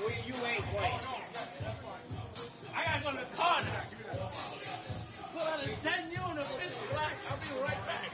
You ain't playing. I gotta go to the car now. Put on a 10 unit, it's black. I'll be right back.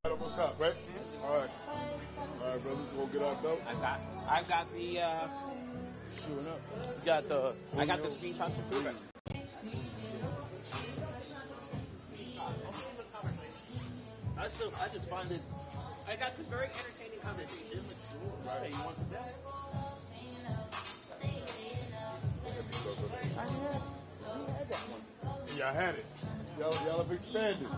Right up on top, right? All right. All right, brothers, we'll get our belts. I've got the Shooting up. I got the screenshots for food. I just find it. I got this very entertaining conversation with Julio. Right. You want the best? I had that one. Y'all had it. Y'all have expanded.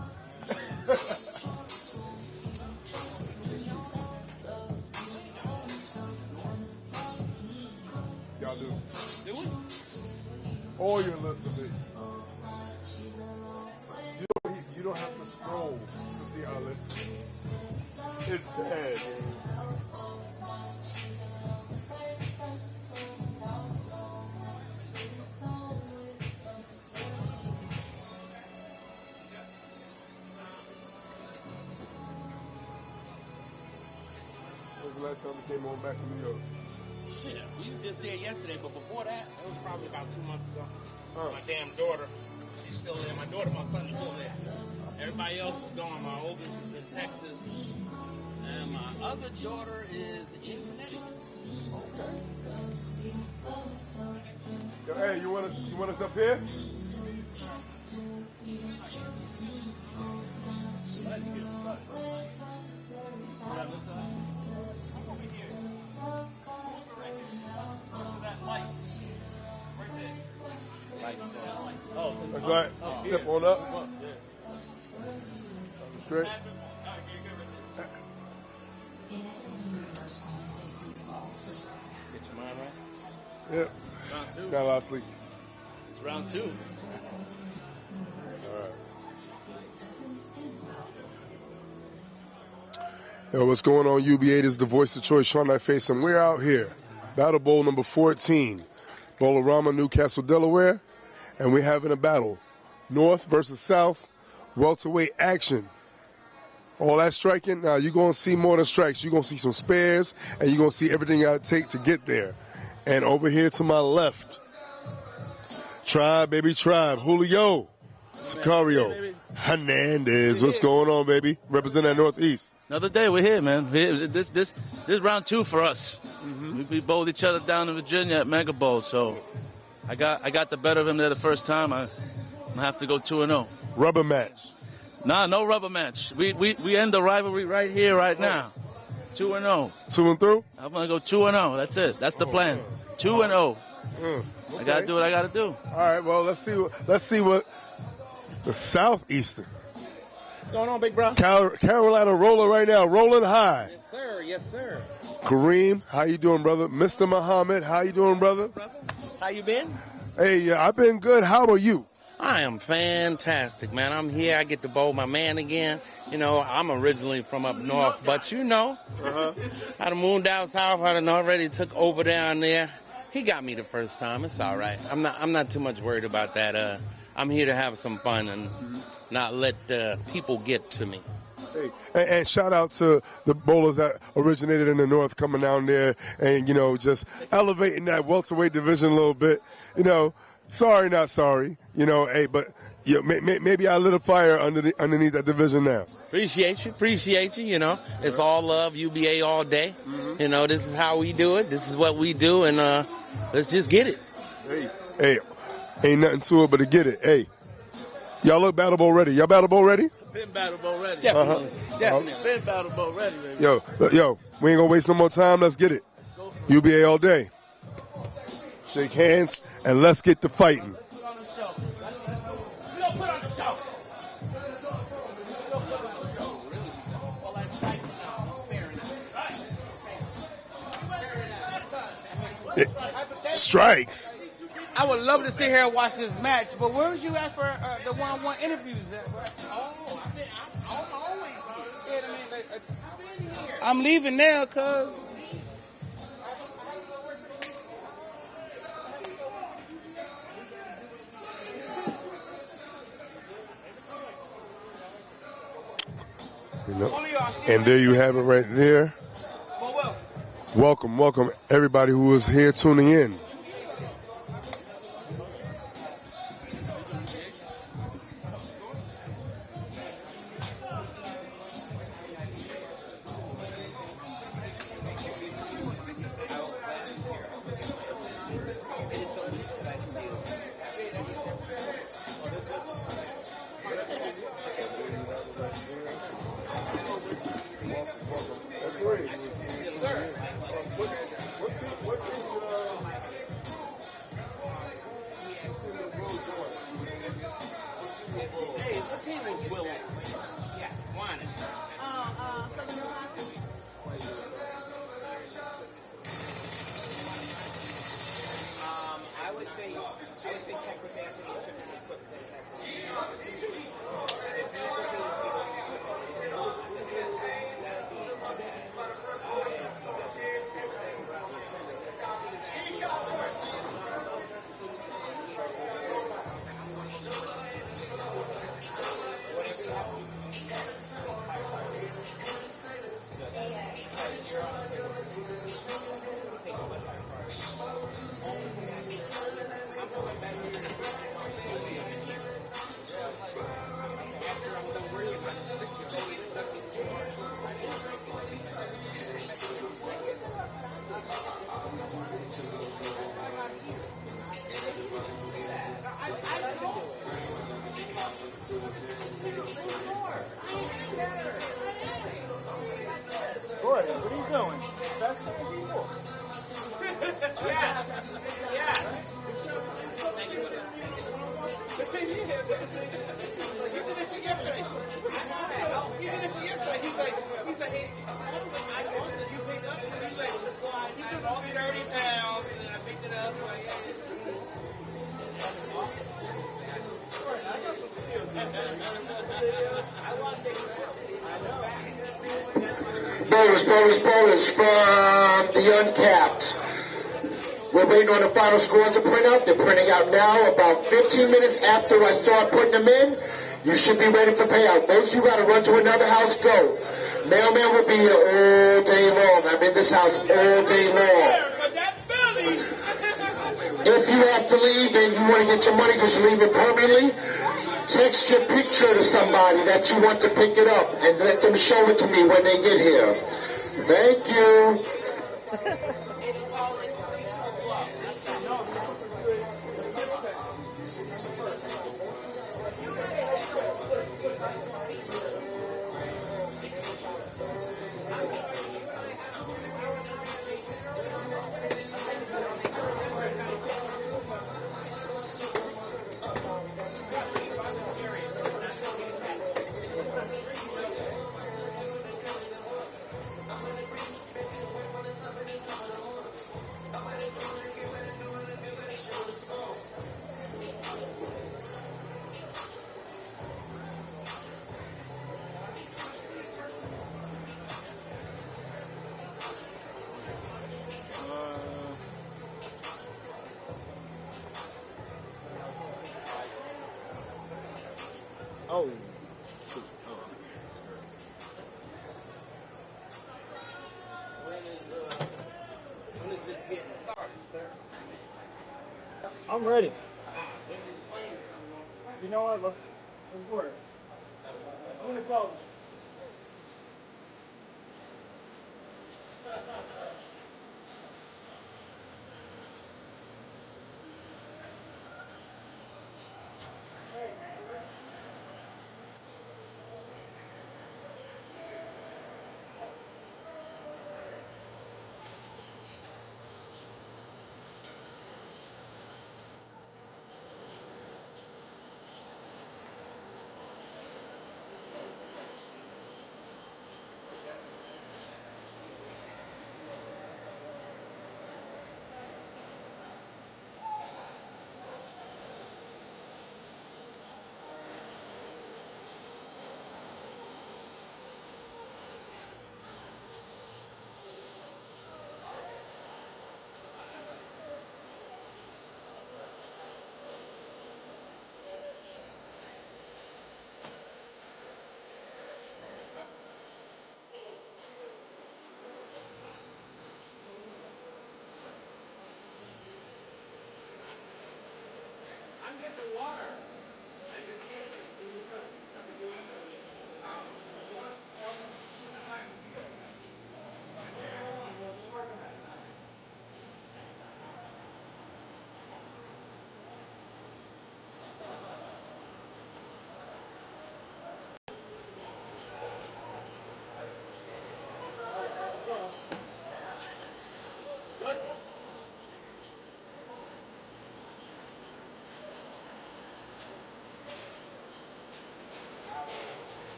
all your listeners. You don't have to scroll to see our list. It's bad. When was the last time we came on back to New York? Shit, we was just there yesterday, but before that, it was probably about 2 months ago. My damn daughter, she's still there. My son's still there. Everybody else is gone. My oldest is in Texas, and my other daughter is in Connecticut. Okay. Yo, hey, you want us up here? That's right. Step on up. Straight. Get your mind right. Yep. Round 2. Got a lot of sleep. It's round 2. All right. Yo, what's going on, UBA? This is the voice of choice, Sean I Face, and we're out here. Battle Bowl number 14. Bolorama, Newcastle, Delaware. And we're having a battle. North versus South. Welterweight action. All that striking, now you're going to see more than strikes. You're going to see some spares, and you're going to see everything you got to take to get there. And over here to my left, Tribe, baby, Tribe. Julio, Sicario, Hernandez. What's going on, baby? Representing that Northeast. Another day, we're here, man. This is round 2 for us. We bowled each other down in Virginia at Mega Bowl, so I got the better of him there the first time. I'm going to have to go 2-0. Rubber match. Nah, no rubber match. We end the rivalry right here, right now. 2-0. 2 and through? I'm going to go 2-0. That's it. That's the plan. 2-0. Okay. I got to do what I got to do. All right, well, let's see what the Southeastern. What's going on, big bro? Carolina rolling right now, rolling high. Yes, sir. Yes, sir. Kareem, how you doing, brother? Mr. Muhammad, how you doing, brother? How you been? Hey, I've been good. How about you? I am fantastic, man. I'm here. I get to bowl my man again. You know, I'm originally from up north, but you know, I'd have moved down south. I'd have already took over down there. He got me the first time. It's all right. I'm not too much worried about that. I'm here to have some fun and not let people get to me. Hey, and shout out to the bowlers that originated in the north coming down there and, you know, just elevating that welterweight division a little bit. You know, sorry, not sorry. You know, hey, but maybe I lit a fire underneath that division now. Appreciate you. You know, it's all love, UBA all day. You know, this is how we do it. This is what we do, and let's just get it. Hey, ain't nothing to it but to get it. Hey, y'all look Battle Bowl ready. Y'all Battle Bowl ready? Been Battle Bowl ready. Definitely. Been Battle Bowl ready, baby. Yo, we ain't gonna waste no more time. Let's get it. UBA all day. Shake hands and let's get to fighting. Strikes. I would love to sit here and watch this match, but where was you at for the one-on-one interviews at, bro? I'm always here. I'm leaving now, cuz. You know, and there you have it right there. Welcome, everybody who is here tuning in. I would say What are you doing? That's cool. Bonus from the Uncapped. We're waiting on the final scores to print out. They're printing out now. About 15 minutes after I start putting them in, you should be ready for payout. Those of you got to run to another house, go. Mailman will be here all day long. I'm in this house all day long. If you have to leave and you want to get your money because you're leaving permanently, text your picture to somebody that you want to pick it up and let them show it to me when they get here. Thank you. Oh. When is this getting started, sir? I'm ready. You know what? Let's work. I'm gonna go.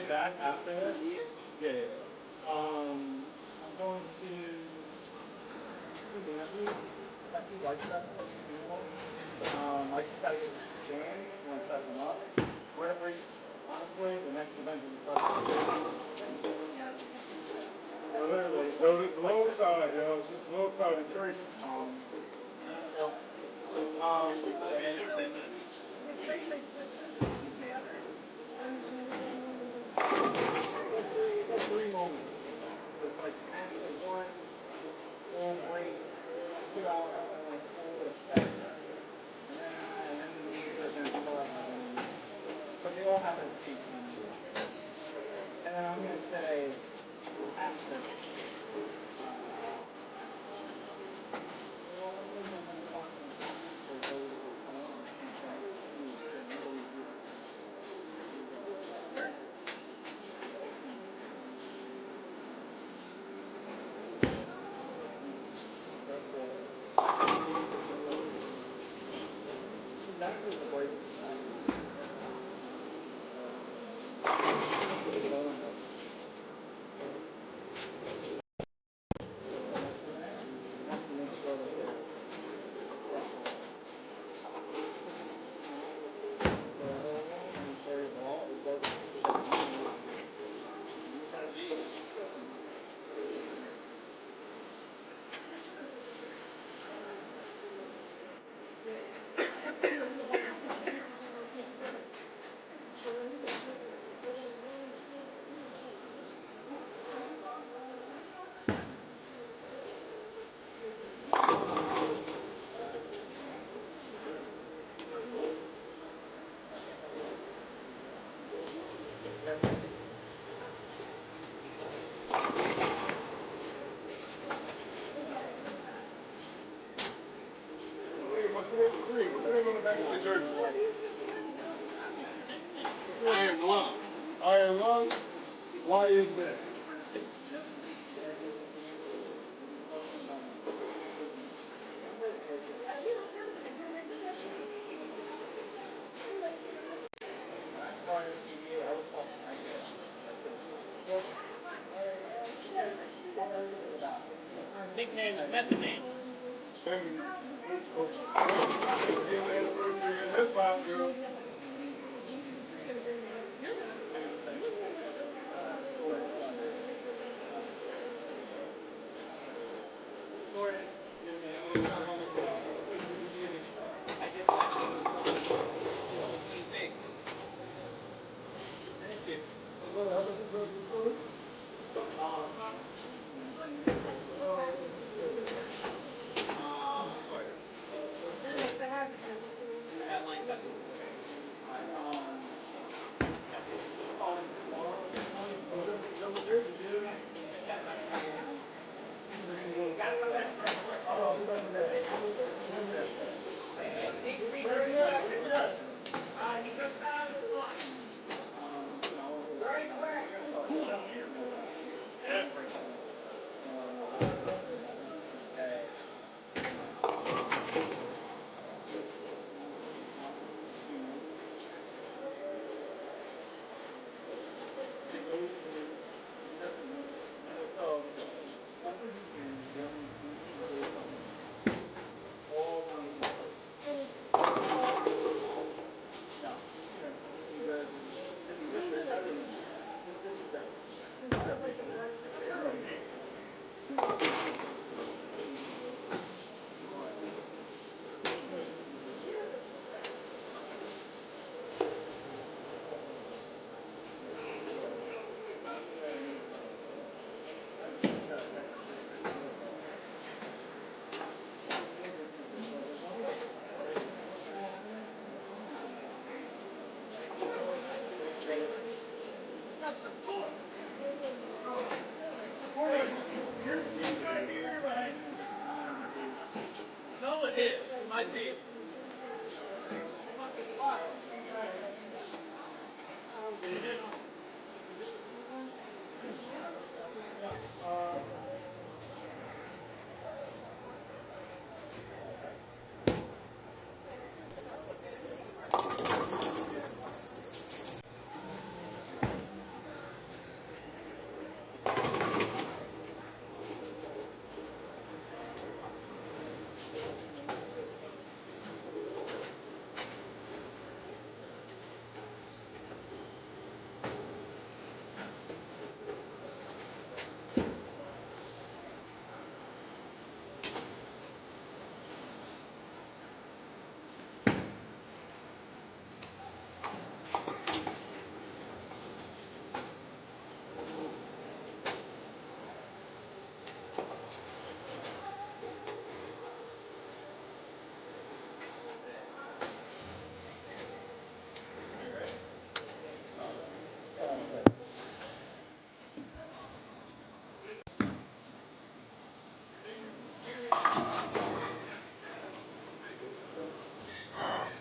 Back after this? Yeah. I'm going to like that. I just gotta get Danny and set them up. Wherever, honestly, the next event is literally, no, this low side, yo. This low side is crazy. Three moments. It's like 1, 3, 2 hours, and like 4, 7. And then the music and 4. But they all have their peaks. And then I'm going to say after. Iron lung. Iron lung? Why is that? Nickname is Method Man.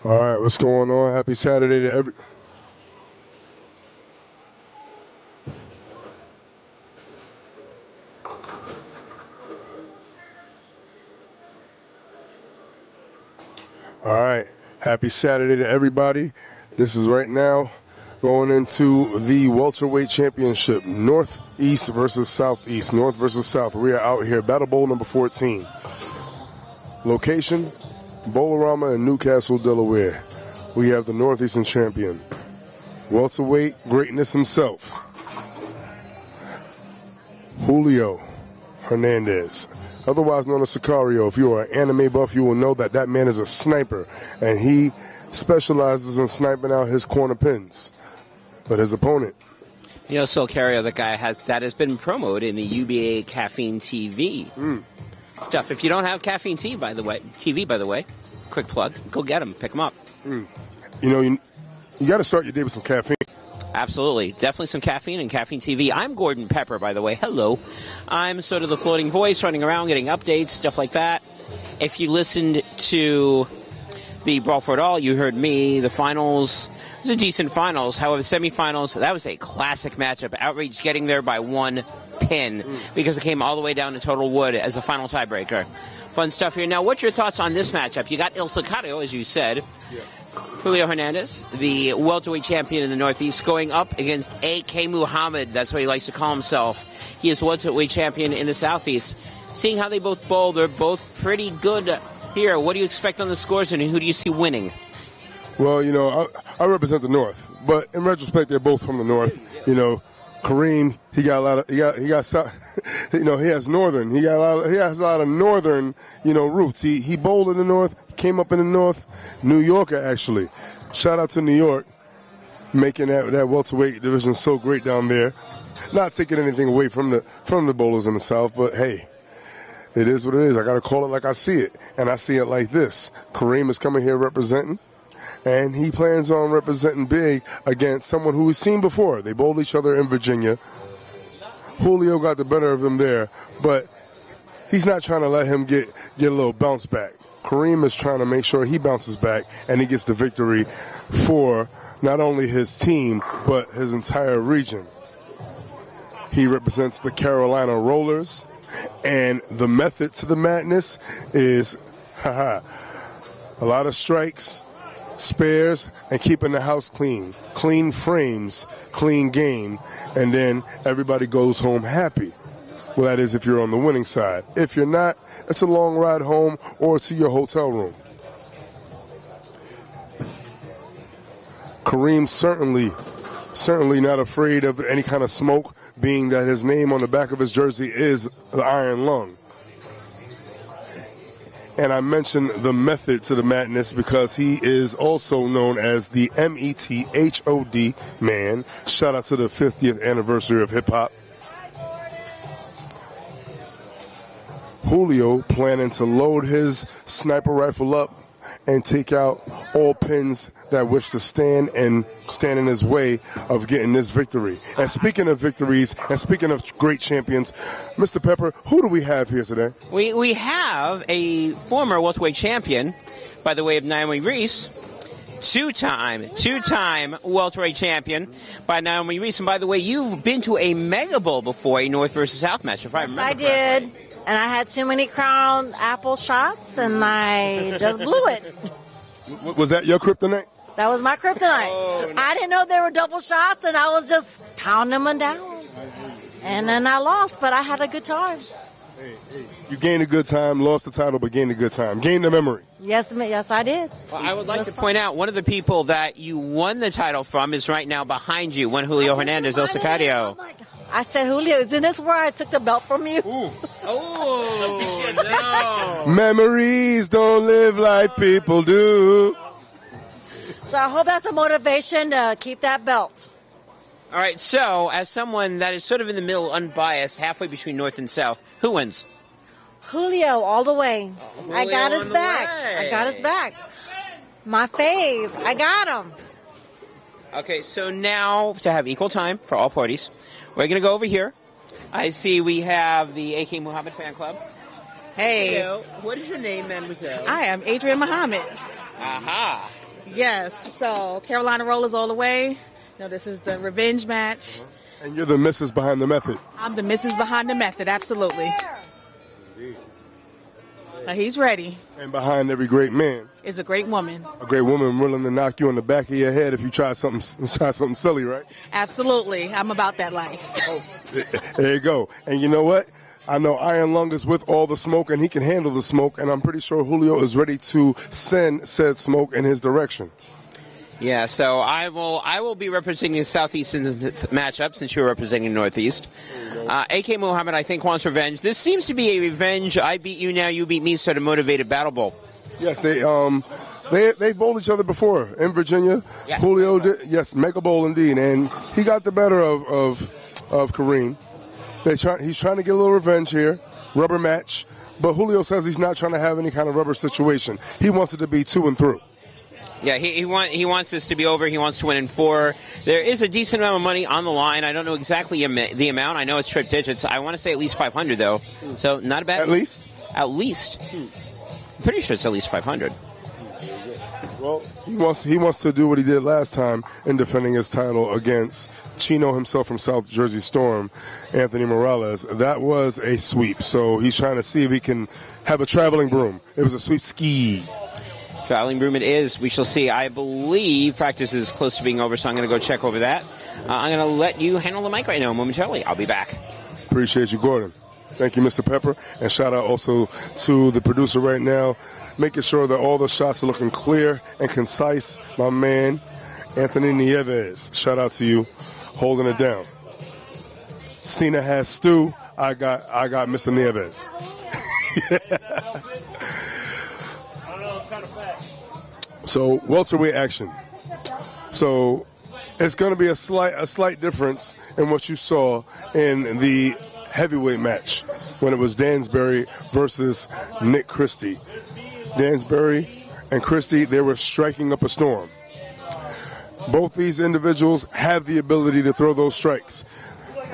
All right, what's going on? Happy Saturday to every. All right, happy Saturday to everybody. This is right now going into the welterweight championship, Northeast versus Southeast, North versus South. We are out here, Battle Bowl number 14. Location, Bolorama in Newcastle, Delaware. We have the Northeastern champion, welterweight greatness himself, Julio Hernandez, otherwise known as Sicario. If you are an anime buff, you will know that that man is a sniper, and he specializes in sniping out his corner pins. But his opponent, Sicario, the guy that has been promoted in the UBA Caffeine TV stuff. If you don't have Caffeine TV, by the way, quick plug, go get him, pick him up. You got to start your day with some caffeine. Absolutely. Definitely some caffeine and Caffeine TV. I'm Gordon Pepper, by the way. Hello. I'm sort of the floating voice running around getting updates, stuff like that. If you listened to the Brawl for It All, you heard me. The finals, it was a decent finals. However, the semifinals, that was a classic matchup. Outrage getting there by one pin because it came all the way down to total wood as a final tiebreaker. Fun stuff here. Now, what's your thoughts on this matchup? You got El Sicario, as you said. Julio Hernandez, the welterweight champion in the Northeast, going up against A.K. Muhammad. That's what he likes to call himself. He is welterweight champion in the Southeast. Seeing how they both bowl, they're both pretty good here. What do you expect on the scores, and who do you see winning? Well, I represent the North, but in retrospect, they're both from the North. Kareem, he got a lot of, he has northern, he has a lot of northern, roots. He bowled in the North, came up in the North, New Yorker actually. Shout out to New York, making that welterweight division so great down there. Not taking anything away from the bowlers in the South, but hey, it is what it is. I got to call it like I see it, and I see it like this. Kareem is coming here representing. And he plans on representing big against someone who we've seen before. They bowled each other in Virginia. Julio got the better of him there, but he's not trying to let him get a little bounce back. Kareem is trying to make sure he bounces back and he gets the victory for not only his team, but his entire region. He represents the Carolina Rollers, and the method to the madness is, a lot of strikes, spares, and keeping the house clean. Clean frames, clean game, and then everybody goes home happy. Well, that is if you're on the winning side. If you're not, it's a long ride home or to your hotel room. Kareem certainly not afraid of any kind of smoke, being that his name on the back of his jersey is the Iron Lung. And I mentioned the method to the madness because he is also known as the METHOD man. Shout out to the 50th anniversary of hip-hop. Julio planning to load his sniper rifle up and take out all pins that wish to stand in his way of getting this victory. And speaking of victories, and speaking of great champions, Mr. Pepper, who do we have here today? We have a former welterweight champion by the way of Naomi Reese, two-time welterweight champion by Naomi Reese. And by the way, you've been to a Mega Bowl before, a North versus South match, if I remember I did. And I had too many Crown Apple shots, and I just blew it. Was that your kryptonite? That was my kryptonite. Oh, no. I didn't know there were double shots, and I was just pounding them down. And then I lost, but I had a good time. Hey, you gained a good time, lost the title, but gained a good time. Gained the memory. Yes, I did. Well, I would like to point out one of the people that you won the title from is right now behind you, one Julio Hernandez, El Sicario. I said, Julio, isn't this where I took the belt from you? Oh, no. Memories don't live like people do. So I hope that's a motivation to keep that belt. All right, so as someone that is sort of in the middle, unbiased, halfway between North and South, who wins? Julio, all the way. I got his back. Way. I got his back. My fave. I got him. Okay, so now to have equal time for all parties, we're going to go over here. I see we have the A.K. Muhammad fan club. Hey. Hello. What is your name, mademoiselle? I am Adrian Muhammad. Aha. Yes, so Carolina Rollers all the way. No, this is the revenge match. And you're the missus behind the method. I'm the missus behind the method, absolutely. He's ready. And behind every great man is a great woman. A great woman willing to knock you on the back of your head if you try something silly, right? Absolutely. I'm about that life. There you go. And you know what? I know Iron Lung is with all the smoke, and he can handle the smoke, and I'm pretty sure Julio is ready to send said smoke in his direction. Yeah, so I will be representing the Southeast in this matchup since you're representing Northeast. A.K. Muhammad, I think, wants revenge. This seems to be a revenge. I beat you, now you beat me sort of motivated battle bowl. Yes, they bowled each other before in Virginia. Yes. Julio did, yes, Mega Bowl indeed, and he got the better of Kareem. He's trying to get a little revenge here, rubber match. But Julio says he's not trying to have any kind of rubber situation. He wants it to be 2 and through. Yeah, he wants this to be over. He wants to win in 4. There is a decent amount of money on the line. I don't know exactly the amount. I know it's triple digits. I want to say at least 500 though. So not a bad. At least. At least. I'm pretty sure it's at least 500. Well, he wants to do what he did last time in defending his title against Chino himself from South Jersey Storm, Anthony Morales. That was a sweep. So he's trying to see if he can have a traveling broom. It was a sweep ski. Traveling broom it is. We shall see. I believe practice is close to being over, so I'm going to go check over that. I'm going to let you handle the mic right now momentarily. I'll be back. Appreciate you, Gordon. Thank you, Mr. Pepper. And shout out also to the producer right now, making sure that all the shots are looking clear and concise. My man, Anthony Nieves. Shout out to you, holding it down. Cena has Stu. I got Mr. Nieves. So welterweight action. So it's going to be a slight difference in what you saw in the heavyweight match when it was Dansbury versus Nick Christie. Dansbury and Christie, they were striking up a storm. Both these individuals have the ability to throw those strikes.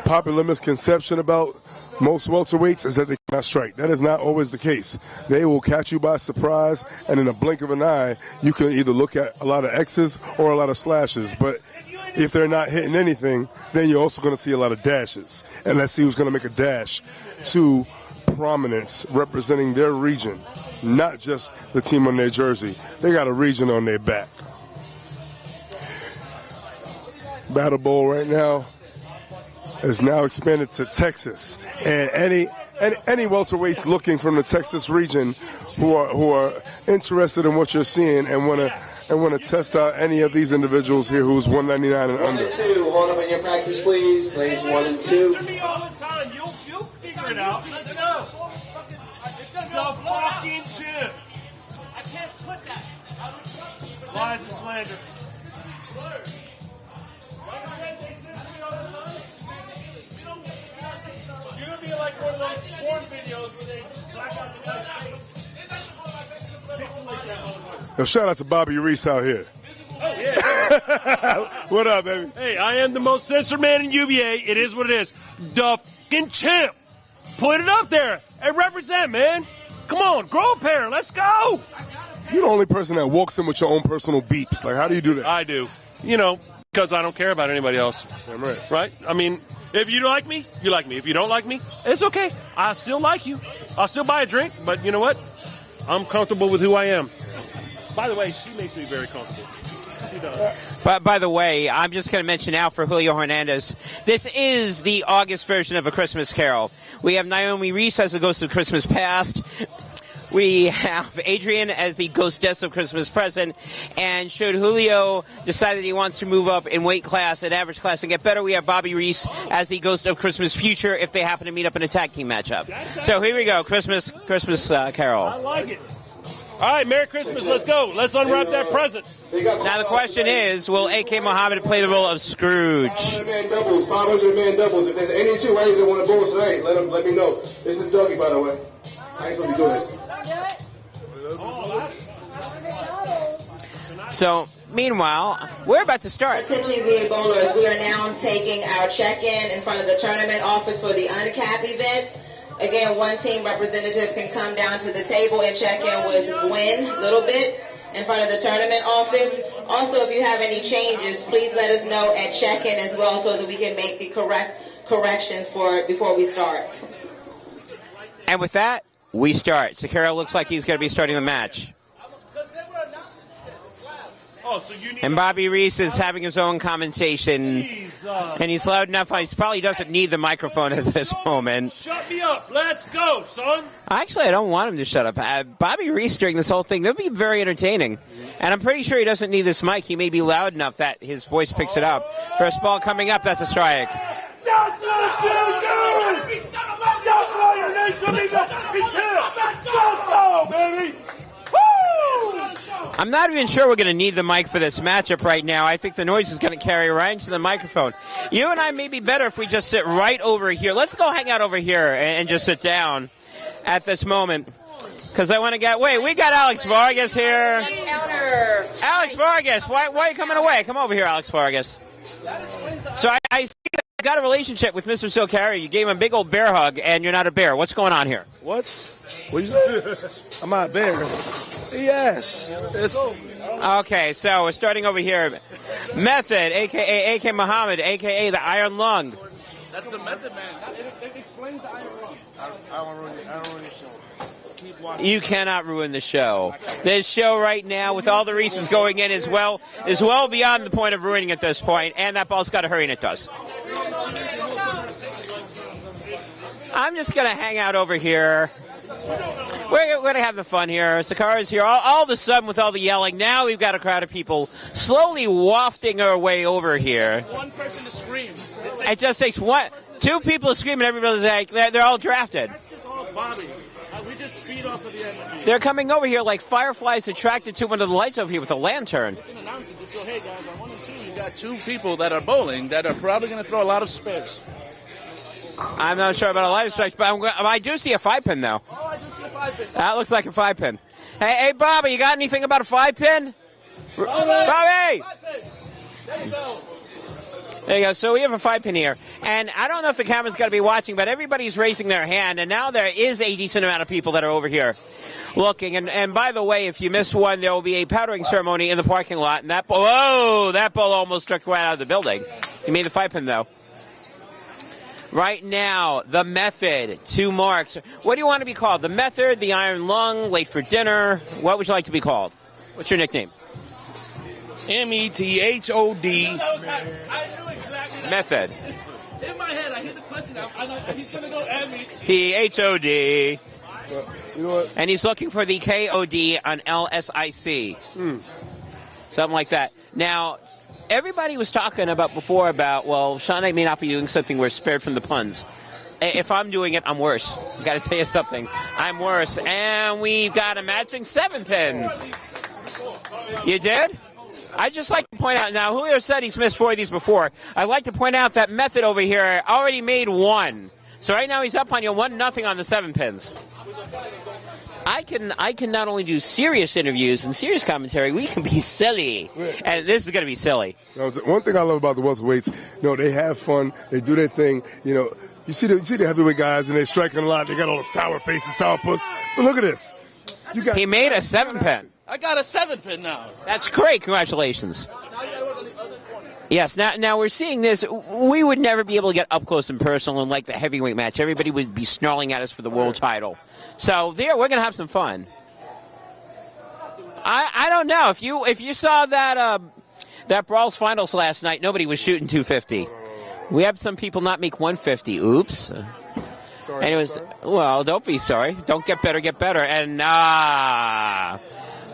Popular misconception about most welterweights is that they cannot strike. That is not always the case. They will catch you by surprise, and in a blink of an eye, you can either look at a lot of X's or a lot of slashes. But if they're not hitting anything, then you're also going to see a lot of dashes. And let's see who's going to make a dash to prominence representing their region, not just the team on their jersey. They got a region on their back. Battle Bowl right now is now expanded to Texas, and any welterweights looking from the Texas region who are interested in what you're seeing and want to test out any of these individuals here who's 199 and under. 1 and 2, hold up in your practice, please. Lanes 1 and 2. All the time. You'll figure it out. Let's go. It's a fucking chip. I can't put that. Lies and slander. You're going to be like one of those porn videos where they black out the guy's face. Pixelate that motherfucker. Yo, shout out to Bobby Reese out here. Oh, yeah. What up, baby? Hey, I am the most censored man in UBA. It is what it is. The fucking champ. Put it up there and represent, man. Come on, grow a pair. Let's go. You're the only person that walks in with your own personal beeps. Like, how do you do that? I do. You know, because I don't care about anybody else. Damn right. Right? I mean, if you like me, you like me. If you don't like me, it's okay. I still like you. I'll still buy a drink, but you know what? I'm comfortable with who I am. By the way, she makes me very comfortable. She does. But by the way, I'm just going to mention now for Julio Hernandez, this is the August version of A Christmas Carol. We have Naomi Reese as the Ghost of Christmas Past. We have Adrian as the Ghostess of Christmas Present. And should Julio decide that he wants to move up in weight class and average class and get better, we have Bobby Reese as the Ghost of Christmas Future if they happen to meet up in a tag team matchup. So here we go, Christmas Carol. I like it. All right, Merry Christmas. Let's go. Let's unwrap that present. Now the question is, will A.K. Muhammad play the role of Scrooge? 500-man doubles, 500-man doubles. If there's any two ways that want to bowl tonight, let me know. This is Dougie, by the way. I ain't supposed to be doing this. So, meanwhile, we're about to start. Attention UBA bowlers, we are now taking our check-in in front of the tournament office for the uncap event. Again, one team representative can come down to the table and check in with Win a little bit in front of the tournament office. Also, if you have any changes, please let us know at check-in as well so that we can make the corrections for it before we start. And with that, we start. Sakura looks like he's going to be starting the match. And Bobby Reese is having his own commentation, and he's loud enough. He probably doesn't need the microphone at this moment. Shut me up. Let's go, son. Actually, I don't want him to shut up. Bobby Reese during this whole thing, that would be very entertaining. And I'm pretty sure he doesn't need this mic. He may be loud enough that his voice picks it up. First ball coming up, that's a strike. That's what you do! That's why your name should be Let's go, baby! Woo! I'm not even sure we're going to need the mic for this matchup right now. I think the noise is going to carry right into the microphone. You and I may be better if we just sit right over here. Let's go hang out over here and just sit down at this moment. Because I want to get... Wait, we got Alex Vargas here. Alex Vargas, why are you coming away? Come over here, Alex Vargas. So I see that you got a relationship with Mr. Silcari. You gave him a big old bear hug, and you're not a bear. What's going on here? What? What you say? I'm not a bear. Yes. It's over. Okay, so we're starting over here. Method, a.k.a. A.K. Muhammad, a.k.a. the Iron Lung. That's the Method Man. It explains the Iron Lung. I don't ruin the show. Keep watching. You cannot ruin the show. This show right now, with all the Reeses going in, is well beyond the point of ruining at this point, and that ball's got to hurry, and it does. I'm just going to hang out over here. We're going to have the fun here. Sakara's here. All of a sudden, with all the yelling, now we've got a crowd of people slowly wafting our way over here. One person to scream. It just takes two people to scream, and everybody's like, they're all drafted. That's just all Bobby. We just feed off of the energy. They're coming over here like fireflies attracted to one of the lights over here with a lantern. You can announce it. Just go, hey, guys, on 1 and 2, you got two people that are bowling that are probably going to throw a lot of spares. I'm not sure about a light strike, but I do see a 5-pin, though. Oh, I do see a 5-pin. That looks like a 5-pin. Hey, Bobby, you got anything about a 5-pin? Bobby! 5-pin. There you go. There you go. So we have a 5-pin here. And I don't know if the camera's going to be watching, but everybody's raising their hand, and now there is a decent amount of people that are over here looking. And by the way, if you miss one, there will be a powdering ceremony in the parking lot. And that ball almost struck right out of the building. You made the 5-pin, though. Right now, the Method, 2 marks. What do you want to be called? The Method, the Iron Lung, late for dinner. What would you like to be called? What's your nickname? METHOD. Method. In my head, I hear the question. He's going to go THOD. You know what? And he's looking for the KOD on LSIC. Something like that. Now, everybody was talking before about, well, Sean may not be doing something we're spared from the puns. If I'm doing it, I'm worse. I've got to tell you something. I'm worse. And we've got a matching 7-pin. You did? I'd just like to point out, now, Julio said he's missed 4 of these before. I'd like to point out that Method over here already made 1. So right now he's up on you 1-0 on the 7-pins. I can not only do serious interviews and serious commentary, we can be silly. And this is going to be silly. One thing I love about the welterweights, they have fun. They do their thing. You see the heavyweight guys, and they're striking a lot. They got all the sour faces, sour puss. But look at this. He made a 7-pin. I got a 7-pin now. That's great. Congratulations. Yes, now we're seeing this. We would never be able to get up close and personal in like the heavyweight match. Everybody would be snarling at us for the world title. So we're going to have some fun. I don't know if you saw that Brawls finals last night. Nobody was shooting 250. We had some people not make 150. Oops. Anyways, well, don't be sorry. Don't get better, get better. And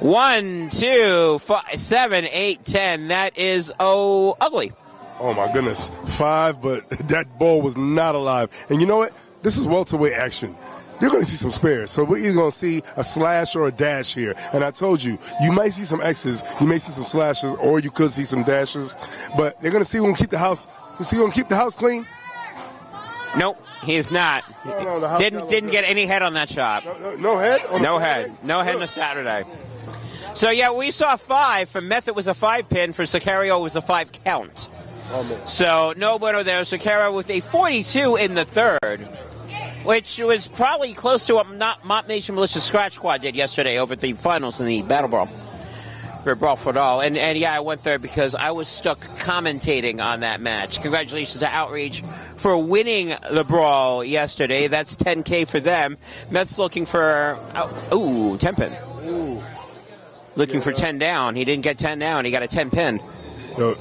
1, 2, 5, 7, 8, 10. That is ugly. Oh my goodness, 5, but that ball was not alive. And you know what? This is welterweight action. You're going to see some spares. So we're either going to see a slash or a dash here. And I told you, you might see some X's, you may see some slashes, or you could see some dashes. But they're going to see who's going to keep the house. Is he going to keep the house clean? Nope, he's not. No, didn't get any head on that shot. No head? No head. No head on a Saturday. So, yeah, we saw 5. For Method was a 5-pin. For Sicario was a 5 count. So, no bueno there. Sicario with a 42 in the third, which was probably close to what Mop Nation Militia Scratch Squad did yesterday over at the finals in the Battle Brawl. For Brawl for All. And yeah, I went there because I was stuck commentating on that match. Congratulations to Outreach for winning the Brawl yesterday. That's $10K for them. Mets looking for 10-pin. Looking for 10 down. He didn't get 10 down. He got a 10-pin.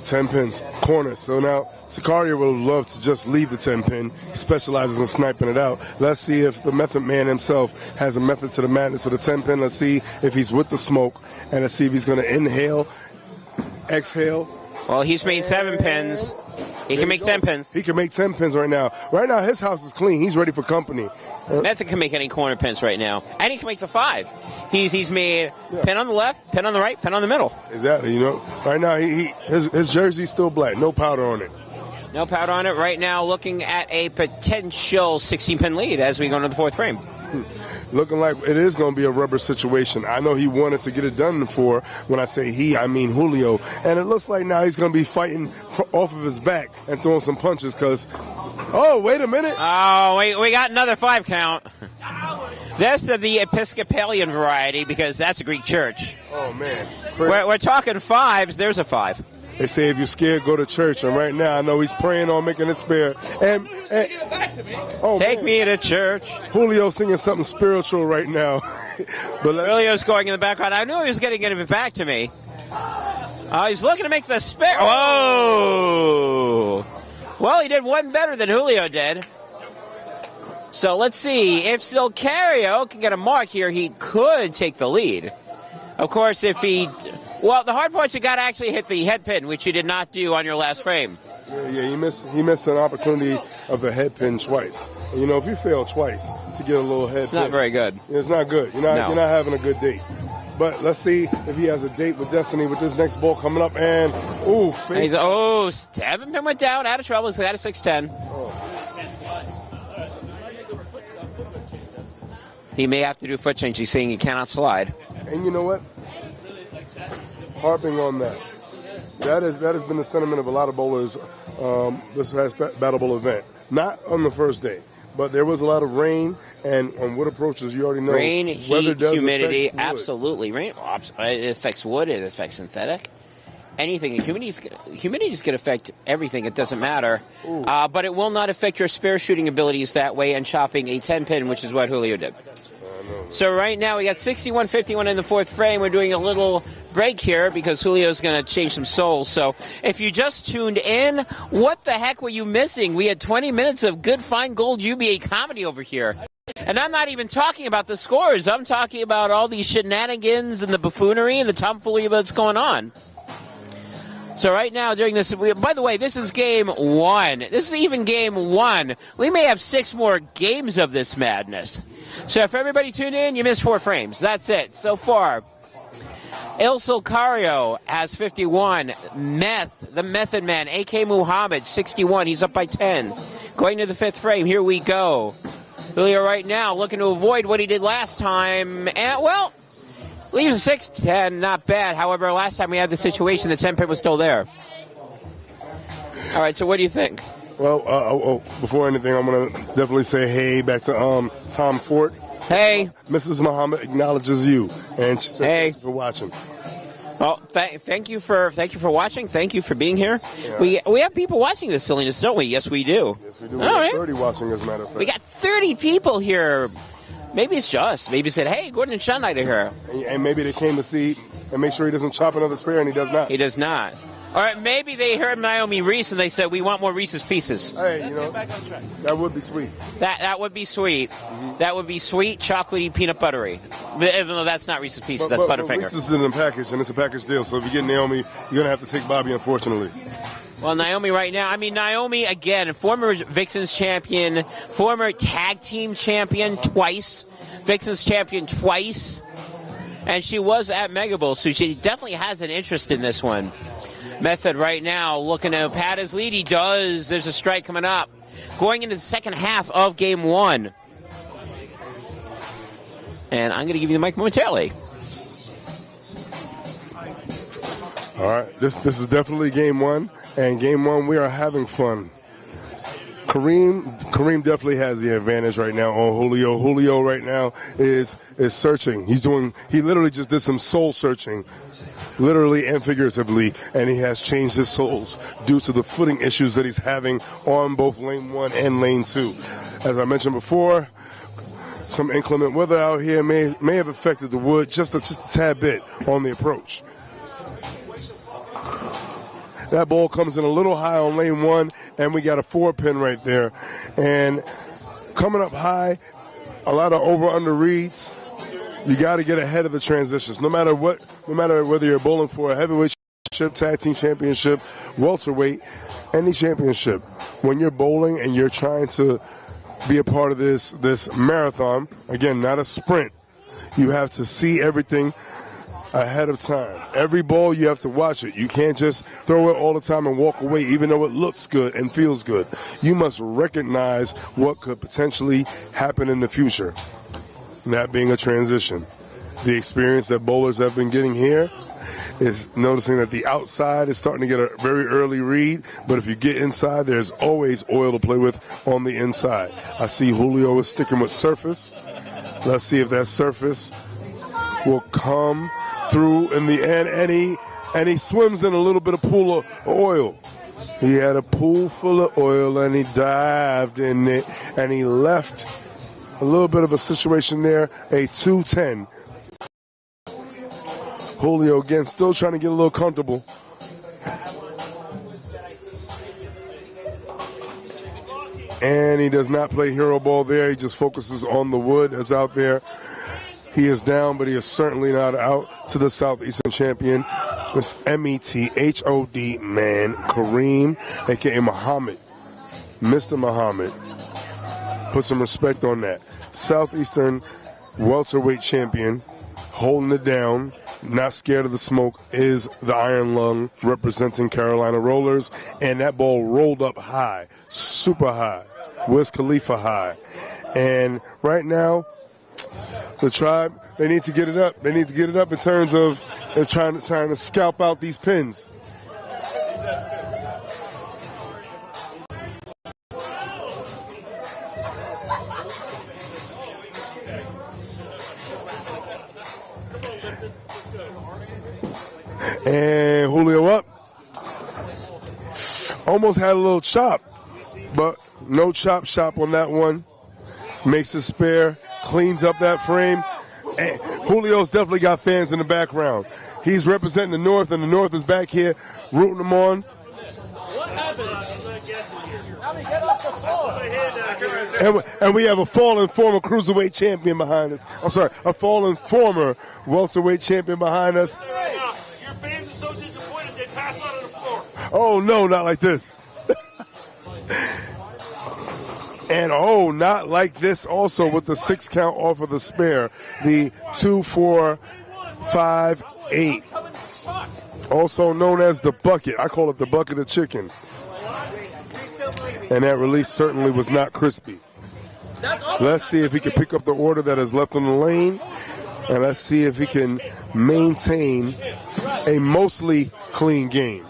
10 pins. Corner. So now Sicario would love to just leave the 10-pin. He specializes in sniping it out. Let's see if the Method Man himself has a method to the madness of the 10-pin. Let's see if he's with the smoke. And let's see if he's going to inhale, exhale. Well, he's made 7 pins. He can make 10 pins. He can make 10 pins right now. Right now, his house is clean. He's ready for company. Method can make any corner pins right now. And he can make the 5. He's made pin on the left, pin on the right, pin on the middle. Exactly. Right now, his jersey's still black. No powder on it. No powder on it. Right now, looking at a potential 16-pin lead as we go into the 4th frame. Looking like it is going to be a rubber situation. I know he wanted to get it done for, when I say he, I mean Julio. And it looks like now he's going to be fighting off of his back and throwing some punches because, wait a minute. Oh, we got another 5 count. That's the Episcopalian variety because that's a Greek church. Oh, man. We're talking 5s. There's a 5. They say if you're scared, go to church. And right now, I know he's praying on making it spare. And take me to church. Julio singing something spiritual right now. But Julio's going in the background. I knew he was going to get it back to me. He's looking to make the spare. Whoa! Well, he did one better than Julio did. So let's see. If Sicario can get a mark here, he could take the lead. Of course, if he... Well, the hard part, you got to actually hit the head pin, which you did not do on your last frame. Yeah, he missed an opportunity of the head pin twice. And, if you fail twice to get a little head pin... It's not very good. It's not good. You're not having a good date. But let's see if he has a date with Destiny with this next ball coming up. And, face. 7-pin went down, out of trouble. He's got a 6-10. He may have to do foot change. He's saying he cannot slide. And you know what? Harping on that. That has been the sentiment of a lot of bowlers this last Battle Bowl event. Not on the first day, but there was a lot of rain, and on wood approaches, you already know. Rain, heat, humidity, absolutely. Rain, it affects wood, it affects synthetic. Anything. Humidity is going to affect everything. It doesn't matter. But it will not affect your spare shooting abilities that way and chopping a 10-pin, which is what Julio did. So right now we got 61-51 in the 4th frame. We're doing a little break here because Julio's going to change some souls. So if you just tuned in, what the heck were you missing? We had 20 minutes of good, fine, gold UBA comedy over here. And I'm not even talking about the scores. I'm talking about all these shenanigans and the buffoonery and the tomfoolery that's going on. So right now during this, by the way, this is game 1. This is even game 1. We may have 6 more games of this madness. So if everybody tuned in, you missed 4 frames. That's it. So far, El Sicario has 51. The Method Man, A.K. Muhammad, 61. He's up by 10. Going to the 5th frame. Here we go. Julio right now looking to avoid what he did last time. And, well, leaves a 6-10, not bad. However, last time we had the situation, the 10 pin was still there. All right, so what do you think? Well, before anything, I'm going to definitely say hey back to Tom Fort. Hey. Mrs. Muhammad acknowledges you, and she said hey. Thanks for watching. Well, thank you for watching. Thank you for being here. Yeah. We have people watching this silliness, don't we? Yes, we do. Yes, we do. We got 30 watching, as a matter of fact. We got 30 people here. Maybe it's just. Maybe said, hey, Gordon and Sean Knight are here. And maybe they came to see and make sure he doesn't chop another spare, and he does not. He does not. All right, maybe they heard Naomi Reese and they said, we want more Reese's Pieces. Hey, you know, that would be sweet. That would be sweet. Mm-hmm. That would be sweet, chocolatey, peanut buttery. Even though that's not Reese's Pieces, that's Butterfinger. Reese's is in a package, and it's a package deal. So if you get Naomi, you're going to have to take Bobby, unfortunately. Well, Naomi right now, Naomi, again, former Vixens champion, former tag team champion twice, Vixens champion twice, and she was at Mega Bowl, so she definitely has an interest in this one. Method right now looking to pad his lead. He does. There's a strike coming up. Going into the second half of game one. And I'm going to give you the mic momentarily. All right. This is definitely game one. And game one, we are having fun. Kareem definitely has the advantage right now on Julio. Julio right now is searching. He literally just did some soul searching. Literally and figuratively, and he has changed his souls due to the footing issues that he's having on both lane 1 and lane 2. As I mentioned before, some inclement weather out here may have affected the wood just a tad bit on the approach. That ball comes in a little high on lane 1, and we got a 4-pin right there. And coming up high, a lot of over-under reads. You got to get ahead of the transitions. No matter whether you're bowling for a heavyweight championship, tag team championship, welterweight, any championship. When you're bowling and you're trying to be a part of this marathon, again, not a sprint, you have to see everything ahead of time. Every ball, you have to watch it. You can't just throw it all the time and walk away, even though it looks good and feels good. You must recognize what could potentially happen in the future. That being a transition. The experience that bowlers have been getting here is noticing that the outside is starting to get a very early read, but if you get inside, there's always oil to play with on the inside. I see Julio is sticking with surface. Let's see if that surface will come through in the end, and he swims in a little bit of pool of oil. He had a pool full of oil, and he dived in it, and he left a little bit of a situation there, a 2-10. Julio, again, still trying to get a little comfortable. And he does not play hero ball there. He just focuses on the wood that's out there. He is down, but he is certainly not out. To the Southeastern champion, METHOD, man, Kareem, a.k.a. Muhammad. Mr. Muhammad. Put some respect on that. Southeastern welterweight champion, holding it down, not scared of the smoke, is the Iron Lung representing Carolina Rollers. And that ball rolled up high, super high, Wiz Khalifa high. And right now, the tribe, they need to get it up. They need to get it up in terms of they're trying to scalp out these pins. And Julio up. Almost had a little chop, but no chop shop on that one. Makes a spare, cleans up that frame. And Julio's definitely got fans in the background. He's representing the North, and the North is back here rooting him on. What happened? Get off the floor. And we have a fallen former cruiserweight champion behind us. I'm sorry, a fallen former welterweight champion behind us. Your fans are so disappointed they passed out on the floor. Oh, no, not like this. And, oh, not like this also with the 6 count off of the spare. The 2-4-5-8. Also known as the bucket. I call it the bucket of chicken. And that release certainly was not crispy. Let's see if he can pick up the order that is left on the lane, and let's see if he can maintain a mostly clean game.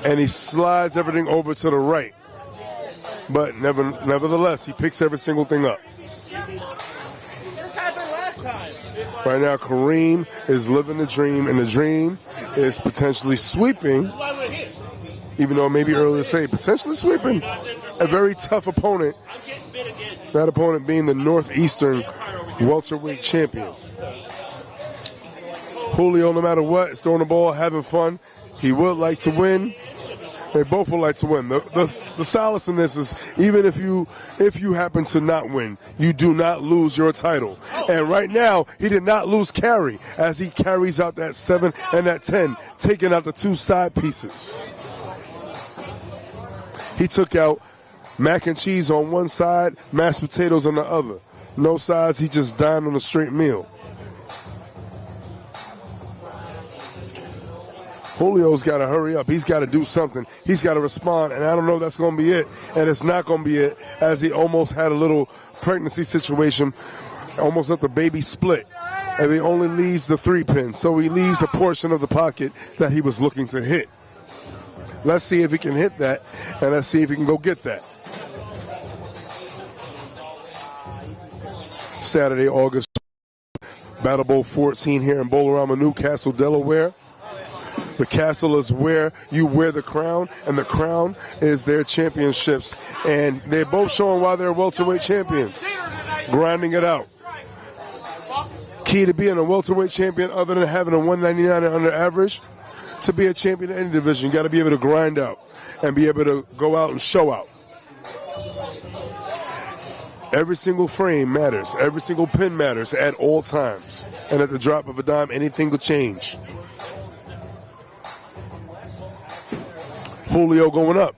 And he slides everything over to the right. But nevertheless, he picks every single thing up. This happened last time. Right now, Kareem is living the dream, and the dream is potentially sweeping, even though it may be early to say, potentially sweeping a very tough opponent, that opponent being the Northeastern welterweight champion. Julio, no matter what, is throwing the ball, having fun. He would like to win. They both would like to win. The solace in this is, even if you happen to not win, you do not lose your title. And right now, he did not lose carry as he carries out that 7 and that 10, taking out the 2 side pieces. He took out mac and cheese on one side, mashed potatoes on the other. No sides, he just dined on a straight meal. Julio's got to hurry up. He's got to do something. He's got to respond, and I don't know if that's going to be it. And it's not going to be it, as he almost had a little pregnancy situation, almost let the baby split. And he only leaves the 3-pin, so he leaves a portion of the pocket that he was looking to hit. Let's see if he can hit that, and let's see if he can go get that. Saturday, August, Battle Bowl 14 here in Bolorama, Newcastle, Delaware. The castle is where you wear the crown, and the crown is their championships. And they're both showing why they're welterweight champions, grinding it out. Key to being a welterweight champion, other than having a 199 and under average, to be a champion in any division, you got to be able to grind out and be able to go out and show out. Every single frame matters. Every single pin matters at all times. And at the drop of a dime, anything could change. Julio going up.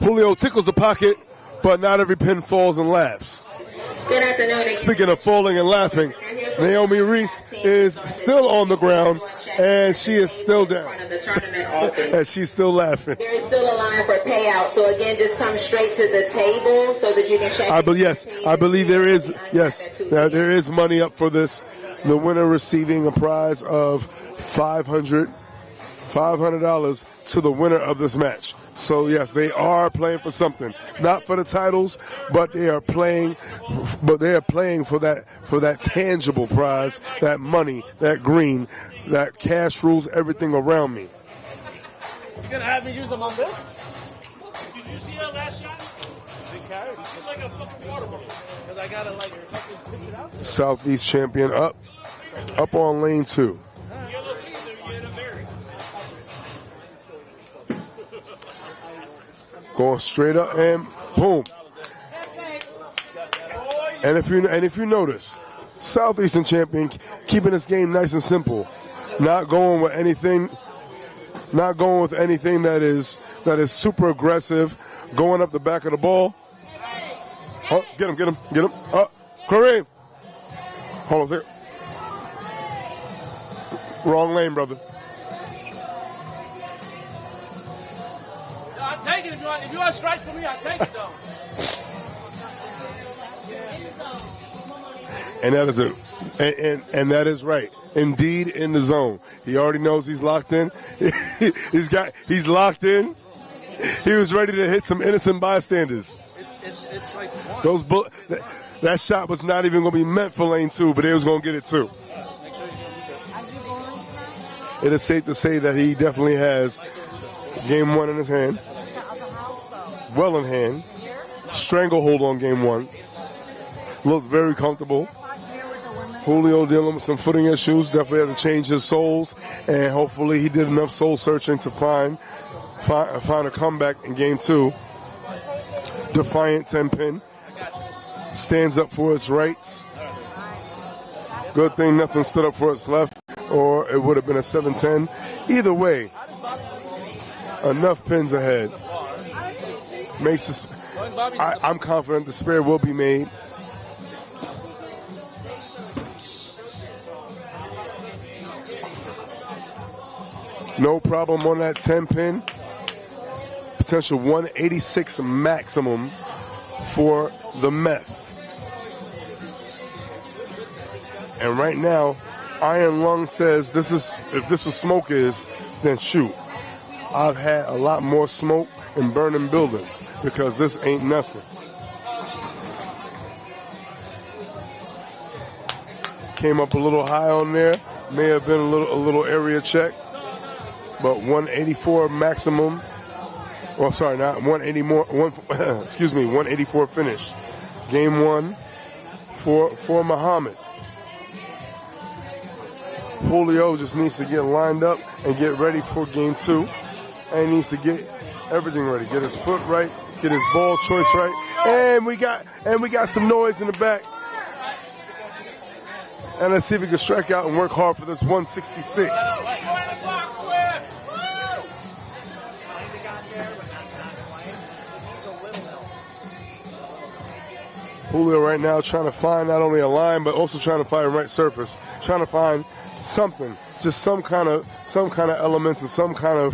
Julio tickles the pocket, but not every pin falls and laughs. Good afternoon. Speaking of falling and laughing, Naomi Reese is still on the ground, and she is still down. And she's still laughing. There is still a line for payout, so again, just come straight to the table so that you can check. I believe there is. Yes, there is money up for this. The winner receiving a prize of $500 to the winner of this match. So yes, they are playing for something, not for the titles, but they are playing for that tangible prize, that money, that green, that cash rules everything around me. You gonna have me use them on this? Did you see that last shot? Big carry. You look like a fucking water bottle. Because I gotta fucking pitch it out. Southeast champion up on lane 2. Going straight up and boom. And if you notice, Southeastern champion keeping this game nice and simple, not going with anything that is super aggressive, going up the back of the ball. Oh, get him. Oh, Kareem. Hold on a second. Wrong lane, brother. I'll take it if you want to strike for me. I'll take it though. And that is it. And that is right. Indeed, in the zone. He already knows he's locked in. He's locked in. He was ready to hit some innocent bystanders. It's like that shot was not even going to be meant for lane 2, but they was going to get it too. It is safe to say that he definitely has game 1 in his hand. Well in hand. Stranglehold on game 1. Looked very comfortable. Julio dealing with some footing issues. Definitely had to change his soles. And hopefully he did enough soul searching to find a comeback in game 2. Defiant 10-pin. Stands up for its rights. Good thing nothing stood up for its left, or it would have been a 7-10. Either way, enough pins ahead. Makes this, I'm confident the spare will be made. No problem on that 10-pin. potential 186 maximum for the meth. And right now, Iron Lung says if this was smoke is, then shoot. I've had a lot more smoke in burning buildings because this ain't nothing. Came up a little high on there. May have been a little area check. But 184 maximum. Well, sorry, not 180 more. 184 finish. Game 1 for Muhammad. Julio just needs to get lined up and get ready for game 2. And he needs to get everything ready. Get his foot right, get his ball choice right. And we got some noise in the back. And let's see if we can strike out and work hard for this 166. Julio right now trying to find not only a line, but also trying to find the right surface. Trying to find something, just some kind of elements and some kind of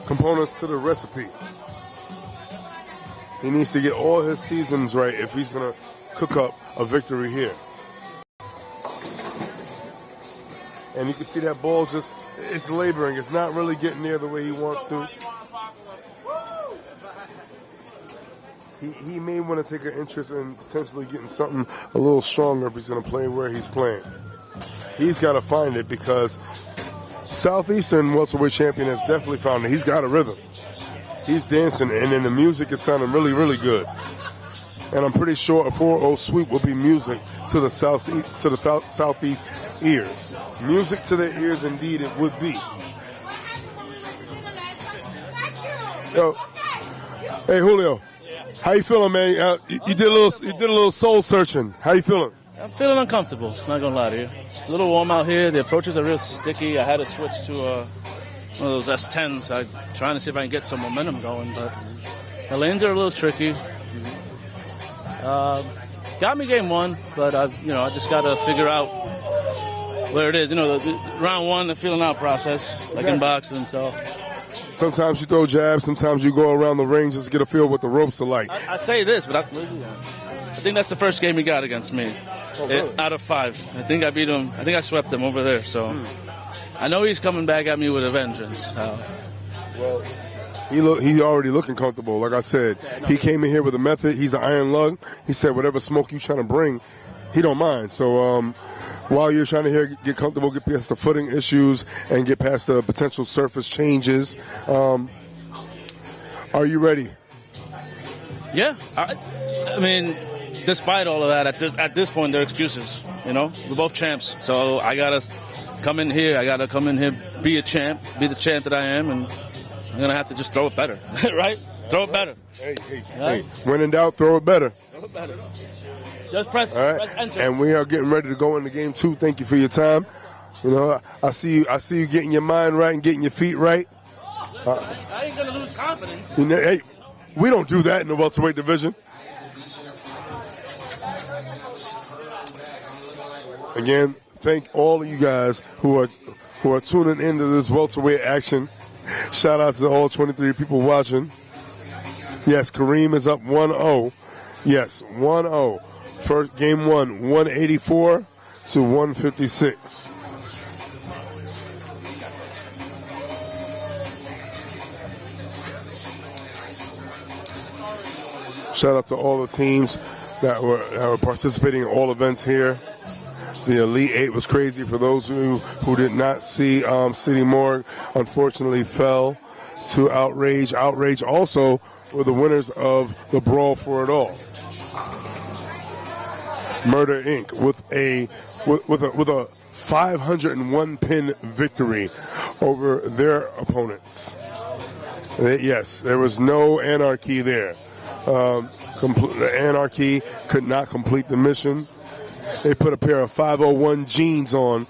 components to the recipe. He needs to get all his seasons right if he's going to cook up a victory here. And you can see that ball it's laboring. It's not really getting there the way he wants to. He may want to take an interest in potentially getting something a little stronger if he's going to play where he's playing. He's got to find it because Southeastern welterweight champion has definitely found it. He's got a rhythm. He's dancing, and then the music is sounding really, really good. And I'm pretty sure a 4-0 sweep will be music to the Southeast ears. Music to their ears, indeed, it would be. Yo, hey Julio, how you feeling, man? You did a little soul searching. How you feeling? I'm feeling uncomfortable. Not gonna lie to you. A little warm out here. The approaches are real sticky. I had to switch to one of those S10s. I'm trying to see if I can get some momentum going, but the lanes are a little tricky. Got me game 1, but I just got to figure out where it is. The round 1, the feeling out process, like in boxing. So sometimes you throw jabs, sometimes you go around the ring just to get a feel what the ropes are like. I say this, but I think that's the first game he got against me. Oh, really? Out of 5. I think I beat him. I think I swept him over there. So I know he's coming back at me with a vengeance. Well, he's already looking comfortable. Like I said, he came in here with a method. He's an iron lung. He said whatever smoke you trying to bring, he don't mind. So while you're trying to get comfortable, get past the footing issues, and get past the potential surface changes, are you ready? Yeah. I mean, despite all of that, at this point, they're excuses. We're both champs. So I got to come in here. Be a champ, be the champ that I am, and I'm going to have to just throw it better, right? Throw it better. Hey. When in doubt, throw it better. Throw it better. Just press enter. And we are getting ready to go into game 2. Thank you for your time. I see you getting your mind right and getting your feet right. I ain't going to lose confidence. Hey, we don't do that in the welterweight division. Again, thank all of you guys who are tuning into this welterweight action. Shout out to all 23 people watching. Yes, Kareem is up 1-0. Yes, 1-0. First game 1, 184 to 156. Shout out to all the teams that were participating in all events here. The Elite 8 was crazy. For those who did not see, City Morgue unfortunately fell to Outrage. Outrage also were the winners of the Brawl for It All. Murder Inc. with a 501 pin victory over their opponents. Yes, there was no anarchy there. The anarchy could not complete the mission. They put a pair of 501 jeans on,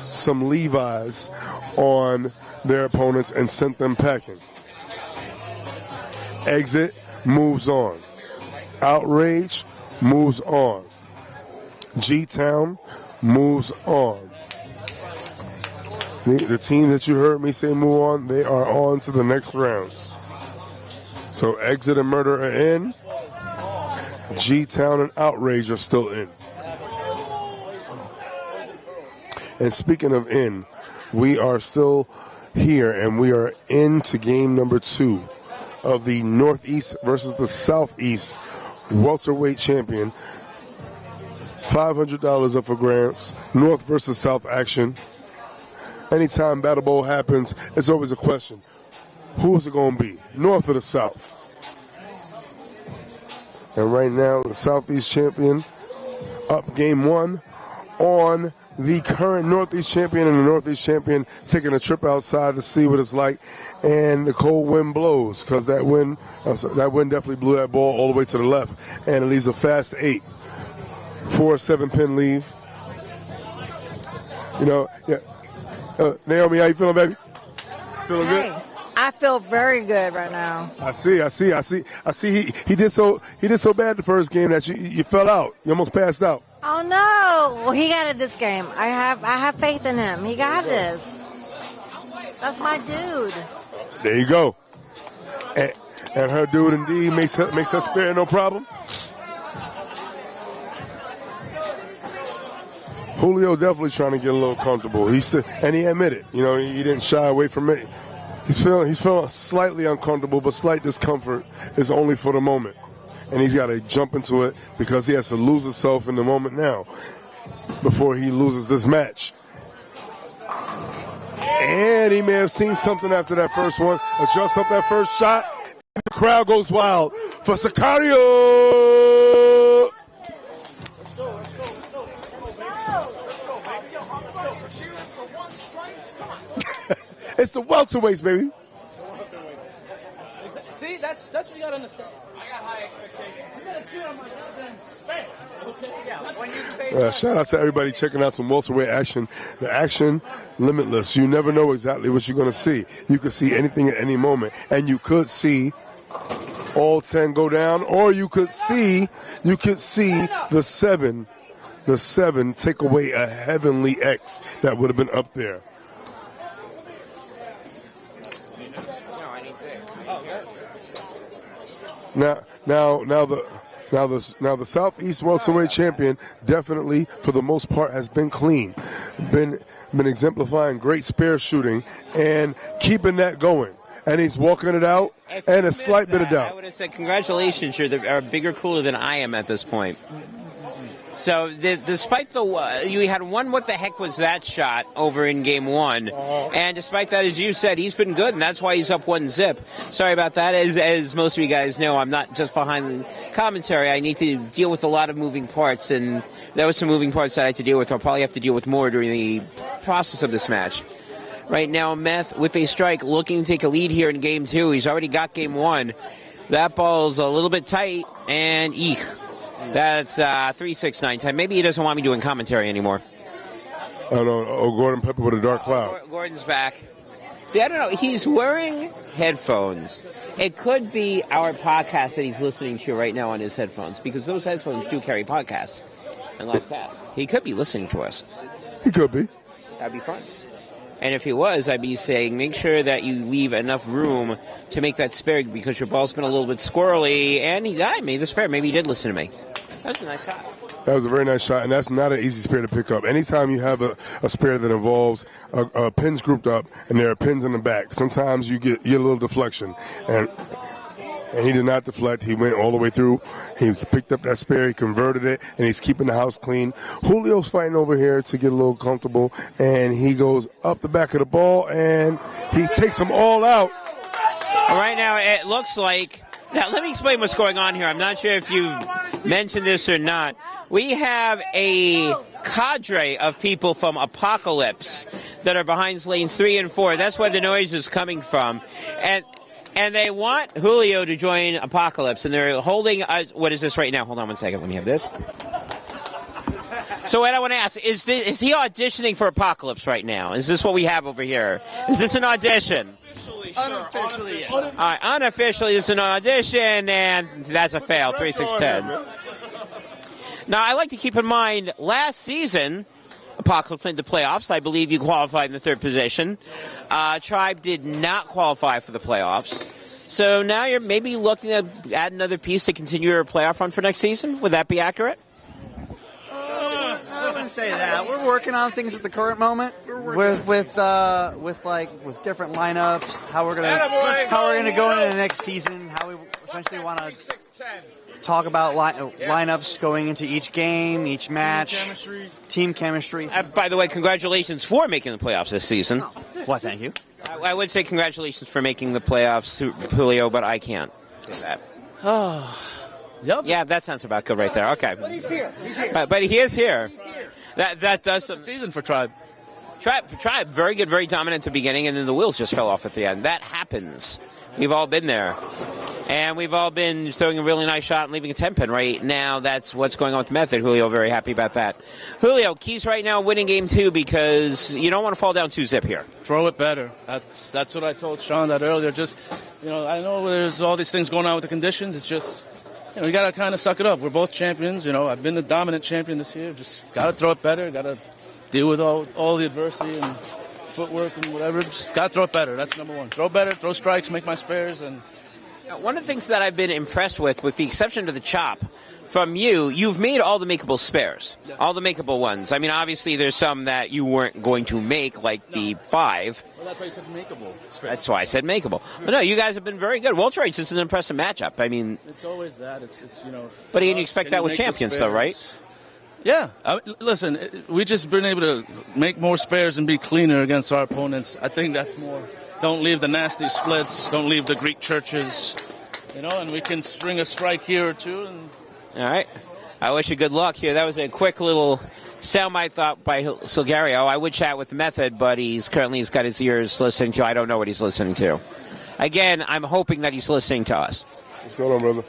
some Levi's on their opponents, and sent them packing. Exit moves on. Outrage moves on. G-Town moves on. The team that you heard me say move on, they are on to the next rounds. So Exit and Murder are in. G-Town and Outrage are still in. And speaking of in, we are still here, and we are into game number 2 of the Northeast versus the Southeast welterweight champion. $500 up for grabs. North versus South action. Anytime Battle Bowl happens, it's always a question. Who is it going to be, North or the South? And right now, the Southeast champion up game 1 on the current Northeast champion, and the Northeast champion taking a trip outside to see what it's like. And the cold wind blows, because that wind definitely blew that ball all the way to the left, and it leaves a fast 8. 4-7 pin leave. You know, yeah. Naomi, how you feeling, baby? Feeling good? I feel very good right now. I see. He did so bad the first game that you fell out. You almost passed out. Oh no! Well, he got it this game. I have faith in him. He got this. That's my dude. There you go. And her dude indeed makes her spare no problem. Julio definitely trying to get a little comfortable. And he admitted, he didn't shy away from it. He's feeling slightly uncomfortable, but slight discomfort is only for the moment. And he's got to jump into it because he has to lose himself in the moment now before he loses this match. And he may have seen something after that first one. Adjust up that first shot. The crowd goes wild for Sicario. It's the welterweights, baby. See, that's what you gotta understand. I got high expectations. You gotta cheer on my goddamn fans, okay? Yeah, when you say shout out to everybody checking out some welterweight action. The action, limitless. You never know exactly what you're going to see. You could see anything at any moment, and you could see all 10 go down, or you could see the 7 take away a heavenly X that would have been up there. Now the Southeast welterweight champion definitely, for the most part, has been clean, been exemplifying great spare shooting and keeping that going. And he's walking it out, and a slight bit of doubt. I would have said congratulations, you're bigger cooler than I am at this point. So despite you had one what the heck was that shot over in game 1, and despite that, as you said, he's been good, and that's why he's up 1-0. Sorry about that. As most of you guys know, I'm not just behind the commentary. I need to deal with a lot of moving parts, and there was some moving parts that I had to deal with. I'll probably have to deal with more during the process of this match. Right now, Meth with a strike, looking to take a lead here in game 2. He's already got game 1. That ball's a little bit tight, and that's 3-6-9 time. Maybe he doesn't want me doing commentary anymore. Oh, no. Oh, Gordon Pepper with a dark cloud. Gordon's back. See, I don't know. He's wearing headphones. It could be our podcast that he's listening to right now on his headphones, because those headphones do carry podcasts. And like that, he could be listening to us. He could be. That'd be fun. And if he was, I'd be saying, make sure that you leave enough room to make that spare, because your ball's been a little bit squirrely, and he made the spare. Maybe he did listen to me. That was a nice shot. That was a very nice shot, and that's not an easy spare to pick up. Anytime you have a spare that involves pins grouped up and there are pins in the back, sometimes you get a little deflection. And he did not deflect. He went all the way through. He picked up that spare. He converted it, and he's keeping the house clean. Julio's fighting over here to get a little comfortable, and he goes up the back of the ball, and he takes them all out. Right now, it looks like... Now, let me explain what's going on here. I'm not sure if you mentioned this or not. We have a cadre of people from Apocalypse that are behind lanes 3 and 4. That's where the noise is coming from. And they want Julio to join Apocalypse, and they're holding... what is this right now? Hold on one second. Let me have this. So what I want to ask, is he auditioning for Apocalypse right now? Is this what we have over here? Is this an audition? Unofficially, yes. All right, unofficially, it's an audition, and that's a fail, 3-6-10. Now, I like to keep in mind, last season, Apocalypse made the playoffs. I believe you qualified in the 3rd position. Tribe did not qualify for the playoffs. So now you're maybe looking to add another piece to continue your playoff run for next season. Would that be accurate? I wouldn't say that. We're working on things at the current moment with different lineups. How we're gonna go into the next season. How we essentially want to talk about lineups going into each game, each match, team chemistry. By the way, congratulations for making the playoffs this season. Well, thank you. I would say congratulations for making the playoffs, Julio, but I can't say that. Yep. Yeah, that sounds about good right there. Okay. But he's here. But he is here. That does some season for Tribe. Tribe, very good, very dominant at the beginning, and then the wheels just fell off at the end. That happens. We've all been there. And we've all been throwing a really nice shot and leaving a 10-pin right now. That's what's going on with Method. Julio, very happy about that. Julio, keys right now winning game 2 because you don't want to fall down 2-zip here. Throw it better. That's what I told Sean that earlier. Just, I know there's all these things going on with the conditions. It's just, you got to kind of suck it up. We're both champions. I've been the dominant champion this year. Just got to throw it better. Got to deal with all the adversity and footwork and whatever. Just got to throw it better. That's number one. Throw better, throw strikes, make my spares. And now, one of the things that I've been impressed with the exception of the chop, from you've made all the makeable spares, all the makeable ones. I mean, obviously, there's some that you weren't going to make, like the 5. Well, that's why you said makeable. That's why I said makeable. But no, you guys have been very good. Welterweight, this is an impressive matchup. I mean, it's always that. It's But you expect that with champions, though, right? Yeah. Listen, we've just been able to make more spares and be cleaner against our opponents. I think that's more. Don't leave the nasty splits. Don't leave the Greek churches. And we can string a strike here or two. All right. I wish you good luck here. That was a quick little soundbite thought by Silgario. I would chat with Method, but he's got his ears listening to. I don't know what he's listening to. Again, I'm hoping that he's listening to us. What's going on, brother?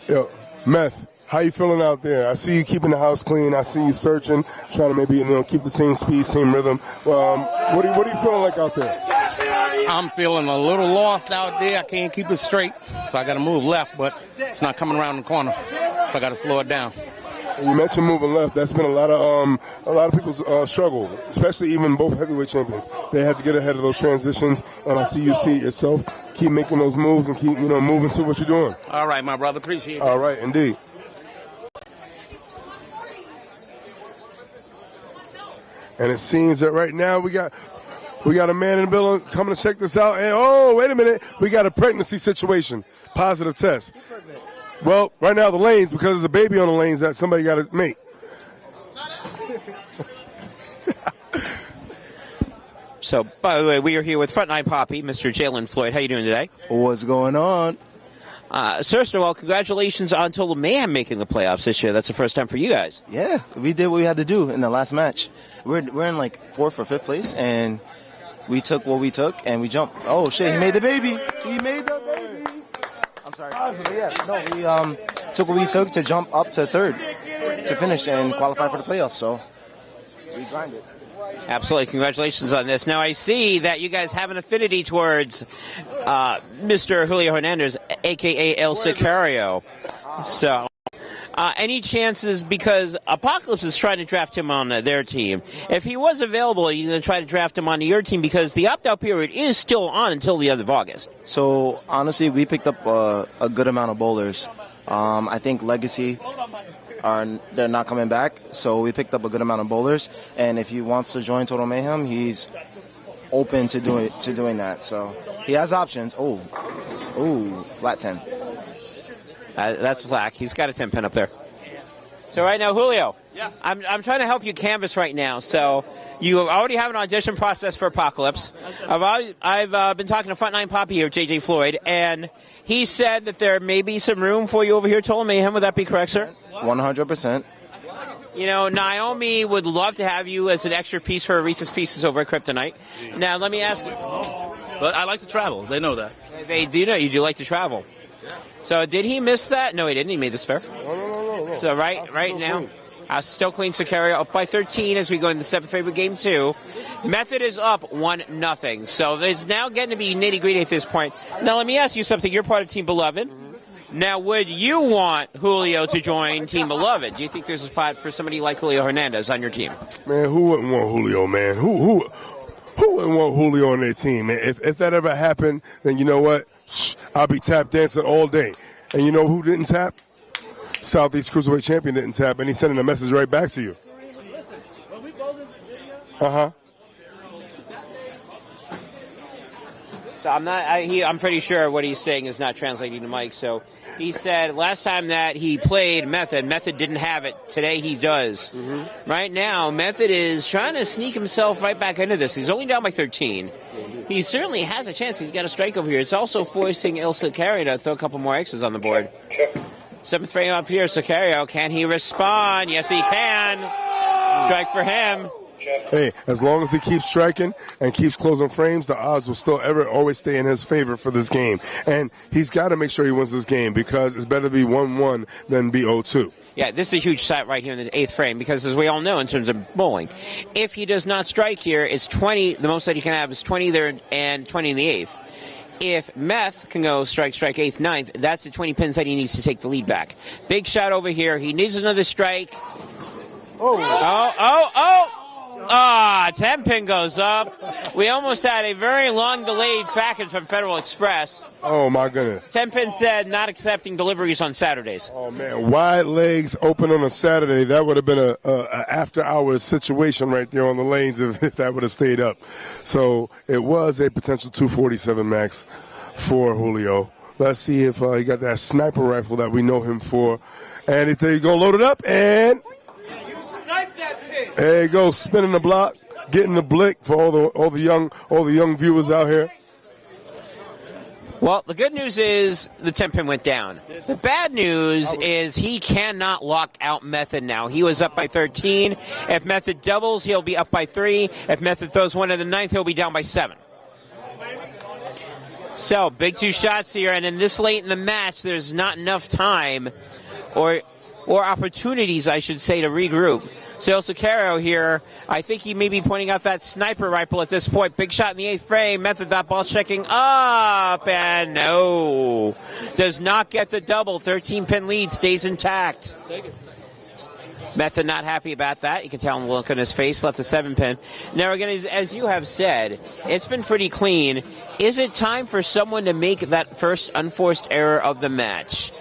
Yo, Meth. How you feeling out there? I see you keeping the house clean. I see you searching, trying to maybe keep the same speed, same rhythm. What are you feeling like out there? I'm feeling a little lost out there. I can't keep it straight, so I got to move left, but it's not coming around the corner, so I got to slow it down. And you mentioned moving left. That's been a lot of people's struggle, especially even both heavyweight champions. They had to get ahead of those transitions, and I see it yourself. Keep making those moves and keep moving to what you're doing. All right, my brother. Appreciate it. All right, indeed. And it seems that right now we got a man in the building coming to check this out. And oh, wait a minute, we got a pregnancy situation. Positive test. Well, right now the lanes, because there's a baby on the lanes that somebody got to make. So, by the way, we are here with Front Nine Poppy, Mr. Jalen Floyd. How you doing today? What's going on? First of all, congratulations on Total Mayhem making the playoffs this year. That's the first time for you guys. Yeah, we did what we had to do in the last match. We're in like 4th or 5th place, and we took what we took, and we jumped. Oh, shit, he made the baby. He made the baby. I'm sorry. Yeah, no, we took what we took to jump up to 3rd to finish and qualify for the playoffs, so we grinded. Absolutely. Congratulations on this. Now, I see that you guys have an affinity towards Mr. Julio Hernandez, a.k.a. El Sicario. So, any chances, because Apocalypse is trying to draft him on their team. If he was available, you're going to try to draft him onto your team because the opt-out period is still on until the end of August. So, honestly, we picked up a good amount of bowlers. I think Legacy... they're not coming back, so we picked up a good amount of bowlers. And if he wants to join Total Mayhem, he's open to doing that. So he has options. Oh, flat 10. That's flack. He's got a 10 pin up there. So right now, Julio, yes. I'm trying to help you canvas right now. So you already have an audition process for Apocalypse. I've been talking to Front Nine Poppy here, J.J. Floyd, and he said that there may be some room for you over here at Total Mayhem. Would that be correct, sir? 100%. Naomi would love to have you as an extra piece for Reese's Pieces over at Kryptonite. Now, let me ask you. But I like to travel. They know that. They do know you do like to travel. So did he miss that? No, he didn't. He made this fair. No. So right now, still clean Sicario up by 13 as we go into the 7th grade with game 2. Method is up 1-0. So it's now getting to be nitty-gritty at this point. Now, let me ask you something. You're part of Team Beloved. Now, would you want Julio to join Team Beloved? Do you think there's a spot for somebody like Julio Hernandez on your team? Man, who wouldn't want Julio, man? Who Who wouldn't want Julio on their team? If that ever happened, then you know what? I'll be tap dancing all day. And you know who didn't tap? Southeast Cruiserweight Champion didn't tap, and he's sending a message right back to you. Uh-huh. So I'm pretty sure what he's saying is not translating to Mike. So he said last time that he played Method didn't have it. Today he does. Mm-hmm. Right now, Method is trying to sneak himself right back into this. He's only down by 13. He certainly has a chance. He's got a strike over here. It's also forcing El Sicario to throw a couple more X's on the board. Seventh frame up here, Sicario. Can he respond? Yes, he can. Strike for him. Hey, as long as he keeps striking and keeps closing frames, the odds will still always stay in his favor for this game. And he's got to make sure he wins this game because it's better to be 1-1 than be 0-2. Yeah, this is a huge shot right here in the 8th frame because, as we all know, in terms of bowling, if he does not strike here, it's 20. The most that he can have is 20 there and 20 in the 8th. If Meth can go strike, 8th, 9th, that's the 20 pins that he needs to take the lead back. Big shot over here. He needs another strike. Oh. 10 pin goes up. We almost had a very long delayed package from Federal Express. Oh, my goodness. 10 pin said not accepting deliveries on Saturdays. Oh, man. Wide legs open on a Saturday. That would have been a after-hours situation right there on the lanes if that would have stayed up. So it was a potential 247 max for Julio. Let's see if he got that sniper rifle that we know him for. And he's going to load it up, and there you go, spinning the block, getting the blick for all the young viewers out here. Well, the good news is the 10 pin went down. The bad news is he cannot lock out Method now. He was up by 13. If Method doubles, he'll be up by 3. If Method throws one in the 9th, he'll be down by 7. So, big 2 shots here, and in this late in the match, there's not enough time or opportunities, I should say, to regroup. So El Sicario here, I think he may be pointing out that sniper rifle at this point. Big shot in the 8th frame. Method, that ball checking up, and no. Does not get the double. 13-pin lead stays intact. Method not happy about that. You can tell him the look on his face. Left the 7-pin. Now, again, as you have said, it's been pretty clean. Is it time for someone to make that first unforced error of the match?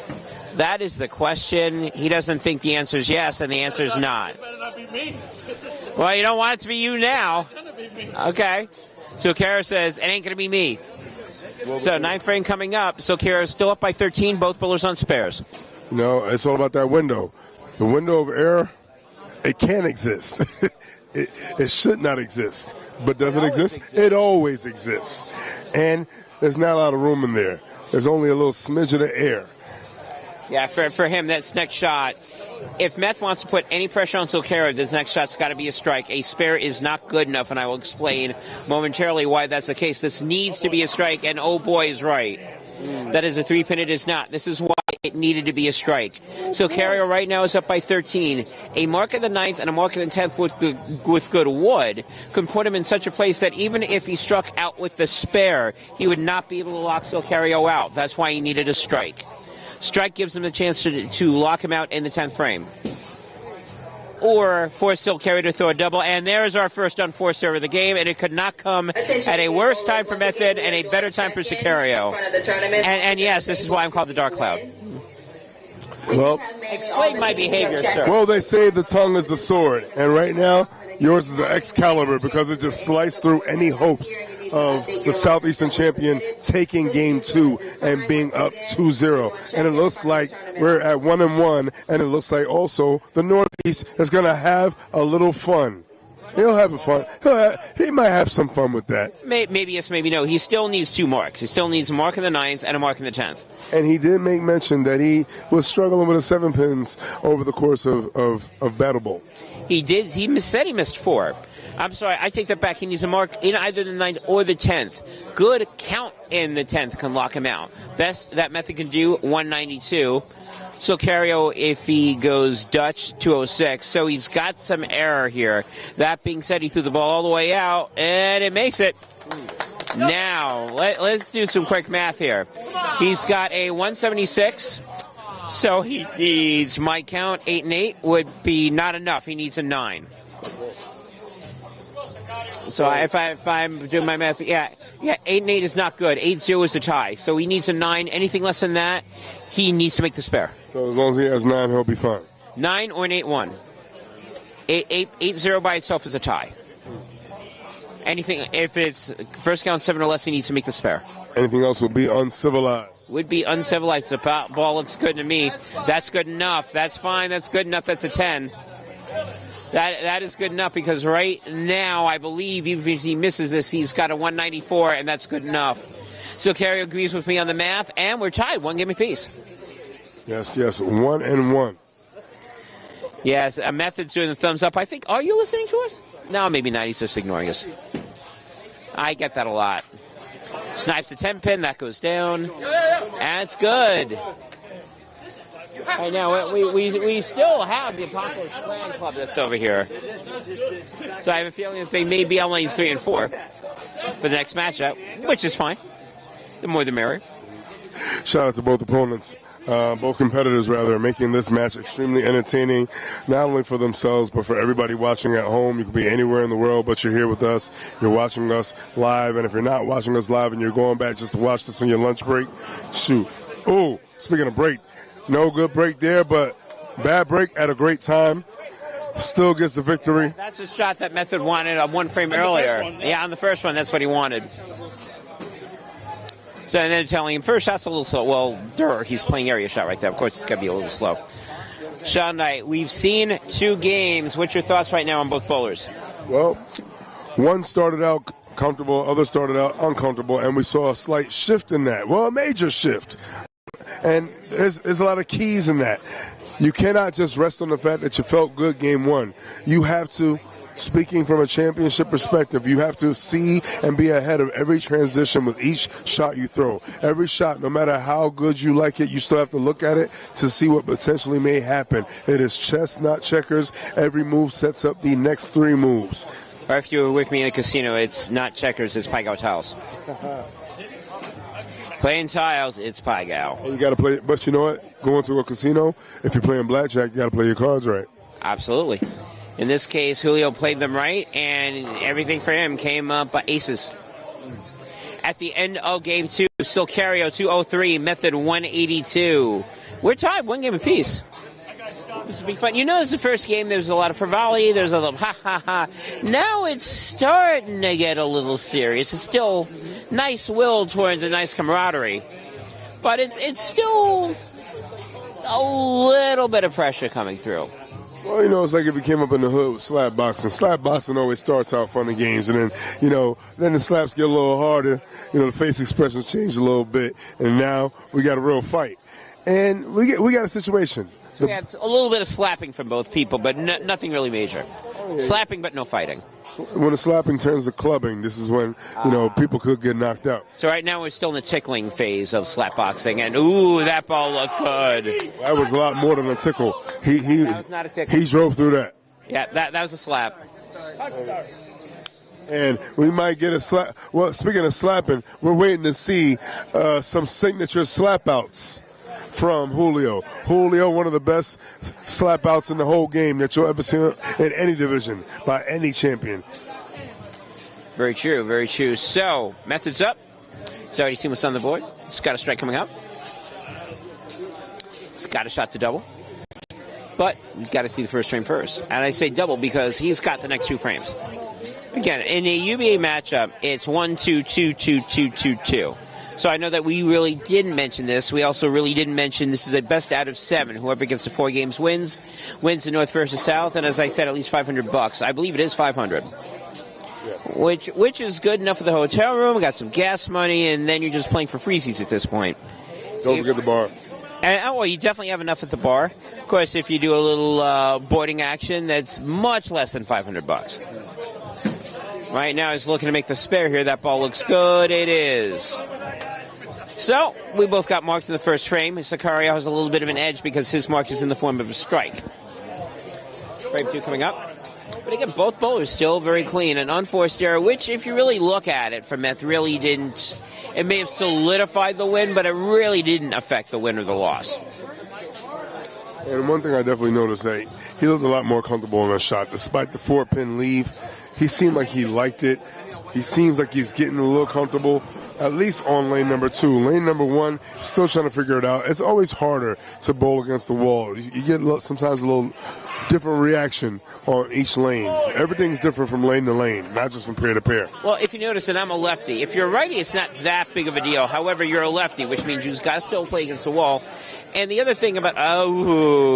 That is the question. He doesn't think the answer is yes, and the answer is not. Well, you don't want it to be you now. Okay. So Kara says, it ain't going to be me. So 9th frame coming up. So Kara's still up by 13. Both bowlers on spares. You know, it's all about that window. The window of error, it can exist. It should not exist. But does it exist? It always exists. And there's not a lot of room in there. There's only a little smidge of the air. Yeah, for him, that's next shot. If Meth wants to put any pressure on Silcara, this next shot's got to be a strike. A spare is not good enough, and I will explain momentarily why that's the case. This needs to be a strike, and oh boy is right. That is a 3-pin. It is not. This is why it needed to be a strike. So Carrier right now is up by 13. A mark in the 9th and a mark in the 10th with good wood could put him in such a place that even if he struck out with the spare, he would not be able to lock Silcario out. That's why he needed a strike. Strike gives him a chance to lock him out in the 10th frame. Or force Silcario to throw a double. And there's our first unforced error of the game, and it could not come at a worse time for Method and a better time for Sicario. And yes, this is why I'm called the Dark Cloud. Well, explain my behavior, sir. Well, they say the tongue is the sword, and right now, yours is an Excalibur because it just sliced through any hopes of the Southeastern champion taking game 2 and being up 2-0. And it looks like we're at 1-1, and it looks like also the Northeast is going to have a little fun. He'll have fun. He might have some fun with that. Maybe yes, maybe no. He still needs 2 marks. He still needs a mark in the 9th and a mark in the 10th. And he did make mention that he was struggling with the 7 pins over the course of Battle Bowl. He did. He said he missed 4. I'm sorry, I take that back. He needs a mark in either the 9th or the 10th. Good count in the 10th can lock him out. Best that Method can do, 192. Silcario, if he goes Dutch, 206. So he's got some error here. That being said, he threw the ball all the way out, and it makes it. Now, let's do some quick math here. He's got a 176. So he needs, my count, 8 and 8 would be not enough. He needs a 9. So if I'm doing my math, 8-8 is not good. 8-0 is a tie. So he needs a 9. Anything less than that, he needs to make the spare. So as long as he has 9, he'll be fine. 9 or an 8-1. 8-0 by itself is a tie. Anything, if it's first count 7 or less, he needs to make the spare. Anything else would be uncivilized. Would be uncivilized. The ball looks good to me. That's good enough. That's fine. That's good enough. That's a 10. That is good enough because right now, I believe, even if he misses this, he's got a 194, and that's good enough. So Kerry agrees with me on the math, and we're tied. 1 game apiece. Yes, 1-1. Yes, Method's doing the thumbs up. I think, are you listening to us? No, maybe not. He's just ignoring us. I get that a lot. Snipes a 10-pin. That goes down. That's good. Right now, we still have the Apocalypse Clan Club that's over here. So I have a feeling that they may be on lanes 3 and 4 for the next matchup, which is fine. The more the merrier. Shout out to both opponents. Both competitors, rather, making this match extremely entertaining, not only for themselves, but for everybody watching at home. You could be anywhere in the world, but you're here with us. You're watching us live, and if you're not watching us live and you're going back just to watch this on your lunch break, shoot. Oh, speaking of break, no good break there, but bad break at a great time. Still gets the victory. That's a shot that Method wanted on one frame earlier. Yeah, on the first one, that's what he wanted. So, and then telling him, first shot's a little slow. Well, he's playing area shot right there. Of course, it's got to be a little slow. Sean Knight, we've seen 2 games. What's your thoughts right now on both bowlers? Well, one started out comfortable, other started out uncomfortable, and we saw a slight shift in that. Well, a major shift. And there's a lot of keys in that. You cannot just rest on the fact that you felt good game 1. You have to, speaking from a championship perspective, you have to see and be ahead of every transition with each shot you throw. Every shot, no matter how good you like it, you still have to look at it to see what potentially may happen. It is chess, not checkers. Every move sets up the next 3 moves. Or if you were with me in a casino, it's not checkers, it's Pai Gow tiles. Playing tiles, it's Pai Gow. You got to play, but you know what? Going to a casino, if you're playing blackjack, you got to play your cards right. Absolutely. In this case, Julio played them right, and everything for him came up aces. At the end of game 2, Silcario 203, Method 182. We're tied, 1 game apiece. This will be fun. You know, it's the first game. There's a lot of frivolity. There's a little ha. Now it's starting to get a little serious. It's still nice will towards a nice camaraderie, but it's still a little bit of pressure coming through. Well, you know, it's like if you came up in the hood with slap boxing. Slap boxing always starts out fun and games, and then, you know, then the slaps get a little harder. You know, the face expressions change a little bit, and now we got a real fight. And we got a situation. Yeah, it's a little bit of slapping from both people, but nothing really major. Slapping, but no fighting. When the slapping turns to clubbing, this is when, you know, people could get knocked out. So right now we're still in the tickling phase of slap boxing, and ooh, that ball looked good. That was a lot more than a tickle. That was not a tickle. He drove through that. Yeah, that was a slap. And we might get a slap. Well, speaking of slapping, we're waiting to see some signature slap outs from Julio. Julio, one of the best slap outs in the whole game that you'll ever see in any division by any champion. Very true, very true. So, methods up. So, you see what's on the board. It's got a strike coming up. It's got a shot to double. But you've got to see the first frame first. And I say double because he's got the next 2 frames. Again, in a UBA matchup, it's 1-2-2-2-2-2-2. So I know that we really didn't mention this. We also really didn't mention this is a best out of 7. Whoever gets the 4 games wins the North versus South. And as I said, at least $500. I believe it is $500. Yes. Which is good enough for the hotel room. We got some gas money, and then you're just playing for freezies at this point. Don't forget the bar. And, well, you definitely have enough at the bar. Of course, if you do a little boarding action, that's much less than $500. Right now, he's looking to make the spare here. That ball looks good. It is. So, we both got marks in the first frame. Sicario has a little bit of an edge because his mark is in the form of a strike. Frame 2 coming up. But again, both bowlers still very clean. An unforced error, which, if you really look at it, for Meth really didn't... It may have solidified the win, but it really didn't affect the win or the loss. And one thing I definitely noticed, that he looked a lot more comfortable in a shot. Despite the 4-pin leave, he seemed like he liked it. He seems like he's getting a little comfortable, at least on lane number 2. Lane number 1, still trying to figure it out. It's always harder to bowl against the wall. You get sometimes a little different reaction on each lane. Everything's different from lane to lane, not just from pair to pair. Well, if you notice that I'm a lefty, if you're a righty, it's not that big of a deal. However, you're a lefty, which means you've got to still play against the wall. And the other thing about,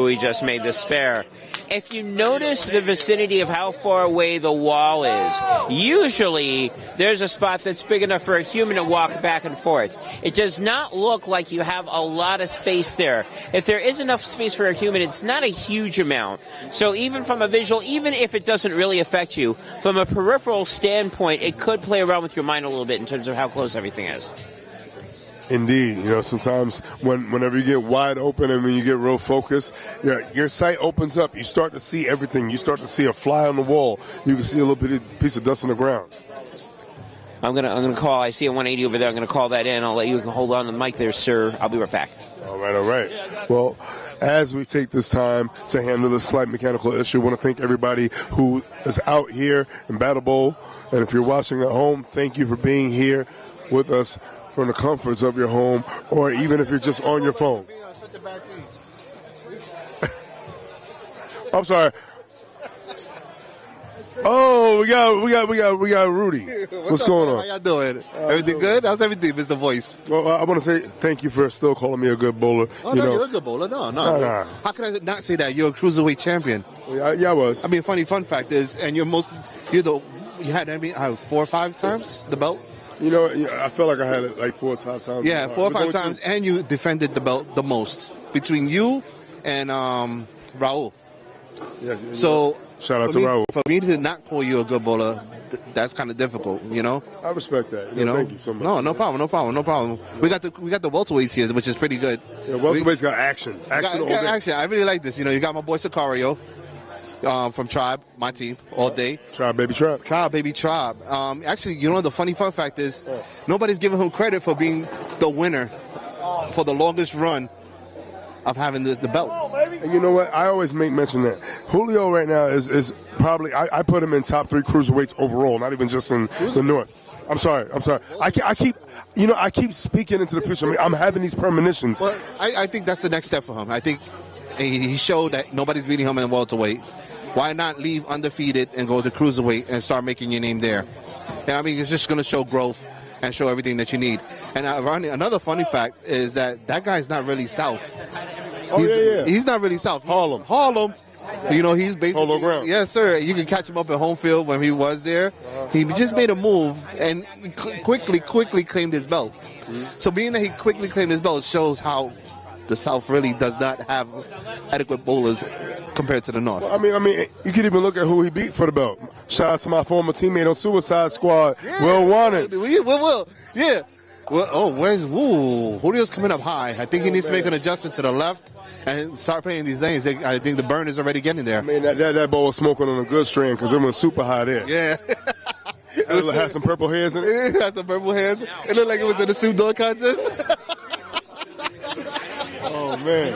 he just made the spare. If you notice the vicinity of how far away the wall is, usually there's a spot that's big enough for a human to walk back and forth. It does not look like you have a lot of space there. If there is enough space for a human, it's not a huge amount. So even from a visual, even if it doesn't really affect you, from a peripheral standpoint, it could play around with your mind a little bit in terms of how close everything is. Indeed. Sometimes whenever you get wide open and when you get real focused, your sight opens up. You start to see everything. You start to see a fly on the wall. You can see a little piece of dust on the ground. I'm gonna call. I see a 180 over there. I'm gonna call that in. I'll let you hold on to the mic there, sir. I'll be right back. All right. Well, as we take this time to handle this slight mechanical issue, I want to thank everybody who is out here in Battle Bowl. And if you're watching at home, thank you for being here with us from the comforts of your home, or even if you're just on your phone. I'm sorry. Oh, we got Rudy. What's going on? How y'all doing? Everything good? How's everything, Mr. Voice? Well, I want to say thank you for still calling me a good bowler. You're a good bowler. No. How can I not say that? You're a cruiserweight champion. Yeah, I was. I mean, fun fact is, and you had 4 or 5 times the belt. I feel like I had it like 4 or 5 times. Yeah, 4 or 5 times, and you defended the belt the most between you and Raul. Yeah, so shout out to Raul. For me to not call you a good bowler, that's kind of difficult. I respect that. Thank you so much. No problem. We got the welterweights here, which is pretty good. Yeah, welterweights got action. Action. I really like this. You got my boy Sicario. From Tribe, my team, all day. Tribe, baby Tribe. Actually, the funny fun fact is, nobody's giving him credit for being the winner for the longest run of having the belt. And you know what? I always make mention that Julio right now is probably, I put him in top 3 cruiserweights overall, not even just in the North. I'm sorry. I keep speaking into the future. I'm having these premonitions. Well, I think that's the next step for him. I think he showed that nobody's beating him in welterweight. Why not leave undefeated and go to cruiserweight and start making your name there? It's just going to show growth and show everything that you need. And another funny fact is that guy's not really South. He's not really South. Harlem. He's basically Polo ground. Yes, sir. You can catch him up at home field when he was there. He just made a move and quickly claimed his belt. Mm-hmm. So being that he quickly claimed his belt shows how the South really does not have adequate bowlers compared to the North. Well, I mean, you can even look at who he beat for the belt. Shout out to my former teammate on Suicide Squad, Will Wanted. Will. Yeah. Well, Julio's coming up high. I think he needs to make an adjustment to the left and start playing these lanes. I think the burn is already getting there. I mean, that ball was smoking on a good strand because it was super high there. Yeah. It had some purple hairs in it? It had some purple hairs. It looked like it was in the Snoop Dogg contest. Oh, man.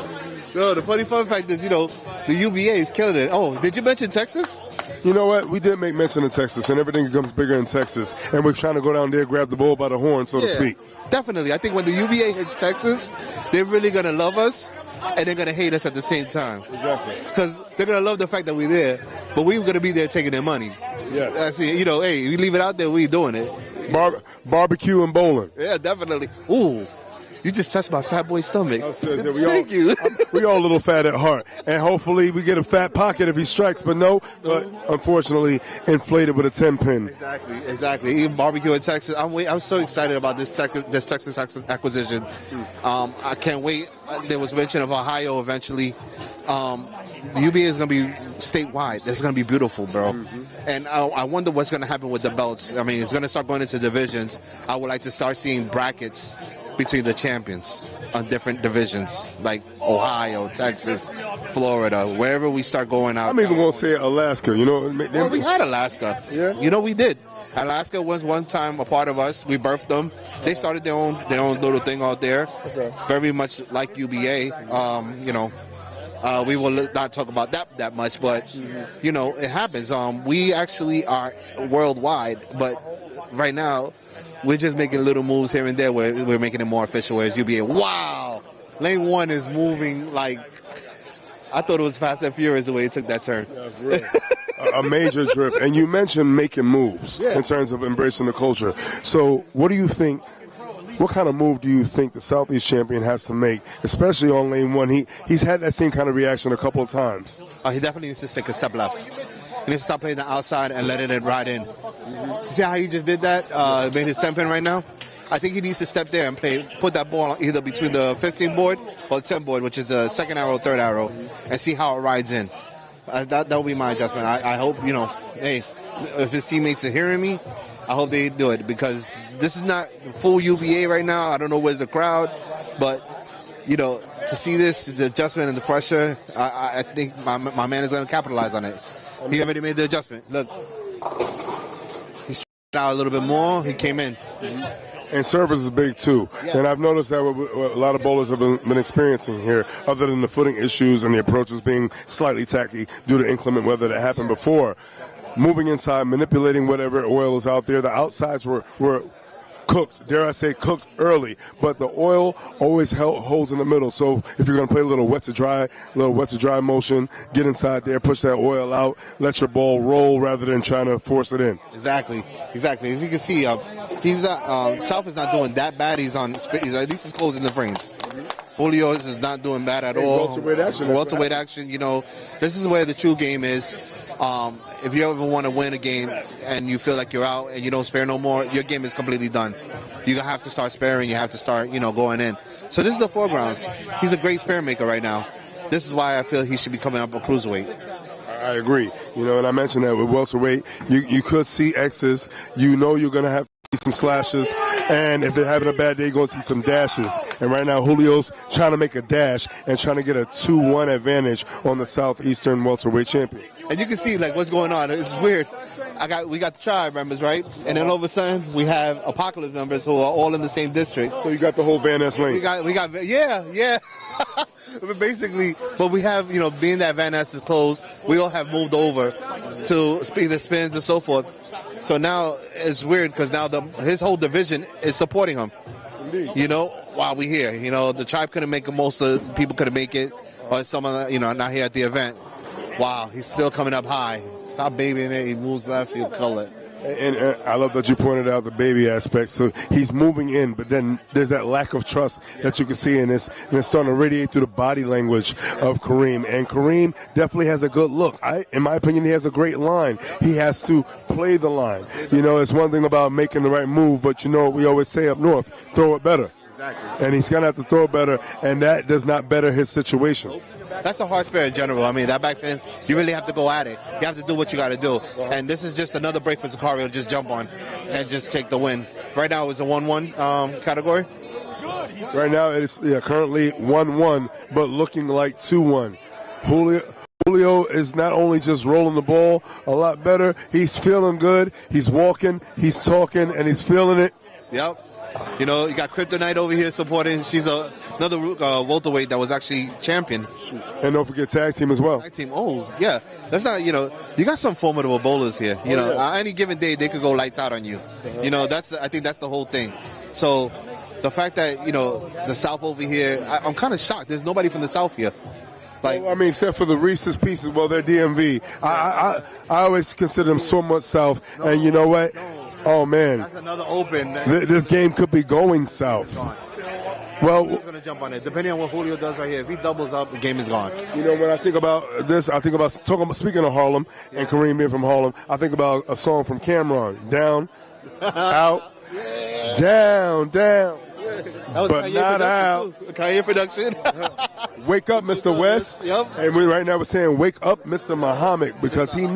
No, the funny fun fact is, the UBA is killing it. Oh, did you mention Texas? You know what? We did make mention of Texas, and everything becomes bigger in Texas. And we're trying to go down there, grab the bull by the horn, so to speak. Definitely. I think when the UBA hits Texas, they're really going to love us, and they're going to hate us at the same time. Exactly. Because they're going to love the fact that we're there, but we're going to be there taking their money. Yeah. I see. Hey, we leave it out there, we doing it. Barbecue and bowling. Yeah, definitely. Ooh. You just touched my fat boy's stomach. Thank you. We all a little fat at heart. And hopefully we get a fat pocket if he strikes. But unfortunately, inflated with a 10-pin. Exactly. Even barbecue in Texas. I'm so excited about this Texas acquisition. I can't wait. There was mention of Ohio eventually. The UBA is going to be statewide. That's going to be beautiful, bro. Mm-hmm. And I wonder what's going to happen with the belts. I mean, it's going to start going into divisions. I would like to start seeing brackets between the champions on different divisions, like Ohio, Texas, Florida, wherever we start going out. I'm even going to say Alaska. Well, we had Alaska. Yeah. We did. Alaska was one time a part of us. We birthed them. They started their own little thing out there. Okay. Very much like UBA. We will not talk about that much, but you know, it happens. We actually are worldwide, but right now we're just making little moves here and there where we're making it more official. Whereas UBA, wow, lane 1 is moving like I thought it was Fast and Furious the way it took that turn. A major drift. And you mentioned making moves in terms of embracing the culture. So what do you think? What kind of move do you think the Southeast champion has to make, especially on lane 1? He's had that same kind of reaction a couple of times. He definitely needs to take a step left. He needs to stop playing the outside and letting it ride in. You see how he just did that? Made his 10 pin right now? I think he needs to step there and put that ball either between the 15 board or the 10 board, which is the second arrow, third arrow, and see how it rides in. That will be my adjustment. I hope, you know, hey, if his teammates are hearing me, I hope they do it, because this is not full UBA right now. I don't know where's the crowd, but, you know, to see this, the adjustment and the pressure, I think my man is going to capitalize on it. He already made the adjustment. Look, he's out a little bit more. He came in. And service is big, too. Yeah. And I've noticed that what a lot of bowlers have been experiencing here, other than the footing issues and the approaches being slightly tacky due to inclement weather that happened before. Moving inside, manipulating whatever oil is out there. The outsides were cooked, dare I say cooked early, but the oil always holds in the middle. So if you're going to play a little wet to dry motion, get inside there, push that oil out, let your ball roll rather than trying to force it in. Exactly. As you can see, he's not, South is not doing that bad. At least he's closing the frames. Julio is not doing bad at all. Welterweight action, you know, this is where the true game is. If you ever want to win a game and you feel like you're out and you don't spare no more, your game is completely done. You have to start sparing. You have to start, you know, going in. So this is the foregrounds. He's a great spare maker right now. This is why I feel he should be coming up a cruiserweight. I agree. You know, and I mentioned that with welterweight, you could see X's. You know you're going to have to see some slashes. And if they're having a bad day, you're going to see some dashes. And right now, Julio's trying to make a dash and trying to get a 2-1 advantage on the Southeastern welterweight champion. And you can see, like, what's going on. It's weird. We got the tribe members, right? And then all of a sudden, we have Apocalypse members who are all in the same district. So you got the whole Van Ness lane. Yeah. Basically, but we have, you know, being that Van Ness is closed, we all have moved over to the spins and so forth. So now it's weird because now his whole division is supporting him. Indeed. You know, while we here, you know, the tribe couldn't make it. Most of the people couldn't make it, or some of the, you know, not here at the event. Wow, he's still coming up high. Stop babying it. He moves left, he'll cull it. And I love that you pointed out the baby aspect. So he's moving in, but then there's that lack of trust that you can see in this, and it's starting to radiate through the body language of Kareem. And Kareem definitely has a good look. In my opinion, he has a great line. He has to play the line. You know, it's one thing about making the right move, but you know what we always say up north, throw it better. Exactly. And he's going to have to throw it better, and that does not better his situation. That's a hard spare in general. I mean, that back pin, you really have to go at it. You have to do what you got to do. And this is just another break for Sicario to just jump on and just take the win. Right now, it's a 1-1 category. Right now, it's currently 1-1, but looking like 2-1. Julio is not only just rolling the ball a lot better, he's feeling good, he's walking, he's talking, and he's feeling it. Yep. You know, you got Kryptonite over here supporting. She's another welterweight that was actually champion. And don't forget tag team as well. Tag team, yeah. That's not, you know, you got some formidable bowlers here. You know, any given day they could go lights out on you. You know, I think that's the whole thing. So the fact that, you know, the South over here, I'm kind of shocked. There's nobody from the South here. Like, well, I mean, except for the Reese's Pieces, well, they're DMV. I always consider them so much South. And you know what? Oh, man. That's another open. This game could be going south. Well, he's going to jump on it. Depending on what Julio does right here, if he doubles up, the game is gone. You know, when I think about this, I think about speaking of Harlem and Kareem being from Harlem, I think about a song from Cameron, Down, Out, Down, Down. That was but not out. Kareem production. Wake up, Mr. West. Yep. And right now we're saying, wake up, Mr. Muhammad, because he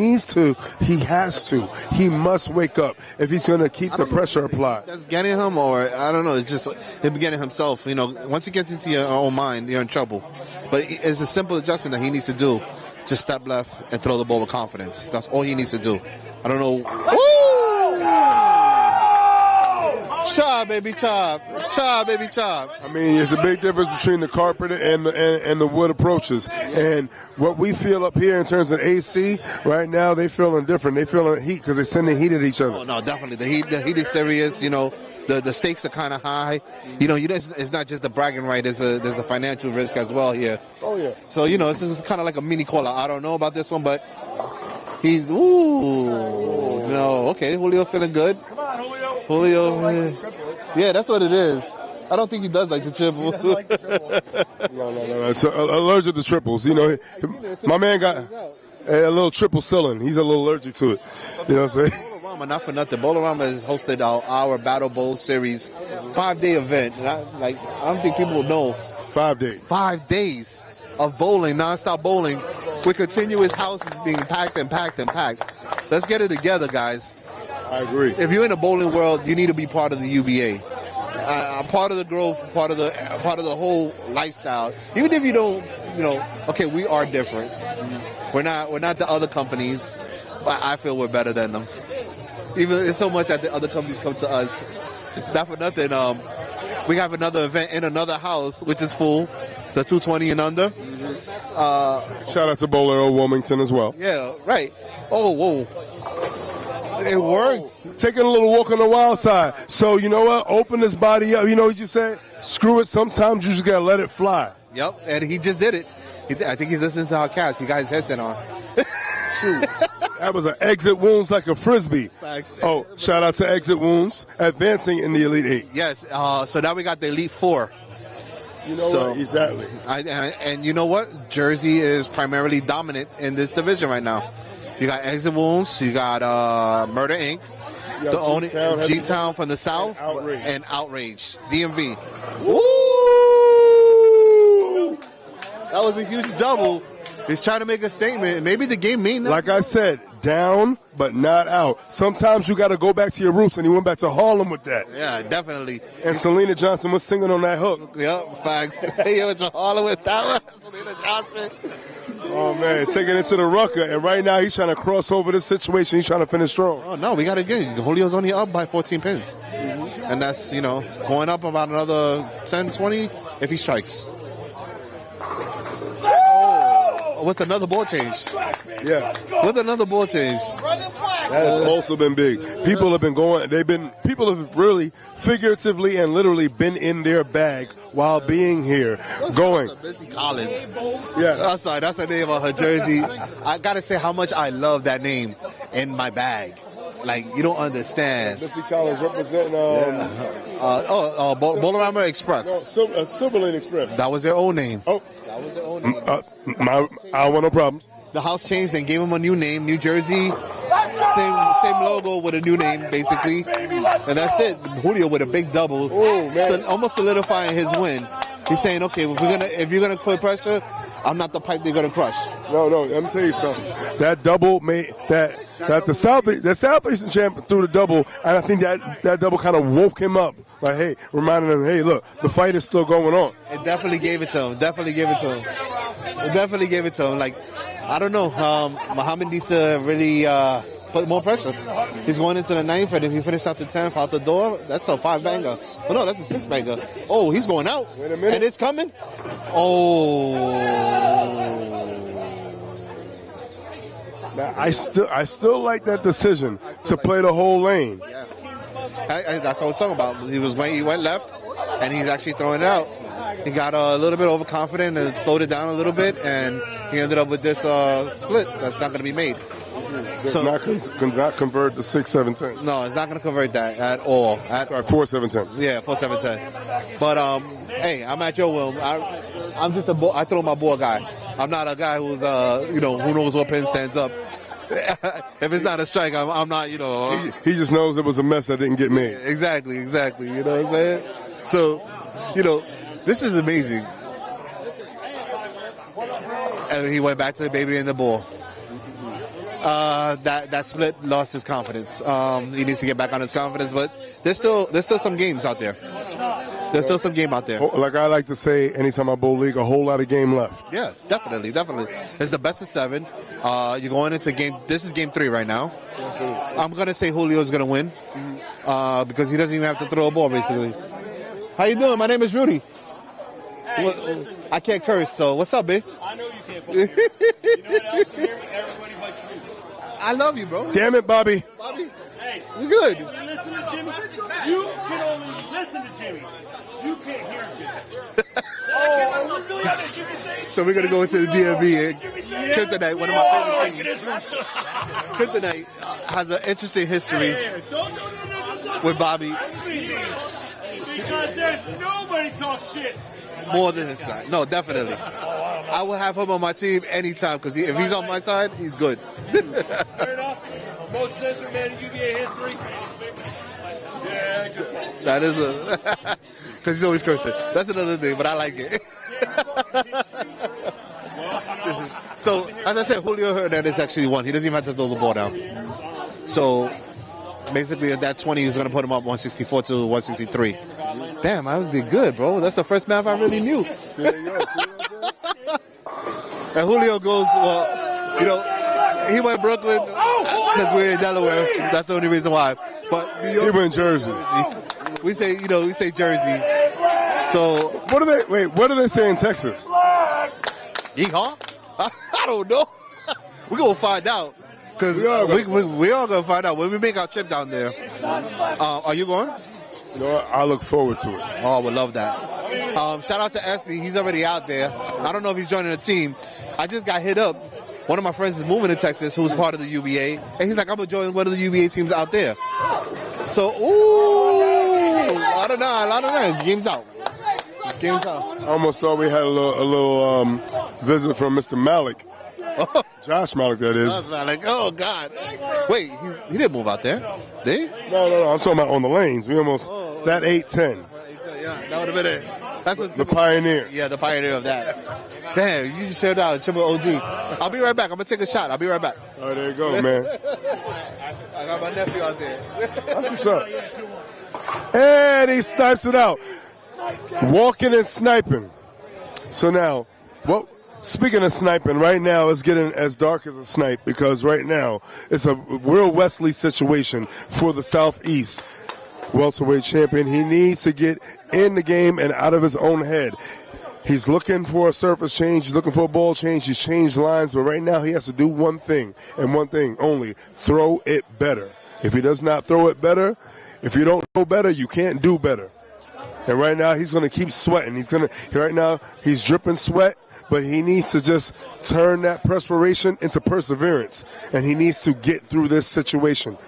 has to. He must wake up if he's going to keep the pressure applied. That's getting him, or I don't know. It's just him getting himself. You know, once you get into your own mind, you're in trouble. But it's a simple adjustment that he needs to do. Just step left and throw the ball with confidence. That's all he needs to do. I don't know. Woo! Chop, baby, chop. Chop, baby, chop. I mean, there's a big difference between the carpet and the wood approaches. And what we feel up here in terms of AC, right now, they feeling different. They feeling heat because they're sending heat at each other. Oh, no, definitely. The heat is serious. You know, the stakes are kind of high. You know, it's not just the bragging right. There's a financial risk as well here. Oh, yeah. So, you know, this is kind of like a mini call. I don't know about this one, but he's, ooh. No, okay, Julio feeling good. Come on, Julio. Julio, yeah, that's what it is. I don't think he does like the triple. No. It's allergic to triples. You know, my man got a little triple ceiling. He's a little allergic to it. You know what I'm saying? Bolarama, not for nothing. Bolarama has hosted our Battle Bowl series 5-day event. And I don't think people know. 5 days. 5 days of bowling, nonstop bowling, with continuous houses being packed and packed and packed. Let's get it together, guys. I agree. If you're in the bowling world, you need to be part of the UBA. Part of the growth, part of the whole lifestyle. Even if you don't, you know, okay, we are different. We're not the other companies, but I feel we're better than them. Even it's so much that the other companies come to us. Not for nothing. We have another event in another house, which is full, the 220 and under. Shout out to Bowler Old Wilmington as well. Yeah, right. Oh, whoa. It worked. Taking a little walk on the wild side. So, you know what? Open this body up. You know what you say? Screw it. Sometimes you just got to let it fly. Yep, and he just did it. I think he's listening to our cast. He got his headset on. Shoot. That was an exit wounds like a Frisbee. Thanks. Oh, shout out to Exit Wounds, advancing in the Elite 8. Yes, so now we got the Elite 4. You know what? Exactly. And you know what? Jersey is primarily dominant in this division right now. You got Exit Wounds, you got Murder Inc., the only G-Town from the South, and Outrage, DMV. Woo! That was a huge double. He's trying to make a statement. Maybe the game may not. Like I said, down but not out. Sometimes you got to go back to your roots, and he went back to Harlem with that. Yeah, definitely. And Selena Johnson was singing on that hook. Yep, facts. He went to Harlem with that one. Selena Johnson. Oh, man, taking it to the rucker. And right now he's trying to cross over this situation. He's trying to finish strong. Oh, no, we got to get Julio's only up by 14 pins. And that's, you know, going up about another 10, 20 if he strikes. With another ball change. Yes. With another ball change. That has also been big. People have been going, people have really figuratively and literally been in their bag while being here. Going. Missy Collins. Yeah. I'm sorry, that's the name of her jersey. I got to say how much I love that name in my bag. Like, you don't understand. Missy Collins representing Bolarama Express. No, Silverlane Express. That was their own name. Oh. That was their own name. I don't want no problem. The house changed and gave him a new name, New Jersey. Same logo with a new name, basically. And that's it. Julio with a big double. So almost solidifying his win. He's saying, okay, if you're gonna put pressure, I'm not the pipe they're gonna crush. No, let me tell you something. That double made that the Southeastern champ threw the double, and I think that double kind of woke him up. Like, hey, reminding him, hey, look, the fight is still going on. It definitely gave it to him. Like, I don't know. Muhammad needs to really put more pressure. He's going into the 9th, and if he finishes out the 10th out the door, that's a 5-banger. Oh, no, that's a 6-banger. Oh, he's going out. Wait a minute. And it's coming. Oh. Now, I still like that decision to play the whole lane. Yeah. That's what I was talking about. He went left, and he's actually throwing it out. He got a little bit overconfident and slowed it down a little bit, and he ended up with this split that's not going to be made. So not convert the 6-7-10. No, it's not going to convert that at all. 4-7-10. Yeah, 4-7-10. But hey, I'm at your will. I'm just I throw my ball guy. I'm not a guy who's who knows what pin stands up. If it's not a strike, I'm not. He just knows it was a mess that didn't get made. Exactly. You know what I'm saying? So, this is amazing. And he went back to the baby and the ball. That split lost his confidence. He needs to get back on his confidence, but there's still some games out there. There's still some game out there. Like I like to say, anytime I bowl league, a whole lot of game left. Yeah, definitely. It's the best of 7. You're going into game. This is game 3 right now. I'm gonna say Julio's gonna win. because he doesn't even have to throw a ball, basically. How you doing? My name is Rudy. Hey, I can't curse, so what's up, babe? I know you can't. You know what else? Everybody but you. I love you, bro. Damn it, Bobby. Bobby, hey, you good? You listen to Jimmy. You can only listen to Jimmy. You can't hear Jimmy. Oh, really? So we're gonna go into the DMV. Kryptonite, one of my favorite teams. Kryptonite has an interesting history with Bobby. Because there's nobody talks shit. More than his side. No, definitely. I will have him on my team anytime because if he's on my side, he's good. Fair enough. Most censored man in UBA history. Yeah, good call. That is because he's always cursing. That's another thing, but I like it. So, as I said, Julio Hernandez actually won. He doesn't even have to throw the ball down. So, basically, at that 20, he's going to put him up 164 to 163. Damn, I did good, bro. That's the first math I really knew. And Julio goes, well, you know, he went Brooklyn because we're in Delaware. That's the only reason why. But New York, he went Jersey. We say Jersey. So what do they say in Texas? Yeehaw? I don't know. We're gonna find out because we are gonna find out when we make our trip down there. Are you going? You know what? I look forward to it. Oh, I would love that. Shout out to Espy. He's already out there. I don't know if he's joining the team. I just got hit up. One of my friends is moving to Texas who's part of the UBA. And he's like, I'm going to join one of the UBA teams out there. So, I don't know. Game's out. Game's out. I almost thought we had a little visit from Mr. Malik. Josh Malik, that is. Josh Malik. Oh, God. Wait, he didn't move out there, did he? No. I'm talking about on the lanes. We almost, that 8-10. Yeah, that would have been it. That's what the pioneer. Yeah, the pioneer of that. Damn, you just showed out Triple OG. I'll be right back. I'm going to take a shot. I'll be right back. All right, there you go, man. I got my nephew out there. That's what's up. And he snipes it out. Walking and sniping. So now, speaking of sniping, right now it's getting as dark as a snipe because right now it's a Will Wesley situation for the Southeast welterweight champion. He needs to get in the game and out of his own head. He's looking for a surface change. He's looking for a ball change. He's changed lines, but right now he has to do one thing and one thing only: throw it better. If he does not throw it better, if you don't know better, you can't do better. And right now he's going to keep sweating. Right now he's dripping sweat, but he needs to just turn that perspiration into perseverance, and he needs to get through this situation.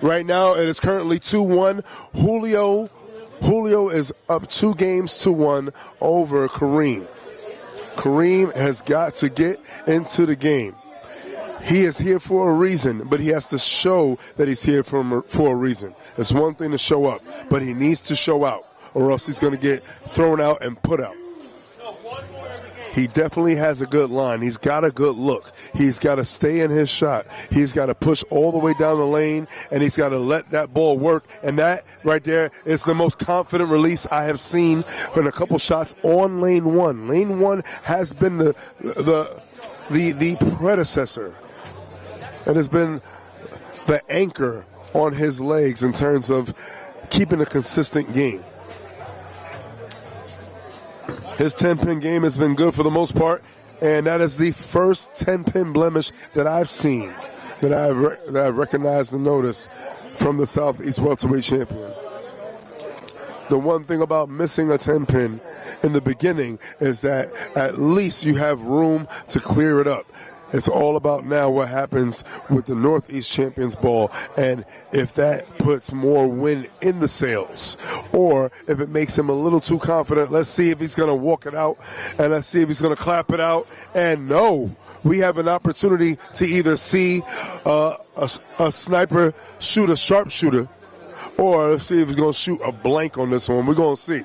Right now it is currently 2-1. Julio is up 2-1 over Kareem. Kareem has got to get into the game. He is here for a reason, but he has to show that he's here for a reason. It's one thing to show up, but he needs to show out, or else he's going to get thrown out and put out. He definitely has a good line. He's got a good look. He's got to stay in his shot. He's got to push all the way down the lane, and he's got to let that ball work. And that right there is the most confident release I have seen in a couple shots on lane one. Lane one has been the predecessor. It has been the anchor on his legs in terms of keeping a consistent game. His 10-pin game has been good for the most part, and that is the first 10-pin blemish that I've seen, that I've recognized and noticed from the Southeast welterweight champion. The one thing about missing a 10-pin in the beginning is that at least you have room to clear it up. It's all about now what happens with the Northeast Champions Ball, and if that puts more wind in the sails, or if it makes him a little too confident. Let's see if he's going to walk it out, and let's see if he's going to clap it out. And no, we have an opportunity to either see a sniper shoot a sharpshooter, or let's see if he's going to shoot a blank on this one. We're going to see.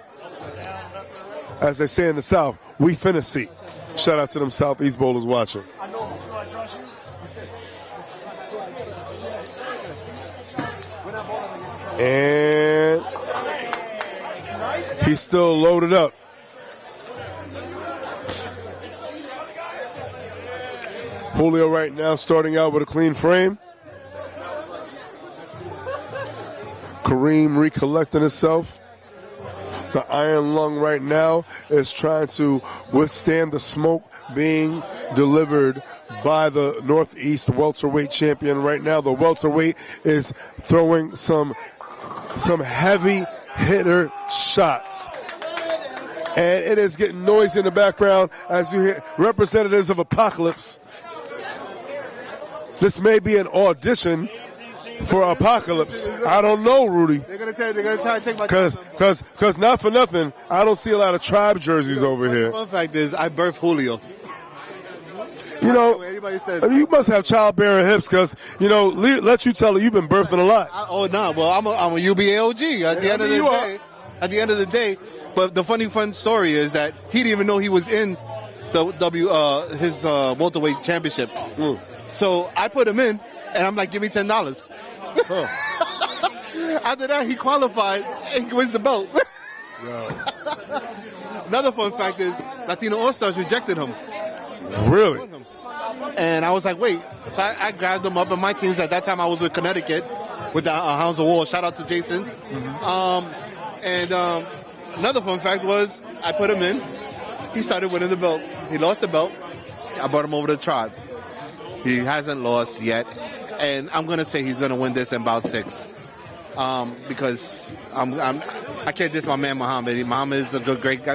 As they say in the South, we finna see. Shout out to them Southeast bowlers watching. And he's still loaded up. Julio right now starting out with a clean frame. Kareem recollecting himself. The Iron Lung right now is trying to withstand the smoke being delivered by the Northeast welterweight champion. Right now, the welterweight is throwing some heavy hitter shots. And it is getting noisy in the background as you hear representatives of Apocalypse. This may be an audition for Apocalypse. I don't know, Rudy. They're gonna try to take my Because not for nothing, I don't see a lot of tribe jerseys over here. The fun fact is, I birthed Julio. You know, anybody says, you must have childbearing hips because, you know, let you tell her you've been birthing a lot. Well, I'm a UBA OG at the end of the day. At the end of the day, but the fun story is that he didn't even know he was in the his welterweight championship. So I put him in, and I'm like, give me $10. After that, he qualified and he wins the belt. Another fun fact is Latino All-Stars rejected him. Really? And I was like, wait. So I grabbed him up, and my teams at that time I was with Connecticut with the Hounds of War. Shout out to Jason. Another fun fact was I put him in. He started winning the belt. He lost the belt. I brought him over to the tribe. He hasn't lost yet, and I'm gonna say he's gonna win this in about 6. Because I can't diss my man Muhammad. Muhammad is a great guy,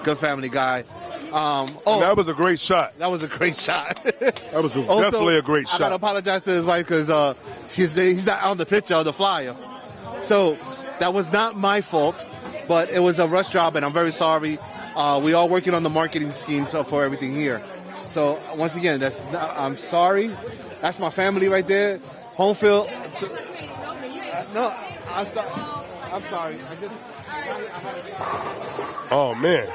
good family guy. That was a great shot. That was a great shot. That was definitely a great shot. I gotta apologize to his wife because he's not on the picture of the flyer. So that was not my fault, but it was a rush job, and I'm very sorry. We are working on the marketing schemes for everything here. So once again, I'm sorry. That's my family right there. Home field. No, I'm sorry. I'm sorry. Oh, man.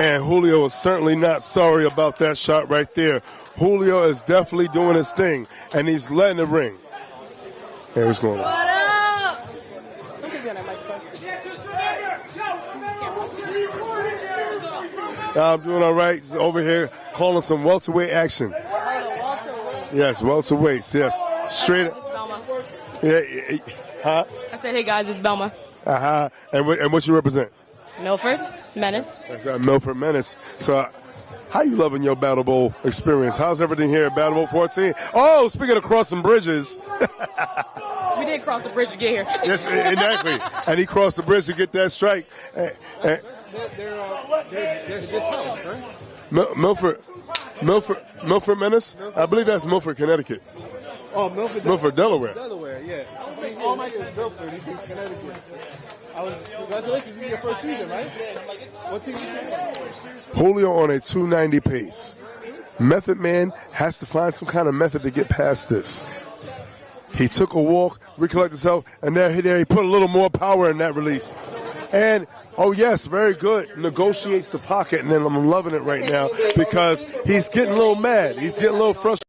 And Julio is certainly not sorry about that shot right there. Julio is definitely doing his thing, and he's letting it ring. Hey, what's going on? I'm doing all right. Just over here calling some welterweight action. Yes, welterweights. Yes, straight. Yeah. Huh? I said, hey guys, it's Belma. And what you represent? Milford Menace. That's Milford Menace. So, how you loving your Battle Bowl experience? How's everything here at Battle Bowl 14? Oh, speaking of crossing bridges. We did cross the bridge to get here. Yes, exactly. And he crossed the bridge to get that strike. They're this house, right? Milford Menace? I believe that's Milford, Connecticut. Oh, Milford, Delaware. Delaware, yeah. All my kids Milford, he's in Connecticut. Congratulations, this is your first season, right? What team you in? Julio on a 290 pace. Method Man has to find some kind of method to get past this. He took a walk, recollected himself, and there he put a little more power in that release. And, oh yes, very good. Negotiates the pocket, and then I'm loving it right now because he's getting a little mad. He's getting a little frustrated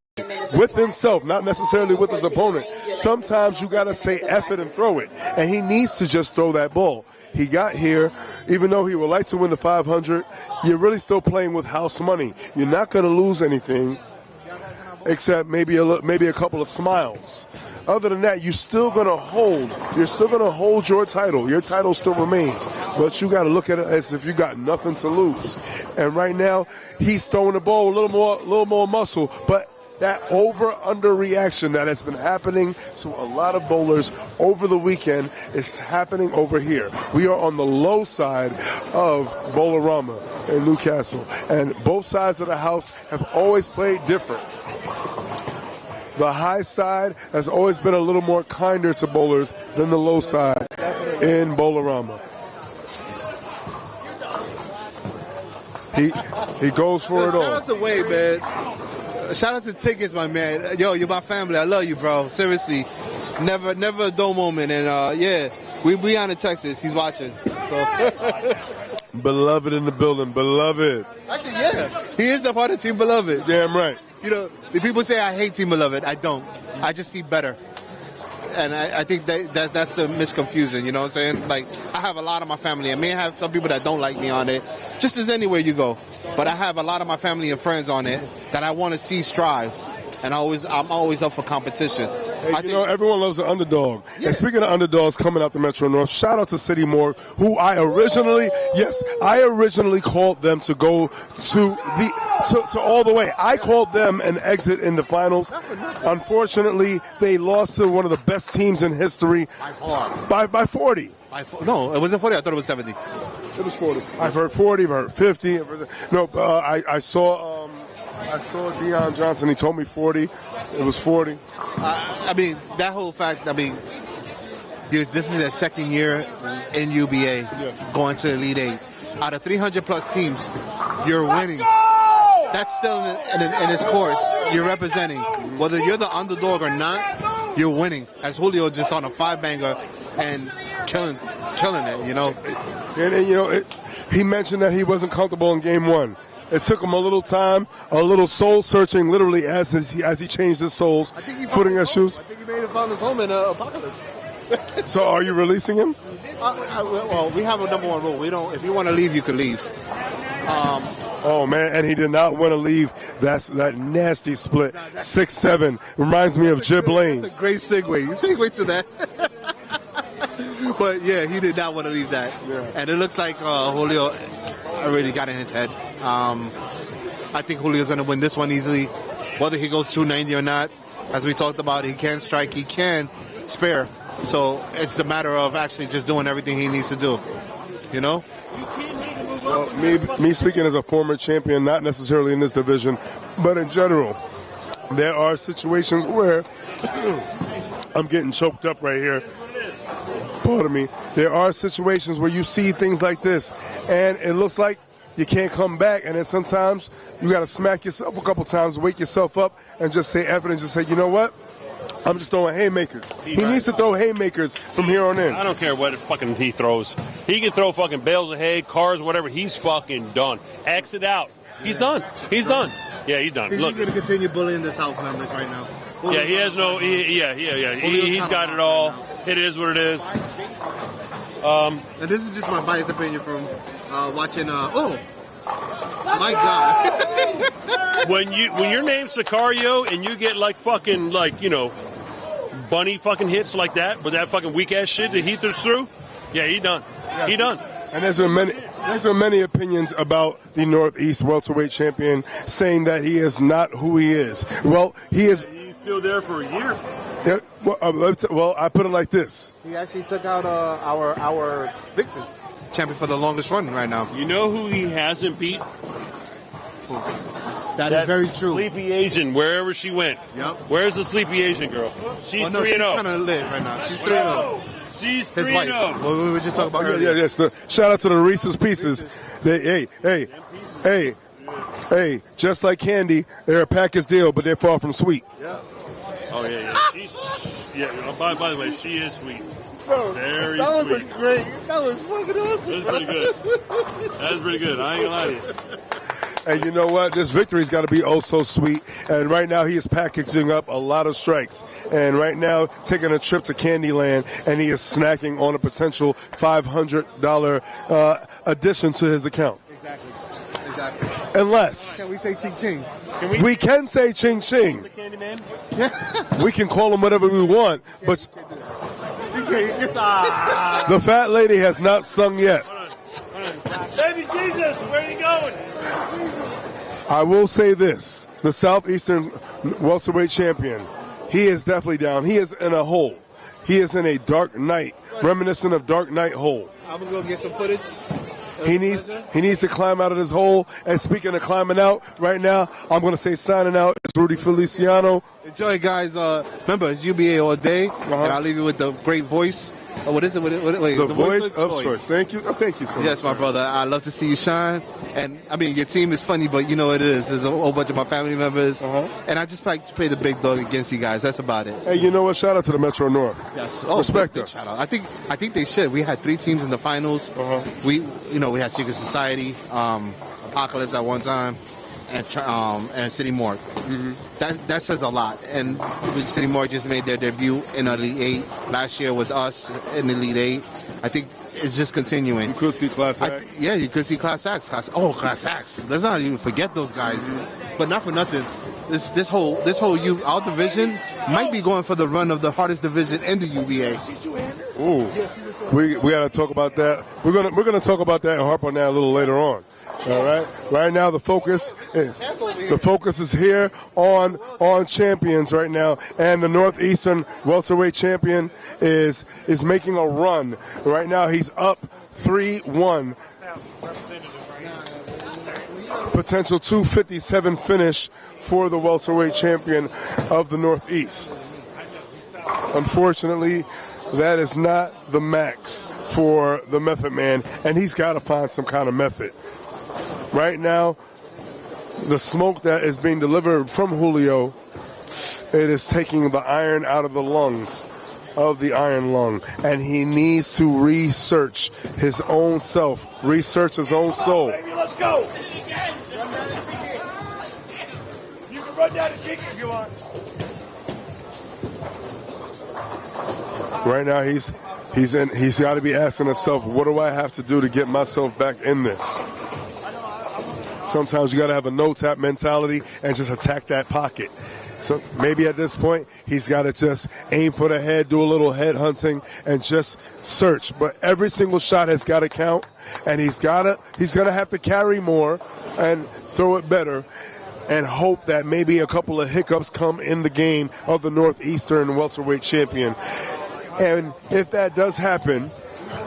with himself, not necessarily with his opponent. Sometimes you got to say F it and throw it, and he needs to just throw that ball. He got here, even though he would like to win the 500, you're really still playing with house money. You're not going to lose anything except maybe a couple of smiles. Other than that, you're still going to hold. You're still going to hold your title. Your title still remains. But you got to look at it as if you got nothing to lose. And right now, he's throwing the ball with a little more muscle. But that over-under reaction that has been happening to a lot of bowlers over the weekend is happening over here. We are on the low side of Bowlerama in Newcastle. And both sides of the house have always played different. The high side has always been a little more kinder to bowlers than the low side in Bowlerama. He goes for it all. Shout out to Wade, man. Shout out to Tickets, my man. Yo, you're my family. I love you, bro. Seriously. Never a dull moment. And, yeah, we out in Texas. He's watching. So. Beloved in the building. Beloved. Actually, yeah. He is a part of Team Beloved. Damn right. You know, the people say I hate Team Beloved. I don't. I just see better. And I think that's the misconfusion, you know what I'm saying? Like, I have a lot of my family. I may have some people that don't like me on it, just as anywhere you go. But I have a lot of my family and friends on it that I want to see strive. And I'm always up for competition. Hey, everyone loves an underdog. Yeah. And speaking of underdogs coming out the Metro North, shout out to City Morgue, who I originally called them to go to all the way. I called them an exit in the finals. Unfortunately, they lost to one of the best teams in history by 40. No, it wasn't 40. I thought it was 70. It was 40. I've heard 40. I've heard 50. No, I saw Deion Johnson. He told me 40. It was 40. I mean, that whole fact. I mean, this is their second year in UBA, going to Elite 8. Out of 300 plus teams, you're winning. That's still in its course. You're representing. Whether you're the underdog or not, you're winning. As Julio just on a 5-banger and killing it, you know. And he mentioned that he wasn't comfortable in game 1. It took him a little time, a little soul searching, literally as he changed his souls, footing his shoes. I think he may have found his home in Apocalypse. So, are you releasing him? Well, we have a number 1 rule. We don't. If you want to leave, you can leave. Oh man, and he did not want to leave. That's that nasty split. 6'7" reminds me of Jib Lane. That's a great segue. You segue to that. But yeah, he did not want to leave that. Yeah. And it looks like Julio already got in his head. I think Julio's going to win this one easily. Whether he goes 290 or not, as we talked about, he can strike, he can spare. So it's a matter of actually just doing everything he needs to do. You know? Well, me speaking as a former champion, not necessarily in this division, but in general, there are situations where I'm getting choked up right here. Pardon me. There are situations where you see things like this, and it looks like you can't come back, and then sometimes you got to smack yourself a couple times, wake yourself up, and just say F it and just say, you know what? I'm just throwing haymakers. He needs to throw haymakers from here on in. I don't care what fucking he throws. He can throw fucking bales of hay, cars, whatever. He's fucking done. Exit out. He's done. He's done. Yeah, he's done. He's going to continue bullying this house members right now. Yeah, he has no. He's got it all. It is what it is. And this is just my biased opinion from watching. My God! when your name's Sicario and you get like fucking bunny fucking hits like that with that fucking weak ass shit that he threw, yeah, he done. Yeah. He done. And there's been many opinions about the Northeast welterweight champion saying that he is not who he is. Well, he is. He's still there for a year. Yeah, well, I put it like this. He actually took out our Vixen champion for the longest run right now. You know who he hasn't beat? That is very true. Sleepy Asian, wherever she went. Yep. Where's the Sleepy Asian girl? She's 3-0. She's kind of lit right now. She's 3-0. She's 3-0. Well, we were just talking about her. Yeah, yes. Shout out to the Reese's Pieces. Hey, just like candy, they're a package deal, but they're far from sweet. Yeah. Oh, yeah. By the way, she is sweet. Bro, very that was sweet. That was fucking awesome. That was pretty good. That was pretty good. I ain't gonna lie to you. And you know what? This victory's got to be oh so sweet. And right now he is packaging up a lot of strikes. And right now taking a trip to Candyland, and he is snacking on a potential $500 addition to his account. Exactly. Unless. Can we say ching ching? We can say ching ching. We can call him whatever we want, but the fat lady has not sung yet. Baby Jesus, where are you going? I will say this. The Southeastern welterweight champion, he is definitely down. He is in a hole. He is in a dark night, reminiscent of Dark Knight hole. I'm going to go get some footage. He needs to climb out of this hole. And speaking of climbing out, right now, I'm going to say signing out. It's Rudy Feliciano. Enjoy, guys. Remember, it's UBA all day. And I'll leave you with the great voice. What is it? Wait, the voice of choice. Thank you. Thank you so much. Yes, my brother. I love to see you shine. And, I mean, your team is funny, but you know what it is. There's a whole bunch of my family members. And I just like to play the big dog against you guys. That's about it. Hey, you know what? Shout out to the Metro North. Yes. Respect us. Shout out. I think they should. We had 3 teams in the finals. We had Secret Society, Apocalypse at one time, and City Morgue. That says a lot. And City Morgue just made their debut in Elite 8. Last year was us in Elite 8. I think it's just continuing. You could see Class X. You could see Class X. Class X. Let's not even forget those guys. But not for nothing. this whole our division might be going for the run of the hardest division in the UBA. Ooh, we got to talk about that. We're gonna talk about that and harp on that a little later on. All right. Right now, the focus is here on champions right now, and the Northeastern welterweight champion is making a run. Right now, he's up 3-1. Potential 257 finish for the welterweight champion of the Northeast. Unfortunately, that is not the max for the Method Man, and he's got to find some kind of method. Right now, the smoke that is being delivered from Julio, it is taking the iron out of the lungs of the iron lung, and he needs to research his own self, research his own soul. Baby, let's go. You can run down and kick if you want. Right now, he's got to be asking himself, what do I have to do to get myself back in this? Sometimes you got to have a no-tap mentality and just attack that pocket. So maybe at this point, he's got to just aim for the head, do a little head hunting, and just search. But every single shot has got to count, and he's going to have to carry more and throw it better and hope that maybe a couple of hiccups come in the game of the Northeastern welterweight champion. And if that does happen,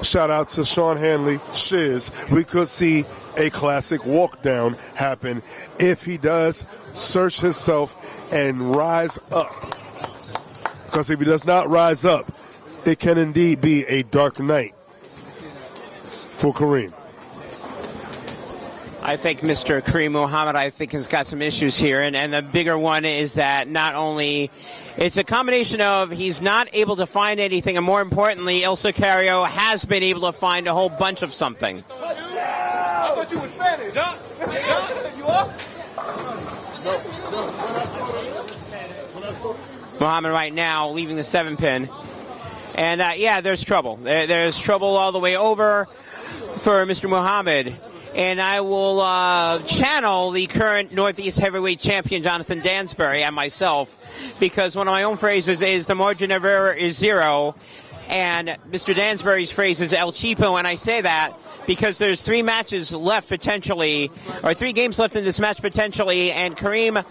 shout out to Sean Hanley, Shiz, we could see a classic walk down happen if he does search himself and rise up. Because if he does not rise up, it can indeed be a dark night for Kareem. I think Mr. Kareem Muhammad, has got some issues here, and the bigger one is that not only it's a combination of he's not able to find anything, and more importantly, El Sicario has been able to find a whole bunch of something. I thought you were Spanish. You are? Muhammad right now leaving the 7-pin. And, there's trouble. There's trouble all the way over for Mr. Muhammad. And I will channel the current Northeast heavyweight champion, Jonathan Dansbury, and myself, because one of my own phrases is the margin of error is 0. And Mr. Dansbury's phrase is El Cheapo, and I say that because there's 3 matches left potentially, or 3 games left in this match potentially, and Kareem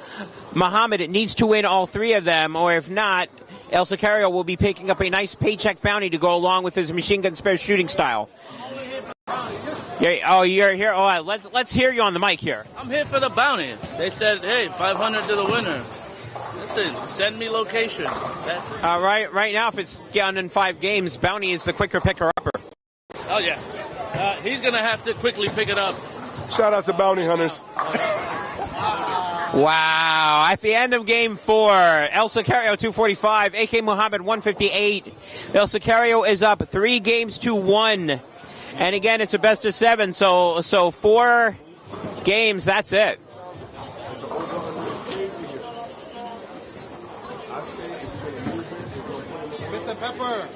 Muhammad needs to win all 3 of them, or if not, El Sicario will be picking up a nice paycheck bounty to go along with his machine gun spare shooting style. You're here? All right, let's hear you on the mic here. I'm here for the bounty. They said, hey, 500 to the winner. Listen, send me location. Right now, if it's down in 5 games, bounty is the quicker picker-upper. Oh, yeah. He's going to have to quickly pick it up. Shout out to bounty hunters. Wow. At the end of game 4, El Sicario 245, AK Muhammad 158. El Sicario is up 3 games to 1. And again, it's a best of 7, so 4 games, that's it. Mr. Pepper.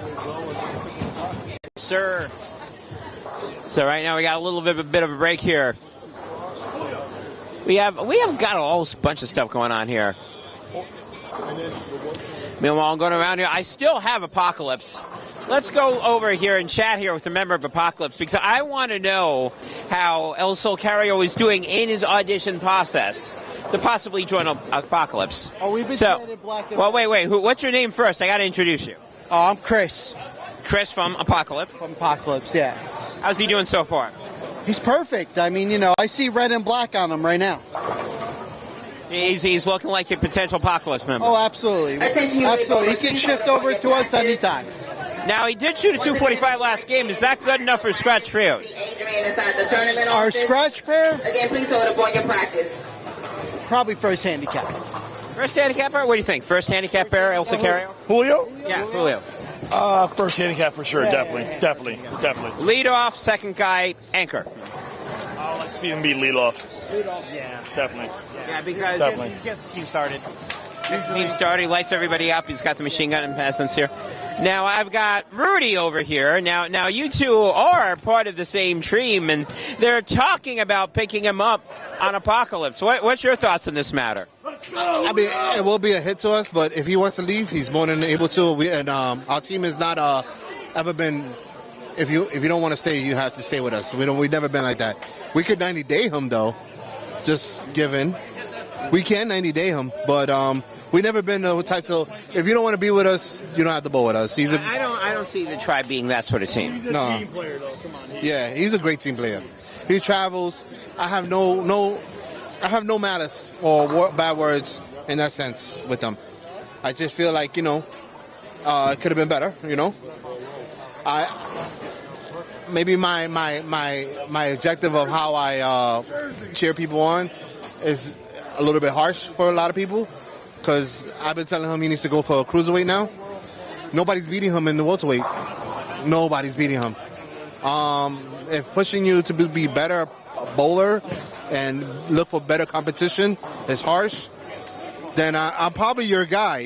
Sir. So right now we got a little bit of a break here. We have got a whole bunch of stuff going on here. Meanwhile, I'm going around here. I still have Apocalypse. Let's go over here and chat here with a member of Apocalypse, because I want to know how El Sicario is doing in his audition process to possibly join Apocalypse. Oh, we've been so, black and well, wait. What's your name first? I got to introduce you. Oh, I'm Chris. Chris from Apocalypse. From Apocalypse, yeah. How's he doing so far? He's perfect. I mean, I see red and black on him right now. He's looking like a potential Apocalypse member. Oh, absolutely. Absolutely. He can shift over to us anytime. Now, he did shoot a 245 last game. Is that good enough for scratch for you? Our scratch pair? Again, please hold up on your practice. Probably first handicap. First handicap pair? What do you think? First handicap pair, El Sicario? Julio? Yeah, Julio. First handicap for sure, definitely. Lead off, second guy, anchor. I like to see him be lead off. Yeah. Definitely. Yeah, because he gets the team started. Gets the team started, he lights everybody up. He's got the machine gun and presence here. Now, I've got Rudy over here. Now, you two are part of the same team, and they're talking about picking him up on Apocalypse. What's your thoughts on this matter? I mean, it will be a hit to us, but if he wants to leave, he's more than able to. Our team has not ever been. If you don't want to stay, you have to stay with us. We've never been like that. We could 90-day him though, just given. We can 90-day him, but we never been the type to. If you don't want to be with us, you don't have to bowl with us. I don't see the Tribe being that sort of team. He's a team player though. Come on. Yeah, he's a great team player. He travels. I have no malice or bad words in that sense with him. I just feel like it could have been better. Maybe my objective of how I cheer people on is a little bit harsh for a lot of people, because I've been telling him he needs to go for a cruiserweight now. Nobody's beating him in the welterweight. Nobody's beating him. If pushing you to be better bowler and look for better competition is harsh, then I'm probably your guy,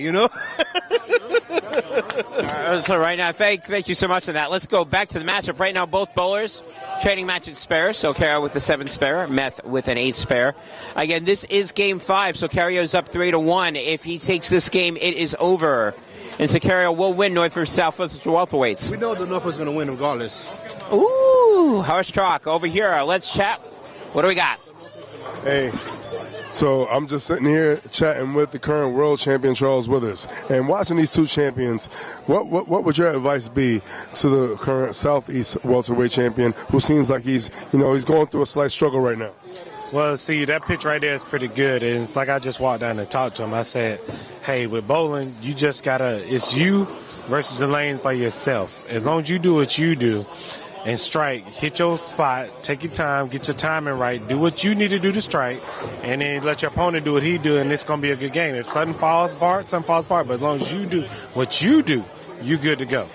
So right now, thank you so much for that. Let's go back to the matchup. Right now, both bowlers trading match at spare. So Carrier with the 7 spare, Meth with an 8 spare. Again, this is game 5, so Carrier's up 3-1. If he takes this game, it is over. And so Carrier will win North versus South versus welterweights. We know the North is going to win regardless. Ooh, harsh talk. Over here, let's chat. What do we got? Hey. So I'm just sitting here chatting with the current world champion Charles Withers, and watching these two champions. What would your advice be to the current Southeast welterweight champion, who seems like he's going through a slight struggle right now? Well, see, that pitch right there is pretty good, and it's like I just walked down and talked to him. I said, "Hey, with bowling, you just it's you versus the lane for yourself. As long as you do what you do." And strike, hit your spot, take your time, get your timing right, do what you need to do to strike, and then let your opponent do what he do, and it's going to be a good game. If something falls apart, but as long as you do what you do, you're good to go.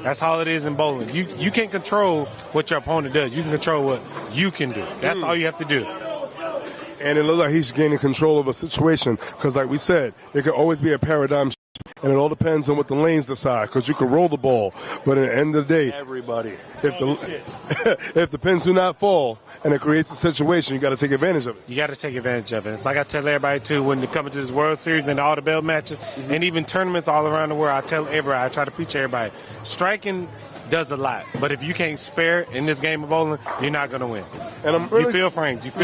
That's all it is in bowling. You can't control what your opponent does. You can control what you can do. That's all you have to do. And it looks like he's gaining control of a situation, because like we said, there could always be a paradigm shift, and it all depends on what the lanes decide, because you can roll the ball, but at the end of the day, everybody, if the pins do not fall and it creates a situation, you got to take advantage of it. You got to take advantage of it. It's like I tell everybody too, when they come into this World Series and all the belt matches, and even tournaments all around the world, I tell everybody, I try to preach everybody, striking does a lot, but if you can't spare in this game of bowling, you're not going to win. And you feel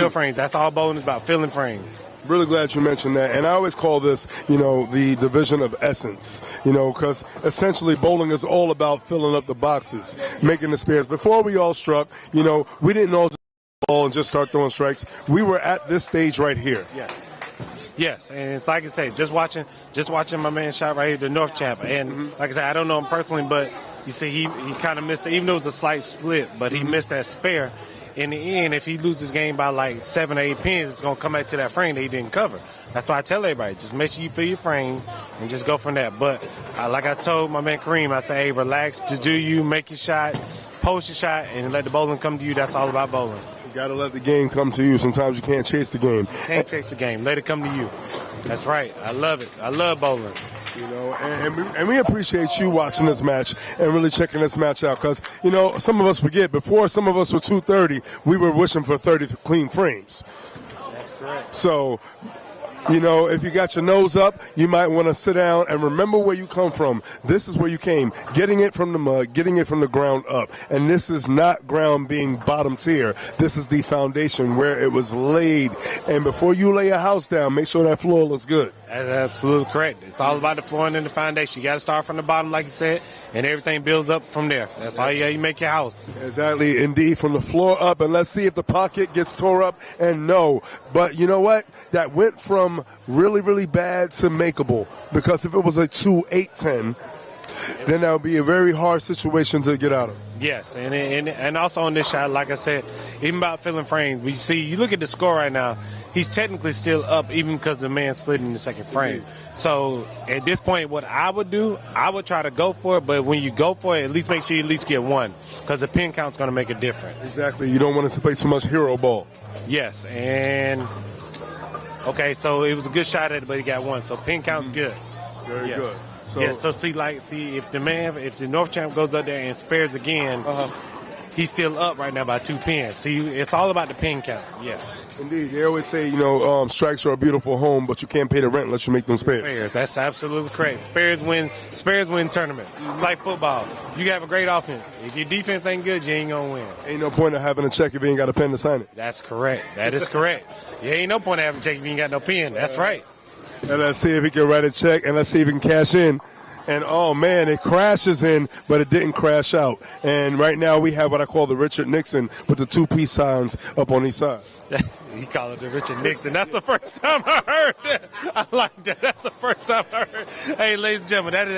frames. That's all bowling is about, feeling frames. Really glad you mentioned that. And I always call this, the division of essence, because essentially bowling is all about filling up the boxes, making the spares. Before we all struck, we didn't all just ball and just start throwing strikes. We were at this stage right here. Yes, and it's like I say, just watching my man shot right here, the North champ. And like I said, I don't know him personally, but you see he kind of missed it, even though it was a slight split, but he missed that spare. In the end, if he loses game by like 7 or 8 pins, it's going to come back to that frame that he didn't cover. That's why I tell everybody, just make sure you feel your frames and just go from that. But like I told my man Kareem, I say, hey, relax, just do you, make your shot, post your shot, and let the bowling come to you. That's all about bowling. You got to let the game come to you. Sometimes you can't chase the game. Can't chase the game. Let it come to you. That's right. I love it. I love bowling. And we appreciate you watching this match and really checking this match out, because, some of us forget, before some of us were 230, we were wishing for 30 clean frames. That's correct. So, if you got your nose up, you might want to sit down and remember where you come from. This is where you came, getting it from the mud, getting it from the ground up. And this is not ground being bottom tier. This is the foundation where it was laid. And before you lay a house down, make sure that floor looks good. That's absolutely correct. It's all about the flooring and the foundation. You got to start from the bottom, like you said, and everything builds up from there. That's how you make your house. Exactly, indeed, from the floor up. And let's see if the pocket gets tore up. And no, but you know what? That went from really, really bad to makeable, because if it was a 2-8-10, then that would be a very hard situation to get out of. Yes, and also on this shot, like I said, even about filling frames, you look at the score right now, he's technically still up even because the man split in the second frame. So at this point, what I would do, I would try to go for it, but when you go for it, at least make sure you at least get one, because the pin count's going to make a difference. Exactly. You don't want to play too much hero ball. Yes, and okay, so it was a good shot at it, but he got one, so pin count's good. Very good. So see if the North champ goes up there and spares again, he's still up right now by 2 pins. See, it's all about the pin count. Yeah. Indeed. They always say, strikes are a beautiful home, but you can't pay the rent unless you make them spares. Spares. That's absolutely correct. Spares win tournaments. It's like football. You have a great offense. If your defense ain't good, you ain't going to win. Ain't no point in having a check if you ain't got a pen to sign it. That's correct. That is correct. Yeah, ain't no point in having a check if you ain't got no pen. That's right. And let's see if he can write a check, and let's see if he can cash in. And, oh, man, it crashes in, but it didn't crash out. And right now we have what I call the Richard Nixon with the 2-piece signs up on each side. He called it the Richard Nixon. That's the first time I heard that. I like that. That's the first time I heard. Hey, ladies and gentlemen, that is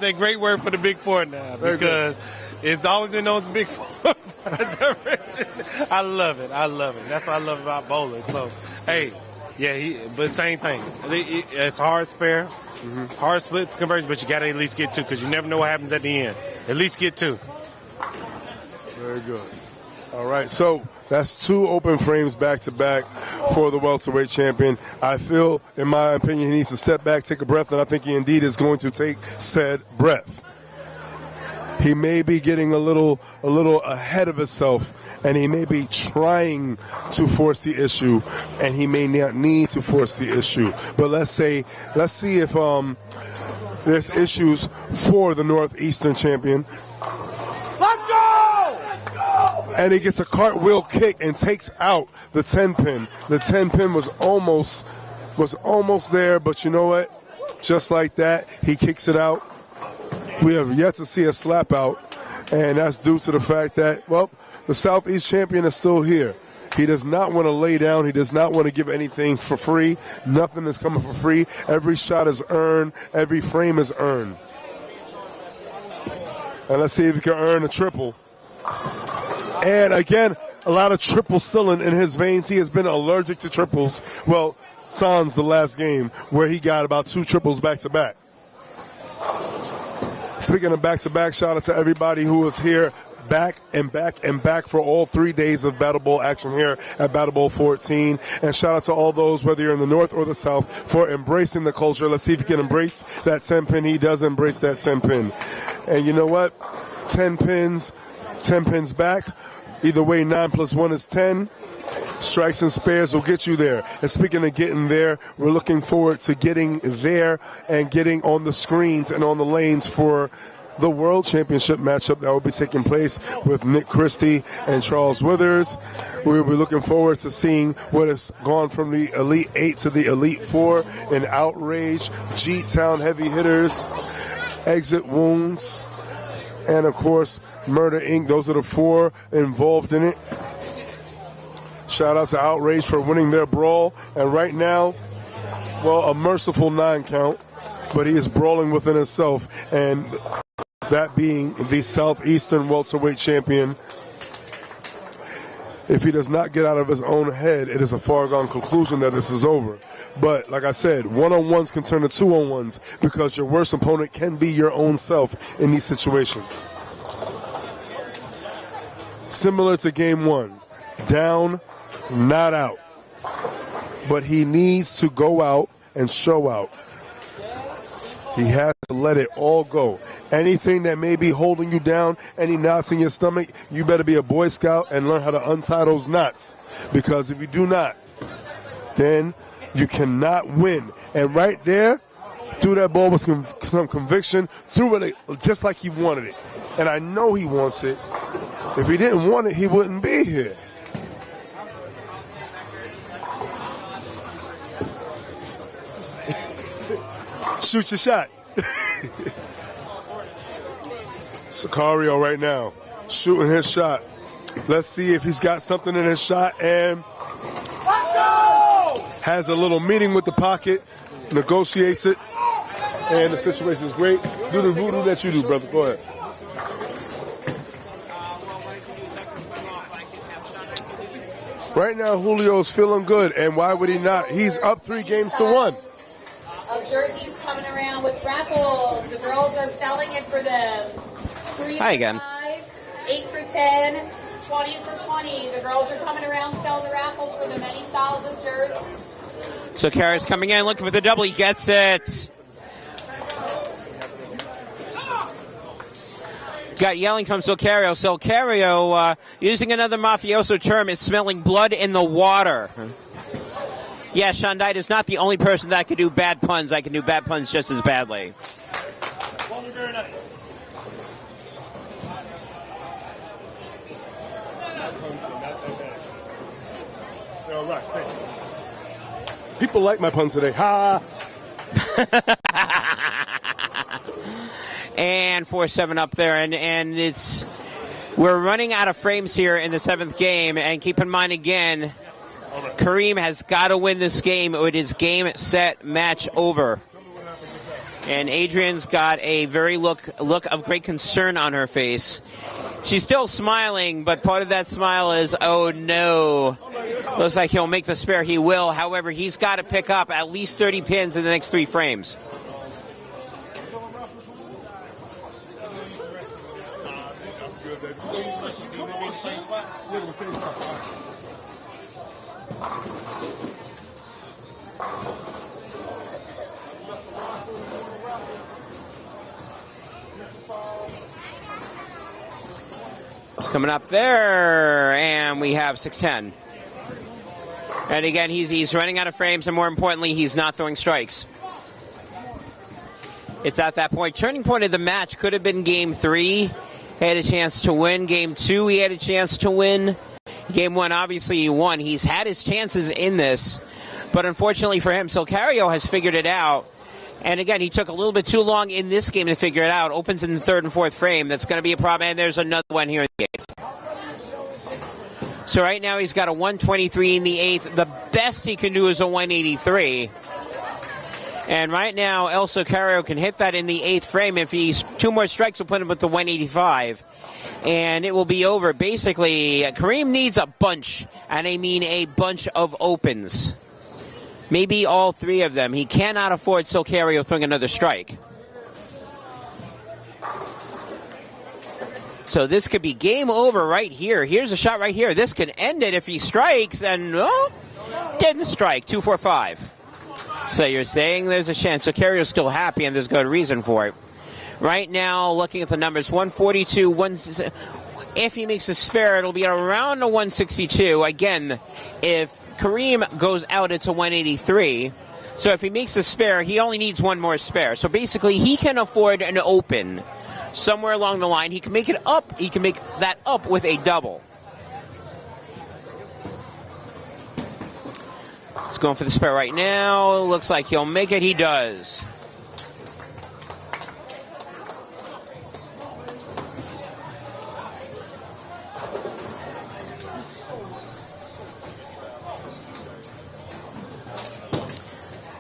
a great word for the Big Four now, because it's always been known as the Big Four. I love it. That's what I love about bowling. So, hey, yeah, but same thing. It's hard spare. Hard split conversion, but you got to at least get 2, because you never know what happens at the end. At least get 2. Very good. All right, so that's 2 open frames back-to-back for the welterweight champion. I feel, in my opinion, he needs to step back, take a breath, and I think he indeed is going to take said breath. He may be getting a little ahead of himself, and he may be trying to force the issue, and he may not need to force the issue. But let's see if there's issues for the Northeastern champion. Let's go! And he gets a cartwheel kick and takes out the 10-pin. The 10-pin was almost there, but you know what? Just like that, he kicks it out. We have yet to see a slap out, and that's due to the fact that, well, the Southeast champion is still here. He does not want to lay down. He does not want to give anything for free. Nothing is coming for free. Every shot is earned. Every frame is earned. And let's see if he can earn a triple. And again, a lot of triple ceiling in his veins. He has been allergic to triples. Well, sans the last game, where he got about 2 triples back-to-back. Speaking of back-to-back, shout out to everybody who was here back and back and back for all 3 days of Battle Bowl action here at Battle Bowl 14. And shout out to all those, whether you're in the North or the South, for embracing the culture. Let's see if he can embrace that 10-pin. He does embrace that 10-pin. And you know what? 10 pins back. Either way, 9 + 1 is 10. Strikes and spares will get you there. And speaking of getting there, we're looking forward to getting there and getting on the screens and on the lanes for the World Championship matchup that will be taking place with Nick Christie and Charles Withers. We'll be looking forward to seeing what has gone from the Elite 8 to the Elite 4 in Outrage, G-Town Heavy Hitters, Exit Wounds, and of course, Murder Inc. Those are the 4 involved in it. Shout out to Outrage for winning their brawl. And right now, well, a merciful 9 count, but he is brawling within himself. And that being the Southeastern welterweight champion, if he does not get out of his own head, it is a foregone conclusion that this is over. But like I said, 1-on-1s can turn to 2-on-1s, because your worst opponent can be your own self in these situations. Similar to game 1, down, not out. But he needs to go out and show out. He has to let it all go. Anything that may be holding you down, any knots in your stomach, you better be a Boy Scout and learn how to untie those knots. Because if you do not, then you cannot win. And right there, threw that ball with some conviction, threw it just like he wanted it. And I know he wants it. If he didn't want it, he wouldn't be here. Shoot your shot. Sicario right now, shooting his shot. Let's see if he's got something in his shot, and has a little meeting with the pocket, negotiates it, and the situation is great. Do the voodoo that you do, brother. Go ahead. Right now, Julio's feeling good, and why would he not? He's up 3 games to 1. Of jerseys coming around with raffles. The girls are selling it for them. 3 Hi for again. 5, 8 for 10, 20 for 20. The girls are coming around selling the raffles for the many styles of jerseys. So Kara's coming in, looking for the double. He gets it. Got yelling from Silcario. Silcario, using another mafioso term, is smelling blood in the water. Yeah, Shondite is not the only person that can do bad puns. I can do bad puns just as badly. People like my puns today. Ha! And 4-7 up there, and we're running out of frames here in the 7th game. And keep in mind again, Kareem has got to win this game. It is game, set, match over. And Adrian's got a very look of great concern on her face. She's still smiling, but part of that smile is, oh no. Looks like he'll make the spare. He will. However, he's got to pick up at least 30 pins in the next 3 frames. It's coming up there, and we have 6-10. And again, he's running out of frames, and more importantly, he's not throwing strikes. It's at that point. Turning point of the match could have been Game 3. He had a chance to win. Game 2, he had a chance to win. Game 1, obviously, he won. He's had his chances in this, but unfortunately for him, Silcario has figured it out. And again, he took a little bit too long in this game to figure it out. Opens in the 3rd and 4th frame. That's going to be a problem. And there's another one here in the 8th. So right now he's got a 123 in the 8th. The best he can do is a 183. And right now, El Silcario can hit that in the 8th frame. If he's 2 more strikes, will put him with the 185. And it will be over. Basically, Kareem needs a bunch. And I mean a bunch of opens. Maybe all 3 of them. He cannot afford Silcario throwing another strike. So this could be game over right here. Here's a shot right here. This could end it if he strikes, and didn't strike. 2-4-5. So you're saying there's a chance. Silcario's still happy, and there's good reason for it. Right now, looking at the numbers, 142, if he makes a spare, it'll be around a 162. Again, if Kareem goes out, it's a 183. So if he makes a spare, he only needs 1 more spare. So basically, he can afford an open somewhere along the line. He can make it up. He can make that up with a double. He's going for the spare right now. Looks like he'll make it. He does.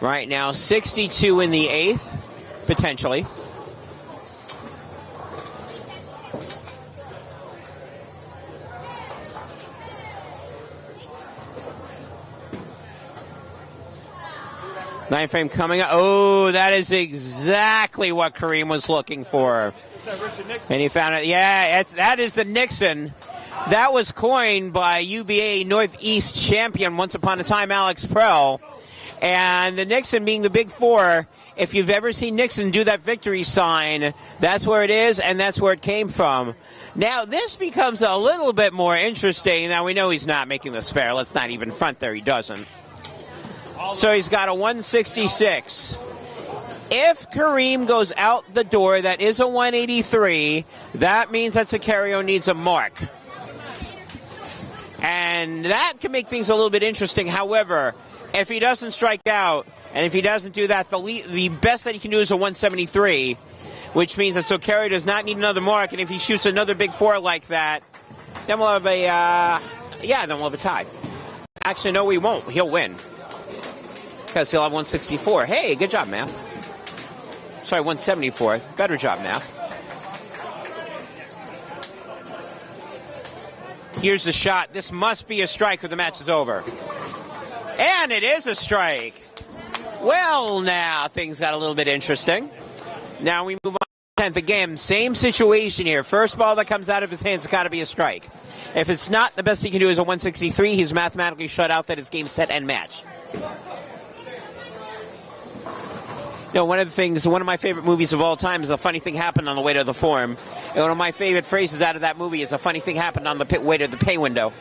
Right now, 62 in the 8th, potentially. Ninth frame coming up. Oh, that is exactly what Kareem was looking for. And he found it. Yeah, that is the Nixon. That was coined by UBA Northeast champion once upon a time, Alex Prell. And the Nixon being the big 4, if you've ever seen Nixon do that victory sign, that's where it is, and that's where it came from. Now, this becomes a little bit more interesting. Now, we know he's not making the spare. Let's not even front there. He doesn't. So he's got a 166. If Kareem goes out the door, that is a 183. That means that Silcario needs a mark. And that can make things a little bit interesting. However, if he doesn't strike out, and if he doesn't do that, the best that he can do is a 173, which means that Silcario does not need another mark, and if he shoots another big 4 like that, then we'll have then we'll have a tie. Actually, no, we won't. He'll win. Because he'll have 164. Hey, good job, Math. Sorry, 174. Better job, Math. Here's the shot. This must be a strike or the match is over. And it is a strike. Well, now things got a little bit interesting. Now we move on to the 10th game. Same situation here. First ball that comes out of his hands has got to be a strike. If it's not, the best he can do is a 163. He's mathematically shut out. That is game, set, and match. No, one of my favorite movies of all time is A Funny Thing Happened on the Way to the Forum. And one of my favorite phrases out of that movie is A Funny Thing Happened on the way to the pay window.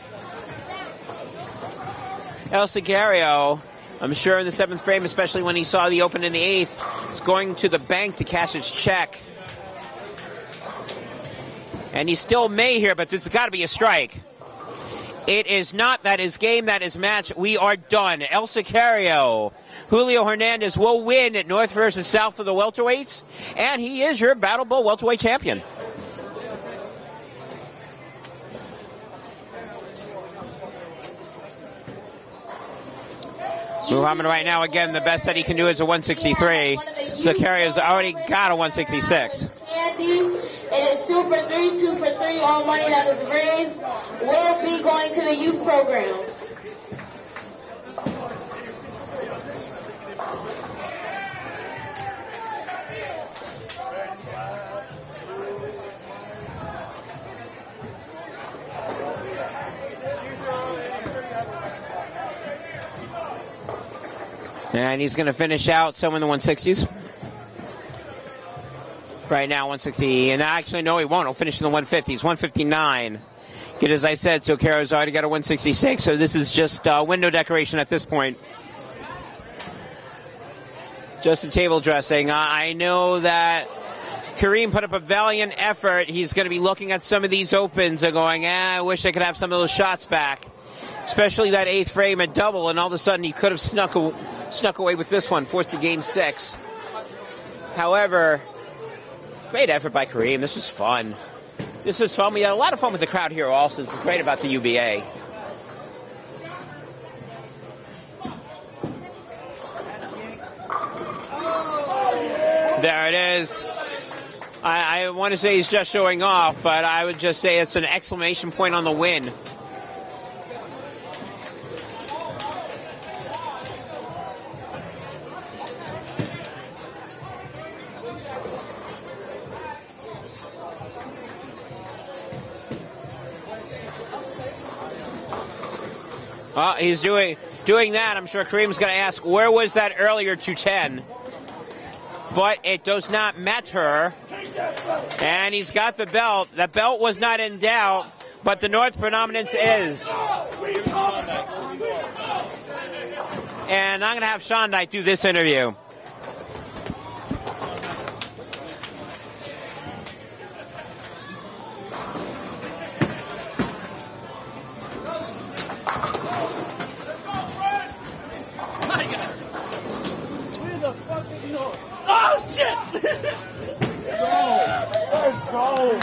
El Sicario, I'm sure in the 7th frame, especially when he saw the open in the 8th, is going to the bank to cash his check. And he still may here, but this has got to be a strike. It is not. That is game. That is match. We are done. El Sicario. Julio Hernandez will win at North versus South of the welterweights, and he is your Battle Bowl welterweight champion. Muhammad right now, again, the best that he can do is a 163. Sicario's already got a 166. Candy, it is 2 for 3, 2 for 3. All money that was raised will be going to the youth program. And he's going to finish out some in the 160s. Right now, 160. And actually, no, he won't. He'll finish in the 150s. 159. Good, as I said, so Caro's already got a 166. So this is just window decoration at this point. Just a table dressing. I know that Kareem put up a valiant effort. He's going to be looking at some of these opens and going, I wish I could have some of those shots back. Especially that 8th frame at double, and all of a sudden he could have snuck away with this one, forced to game 6. However, great effort by Kareem. This was fun. This was fun. We had a lot of fun with the crowd here also. This is great about the UBA. There it is. I want to say he's just showing off, but I would just say it's an exclamation point on the win. He's doing that. I'm sure Kareem's going to ask, where was that earlier 210? But it does not matter. And he's got the belt. The belt was not in doubt, but the North predominance is. And I'm going to have Shondike do this interview. Oh, shit! Let's go!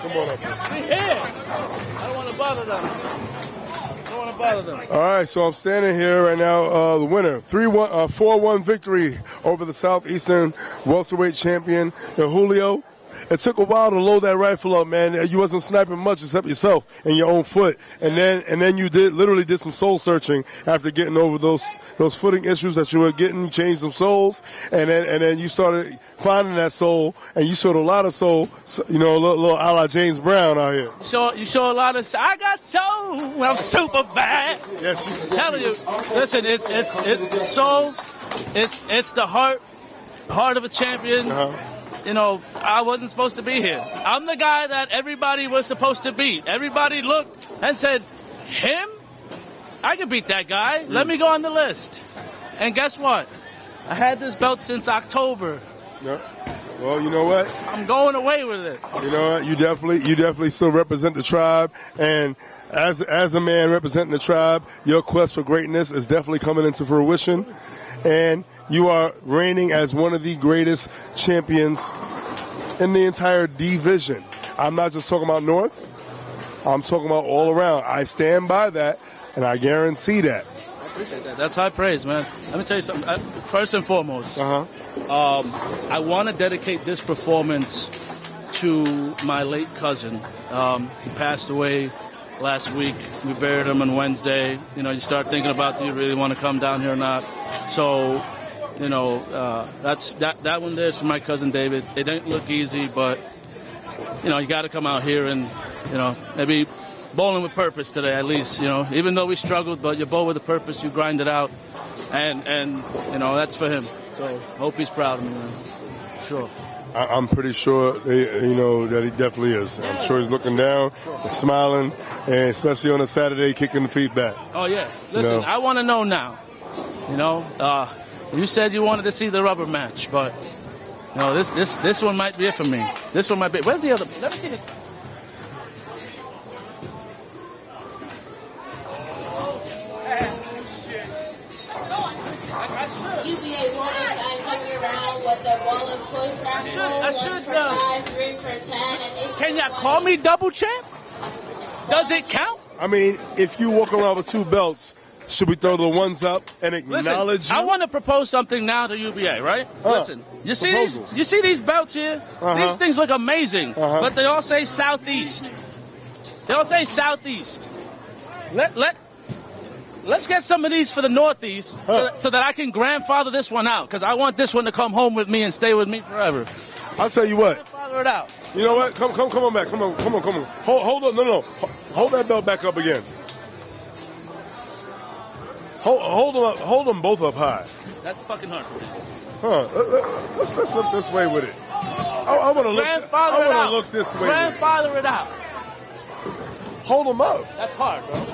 Come on up. Yeah. I don't want to bother them. All right, so I'm standing here right now. The winner, 4-1 victory over the Southeastern welterweight champion, Julio. It took a while to load that rifle up, man. You wasn't sniping much except yourself and your own foot. And then you literally did some soul searching after getting over those footing issues that you were getting. You changed some souls, and then you started finding that soul, and you showed a lot of soul. You know, a little a la James Brown out here. You show a lot of. I got soul. I'm super bad. Yes, I'm telling you. Listen, it's soul. It's the heart of a champion. Uh-huh. You know, I wasn't supposed to be here. I'm the guy that everybody was supposed to beat. Everybody looked and said, him? I can beat that guy. Let me go on the list. And guess what? I had this belt since October. Yeah. Well, you know what? I'm going away with it. You know what? You definitely still represent the tribe. And as a man representing the tribe, your quest for greatness is definitely coming into fruition. And you are reigning as one of the greatest champions in the entire division. I'm not just talking about North. I'm talking about all around. I stand by that, and I guarantee that. I appreciate that. That's high praise, man. Let me tell you something. First and foremost, I want to dedicate this performance to my late cousin. He passed away last week. We buried him on Wednesday. You know, you start thinking about, do you really want to come down here or not? So, you know, that one there is for my cousin David. It didn't look easy, but you got to come out here and, maybe bowling with purpose today at least, Even though we struggled, but you bowl with a purpose, you grind it out, and that's for him. So hope he's proud of me, man. Sure. I'm pretty sure, that he definitely is. I'm sure he's looking down and smiling, and especially on a Saturday, kicking the feet back. Oh, yeah. Listen, I want to know now. You said you wanted to see the rubber match, but, this one might be it for me. This one might be. Where's the other? Let me see this. UBA Williams, I'm coming around with the ball of choice raffle. I should. 1 for 5, 3 for 10, and 8 Can y'all call me double champ? Does it count? I mean, if you walk around with 2 belts, should we throw the ones up and acknowledge I you? want to propose something now to UBA, right? Listen, you see these belts here? These things look amazing, but they all say Southeast. They all say Southeast. Let's get some of these for the Northeast so that I can grandfather this one out, because I want this one to come home with me and stay with me forever. I'll tell you what. Grandfather it out. You know what? Come on back. Come on. Hold on. No. Hold that belt back up again. Hold them both up high. That's fucking hard. Let's look this way with it. I want to look. I want to look this way. Grandfather it out. Hold them up. That's hard, bro.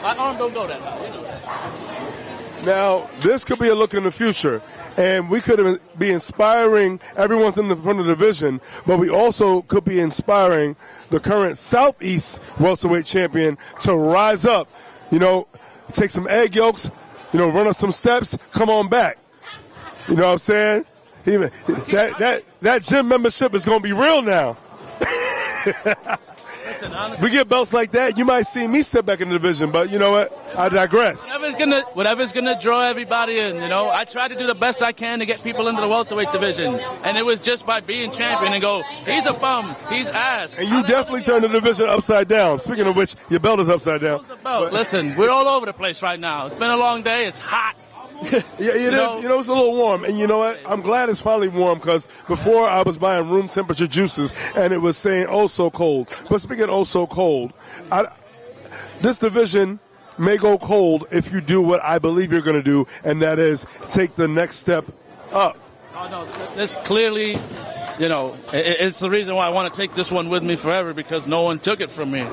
My arm don't go that high. You know that. Now, this could be a look in the future, and we could be inspiring everyone from the division, but we also could be inspiring the current Southeast welterweight champion to rise up. Take some egg yolks, run up some steps, come on back. You know what I'm saying? That gym membership is going to be real now. Listen, honestly, we get belts like that, you might see me step back in the division, but you know what? I digress. Whatever's gonna draw everybody in, I try to do the best I can to get people into the welterweight division, and it was just by being champion and go, he's a bum, he's ass. And you definitely turned the division upside down. Speaking of which, your belt is upside down. Listen, we're all over the place right now. It's been a long day. It's hot. Yeah, it is. It's a little warm. And you know what? I'm glad it's finally warm, because before I was buying room temperature juices and it was saying oh so cold. But speaking of oh so cold, this division may go cold if you do what I believe you're going to do, and that is take the next step up. Oh, no, this clearly, it's the reason why I want to take this one with me forever, because no one took it from me.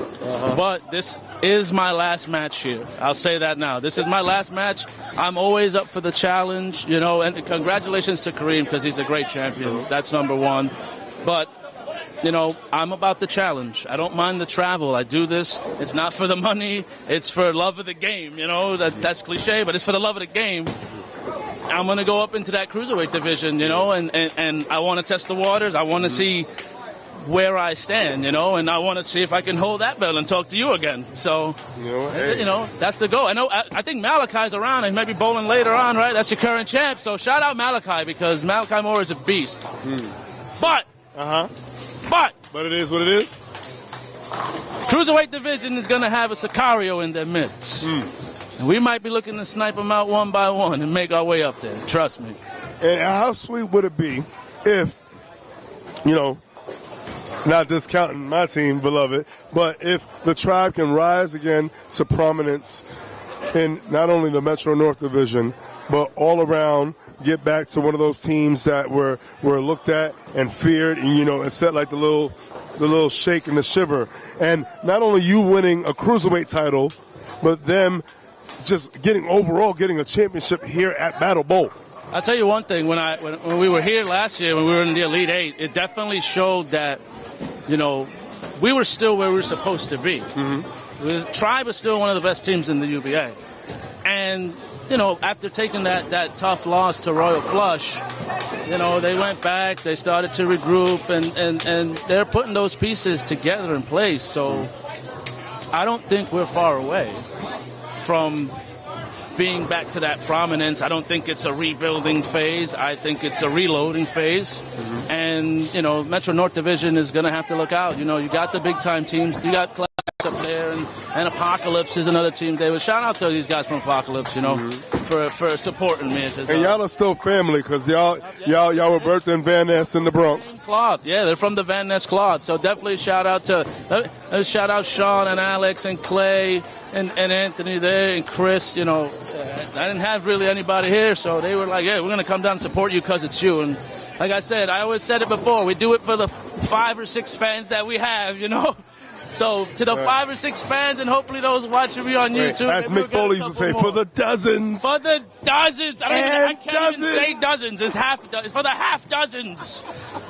But this is my last match here. I'll say that now. This is my last match. I'm always up for the challenge, and congratulations to Kareem, because he's a great champion. That's number one. But, I'm about the challenge. I don't mind the travel. I do this. It's not for the money. It's for love of the game, That's cliche, but it's for the love of the game. I'm going to go up into that cruiserweight division, and I want to test the waters. I want to see where I stand, and I want to see if I can hold that belt and talk to you again. So, that's the goal. I think Malachi's around and maybe bowling later on, right? That's your current champ. So shout out Malachi, because Malachi Moore is a beast. But it is what it is. Cruiserweight division is going to have a Sicario in their midst. And we might be looking to snipe them out one by one and make our way up there. Trust me. And how sweet would it be if, not discounting my team, beloved, but if the tribe can rise again to prominence in not only the Metro North Division, but all around, get back to one of those teams that were looked at and feared, and it set like the little shake and the shiver. And not only you winning a cruiserweight title, but them just getting a championship here at Battle Bowl. I'll tell you one thing. When we were here last year, when we were in the Elite Eight, it definitely showed that, we were still where we were supposed to be. The Tribe is still one of the best teams in the UBA. And, after taking that tough loss to Royal Flush, they went back, they started to regroup, and they're putting those pieces together in place. So I don't think we're far away from being back to that prominence. I don't think it's a rebuilding phase. I think it's a reloading phase. And, Metro North Division is going to have to look out. You got the big-time teams. You got Class up there, and Apocalypse is another team. David, shout out to these guys from Apocalypse, for supporting me. And y'all are still family, because y'all were birthed in Van Ness in the Bronx. Cloth, yeah, they're from the Van Ness Cloth. So definitely shout out Sean and Alex and Clay and Anthony there and Chris. I didn't have really anybody here, so they were like, "Yeah, we're gonna come down and support you because it's you." And like I said, I always said it before, we do it for the 5 or 6 fans that we have, So to the 5 or 6 fans, and hopefully those watching me on YouTube. As Mick Foley used to say, for the dozens. For the dozens. I can't even say dozens. It's for the half dozens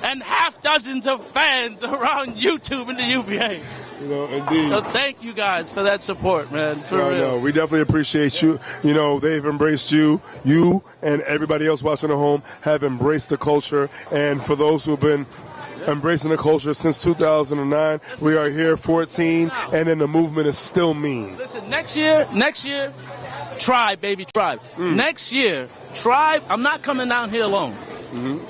and half dozens of fans around YouTube and the UBA. Indeed. So thank you guys for that support, man. For real. No, we definitely appreciate you. They've embraced you. You and everybody else watching at home have embraced the culture. And for those who have been embracing the culture since 2009, we are here 14, and then the movement is still mean. Listen, next year, Tribe, baby, Tribe. Next year, Tribe, I'm not coming down here alone.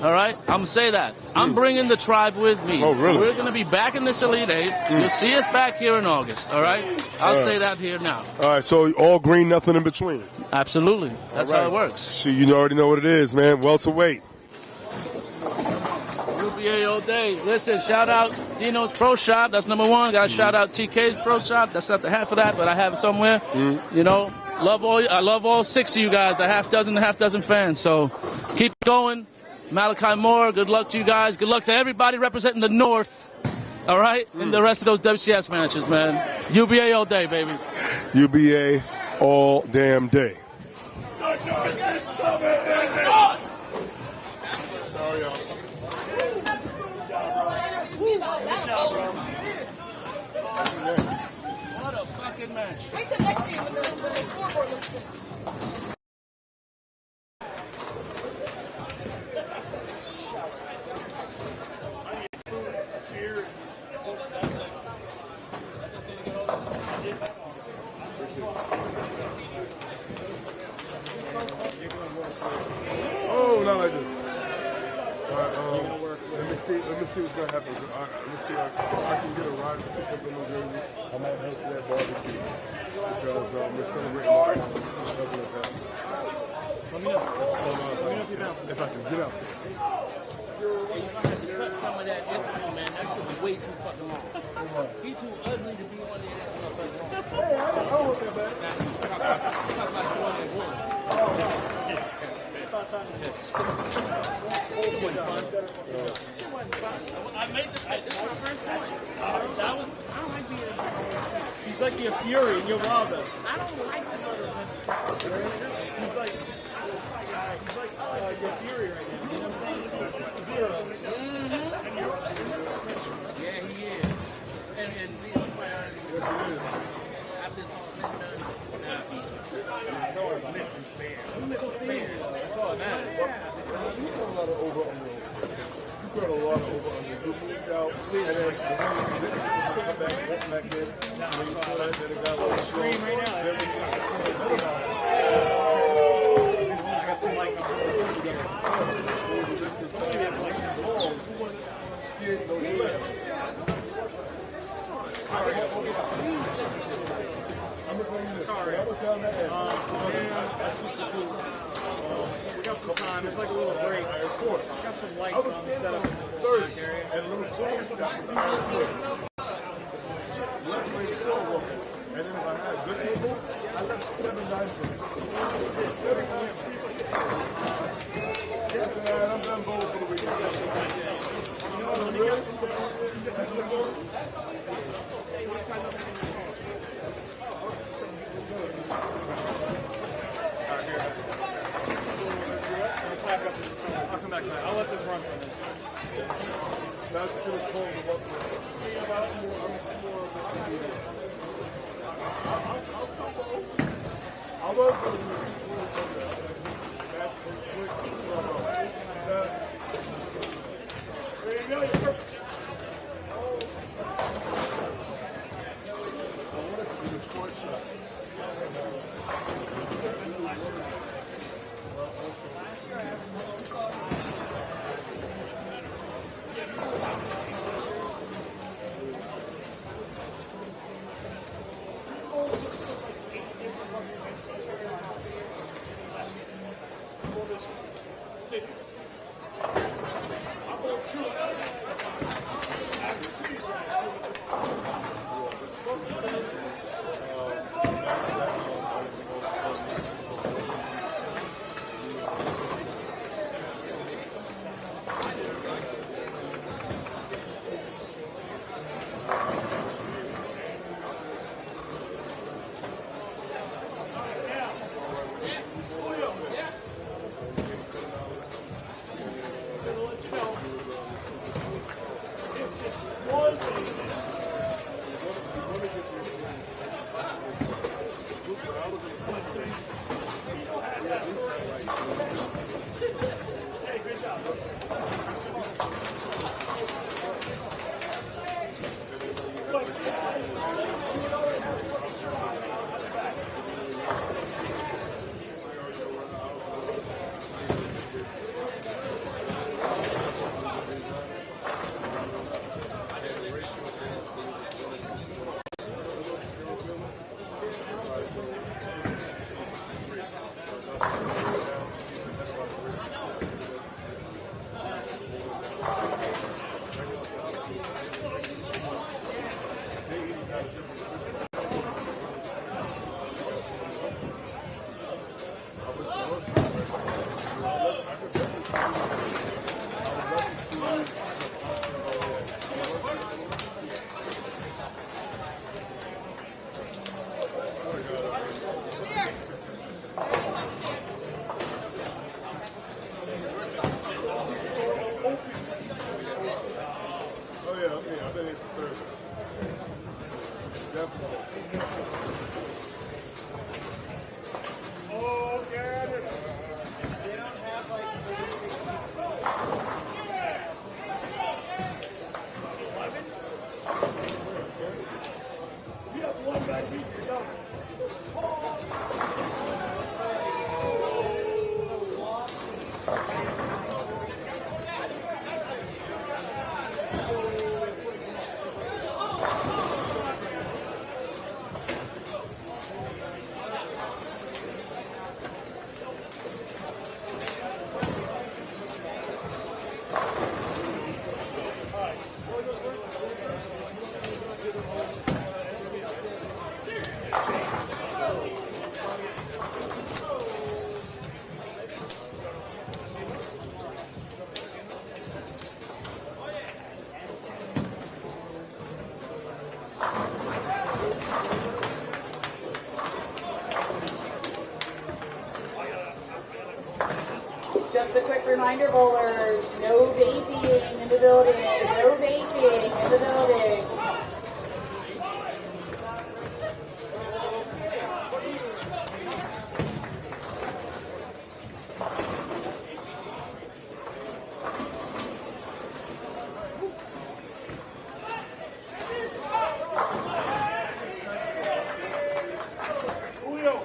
All right? I'm going to say that. I'm bringing the Tribe with me. Oh, really? We're going to be back in this Elite 8. You'll see us back here in August, all right? I'll say that here now. All right, so all green, nothing in between. Absolutely. That's how it works. So you already know what it is, man. Welterweight. UBA all day. Listen, shout out Dino's Pro Shop. That's number one. Got to shout out TK's Pro Shop. That's not the half of that, but I have it somewhere. I love all 6 of you guys, the half dozen fans. So keep going. Malachi Moore, good luck to you guys. Good luck to everybody representing the North. All right? And the rest of those WCS matches, man. UBA all day, baby. UBA all damn day. What a fucking match. Wait till next game when the scoreboard looks good. Oh, not like this. Let me see what's gonna happen. Let me see. I can get a ride to sit up in New Jersey. I might head to that barbecue because we're celebrating my couple of pounds. Let me know. If I can get out. Cut some of that interview, man. That shit was way too fucking long. He too ugly to be on the ass motherfucker. Hey, I don't want that bad. Talk about the one that won. I made this is my first match. That was, I don't like being he's like your Fury and you're Wilder. I don't like the other he's like your Fury right now. You know what I'm saying? Yeah, he is. And after this all said and done, that's all that matters. You got a lot of over-under. You got a lot of over-under. You moved out, and then come back in. And you saw that the guy was stream right now. I got some like skin goes I'm just saying this. I was down there. We got some time. It's like a little break. Of course. Got some lights I was on standing set up. third and a little glass stop with the iron foot. Left way to floor walking. And then if I had good angle, I left 7-9 for me. 7-9. Yes, man, I'm done bowling for the weekend. You know what I'm doing? I'll come back tonight. I'll let this run for a minute. Now it's finished pulling the button. I was going to match quick. There you go. You're perfect. I wanted to do the sports shot. Just a quick reminder, bowlers, no vaping in the building. No vaping in the building. Julio.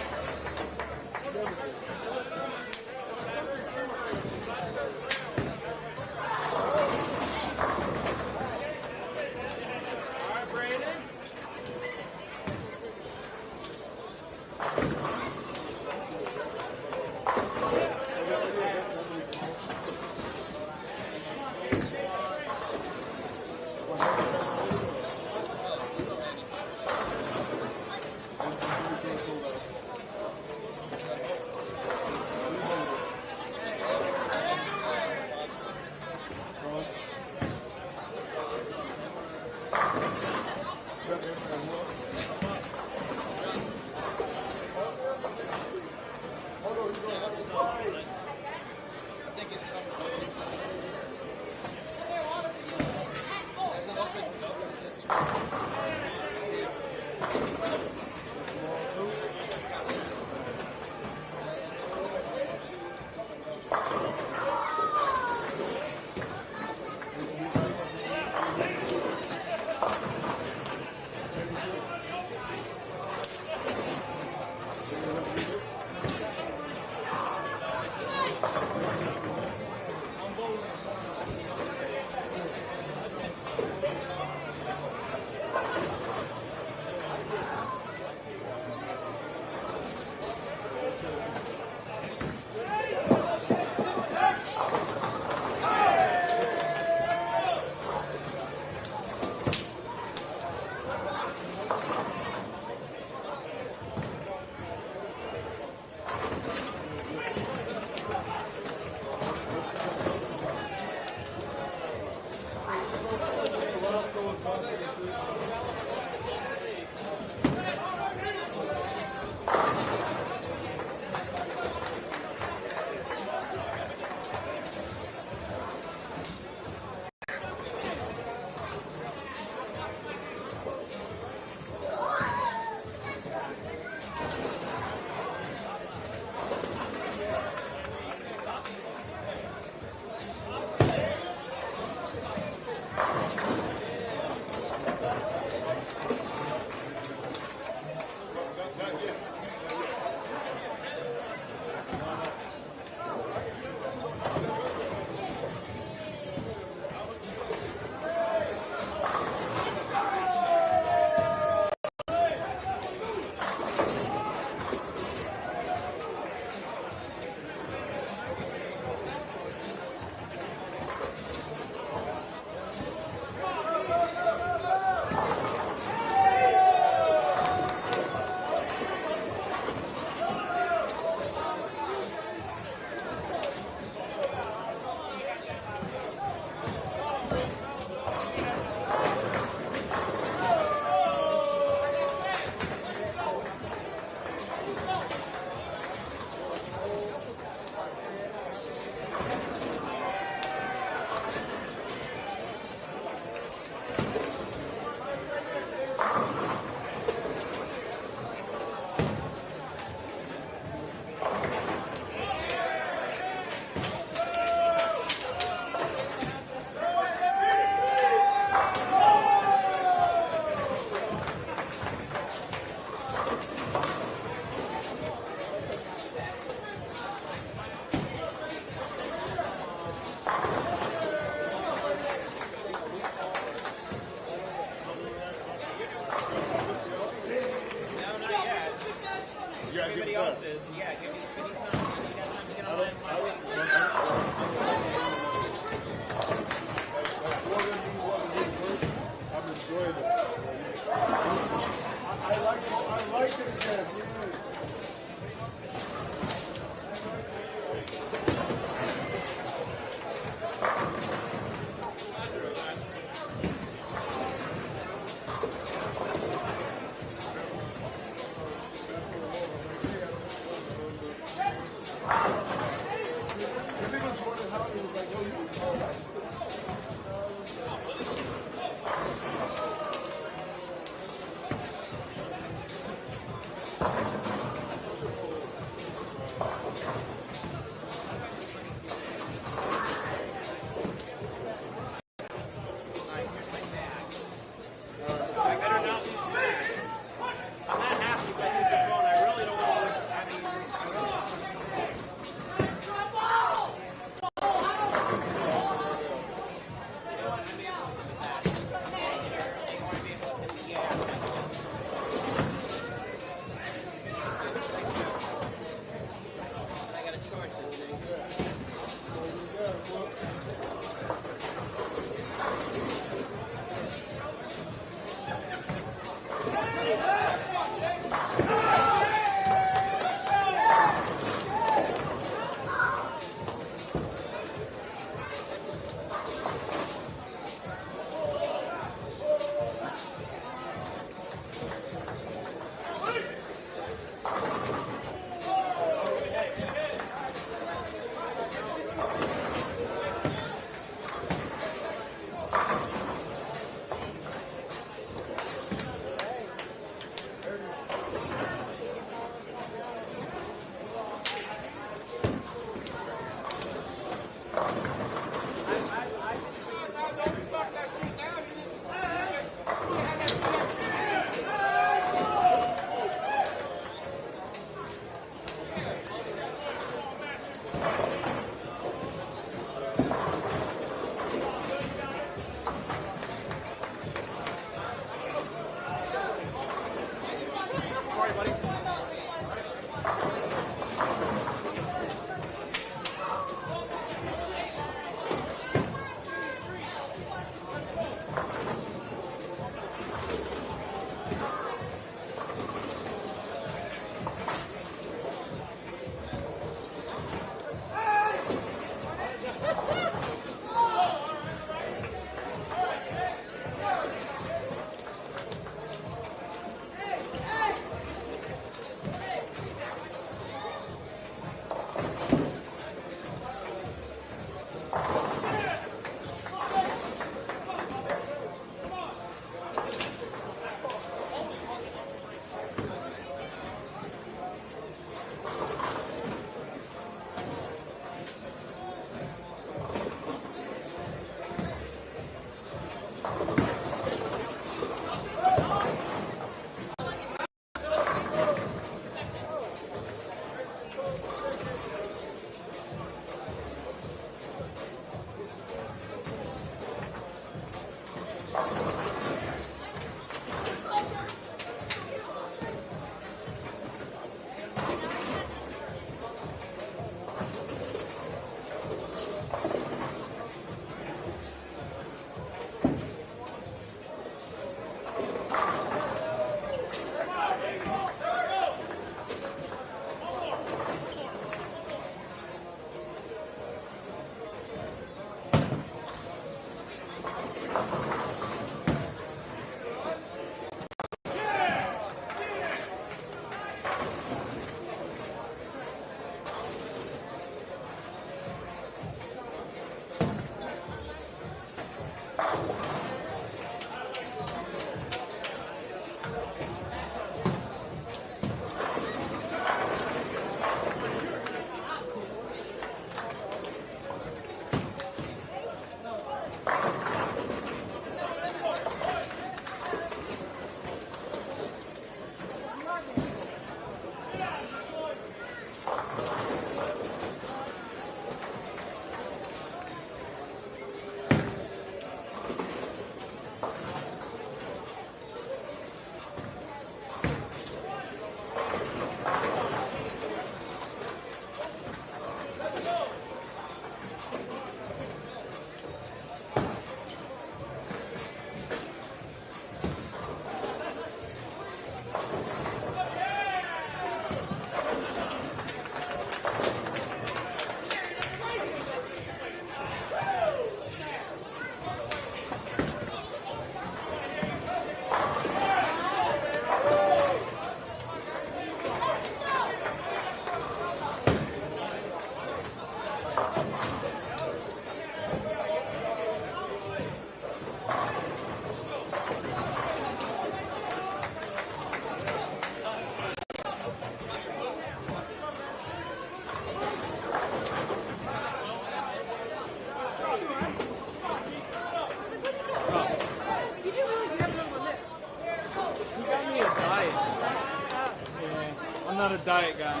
I'm not a diet guy.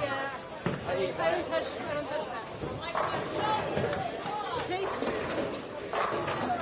I don't touch that. It tastes good.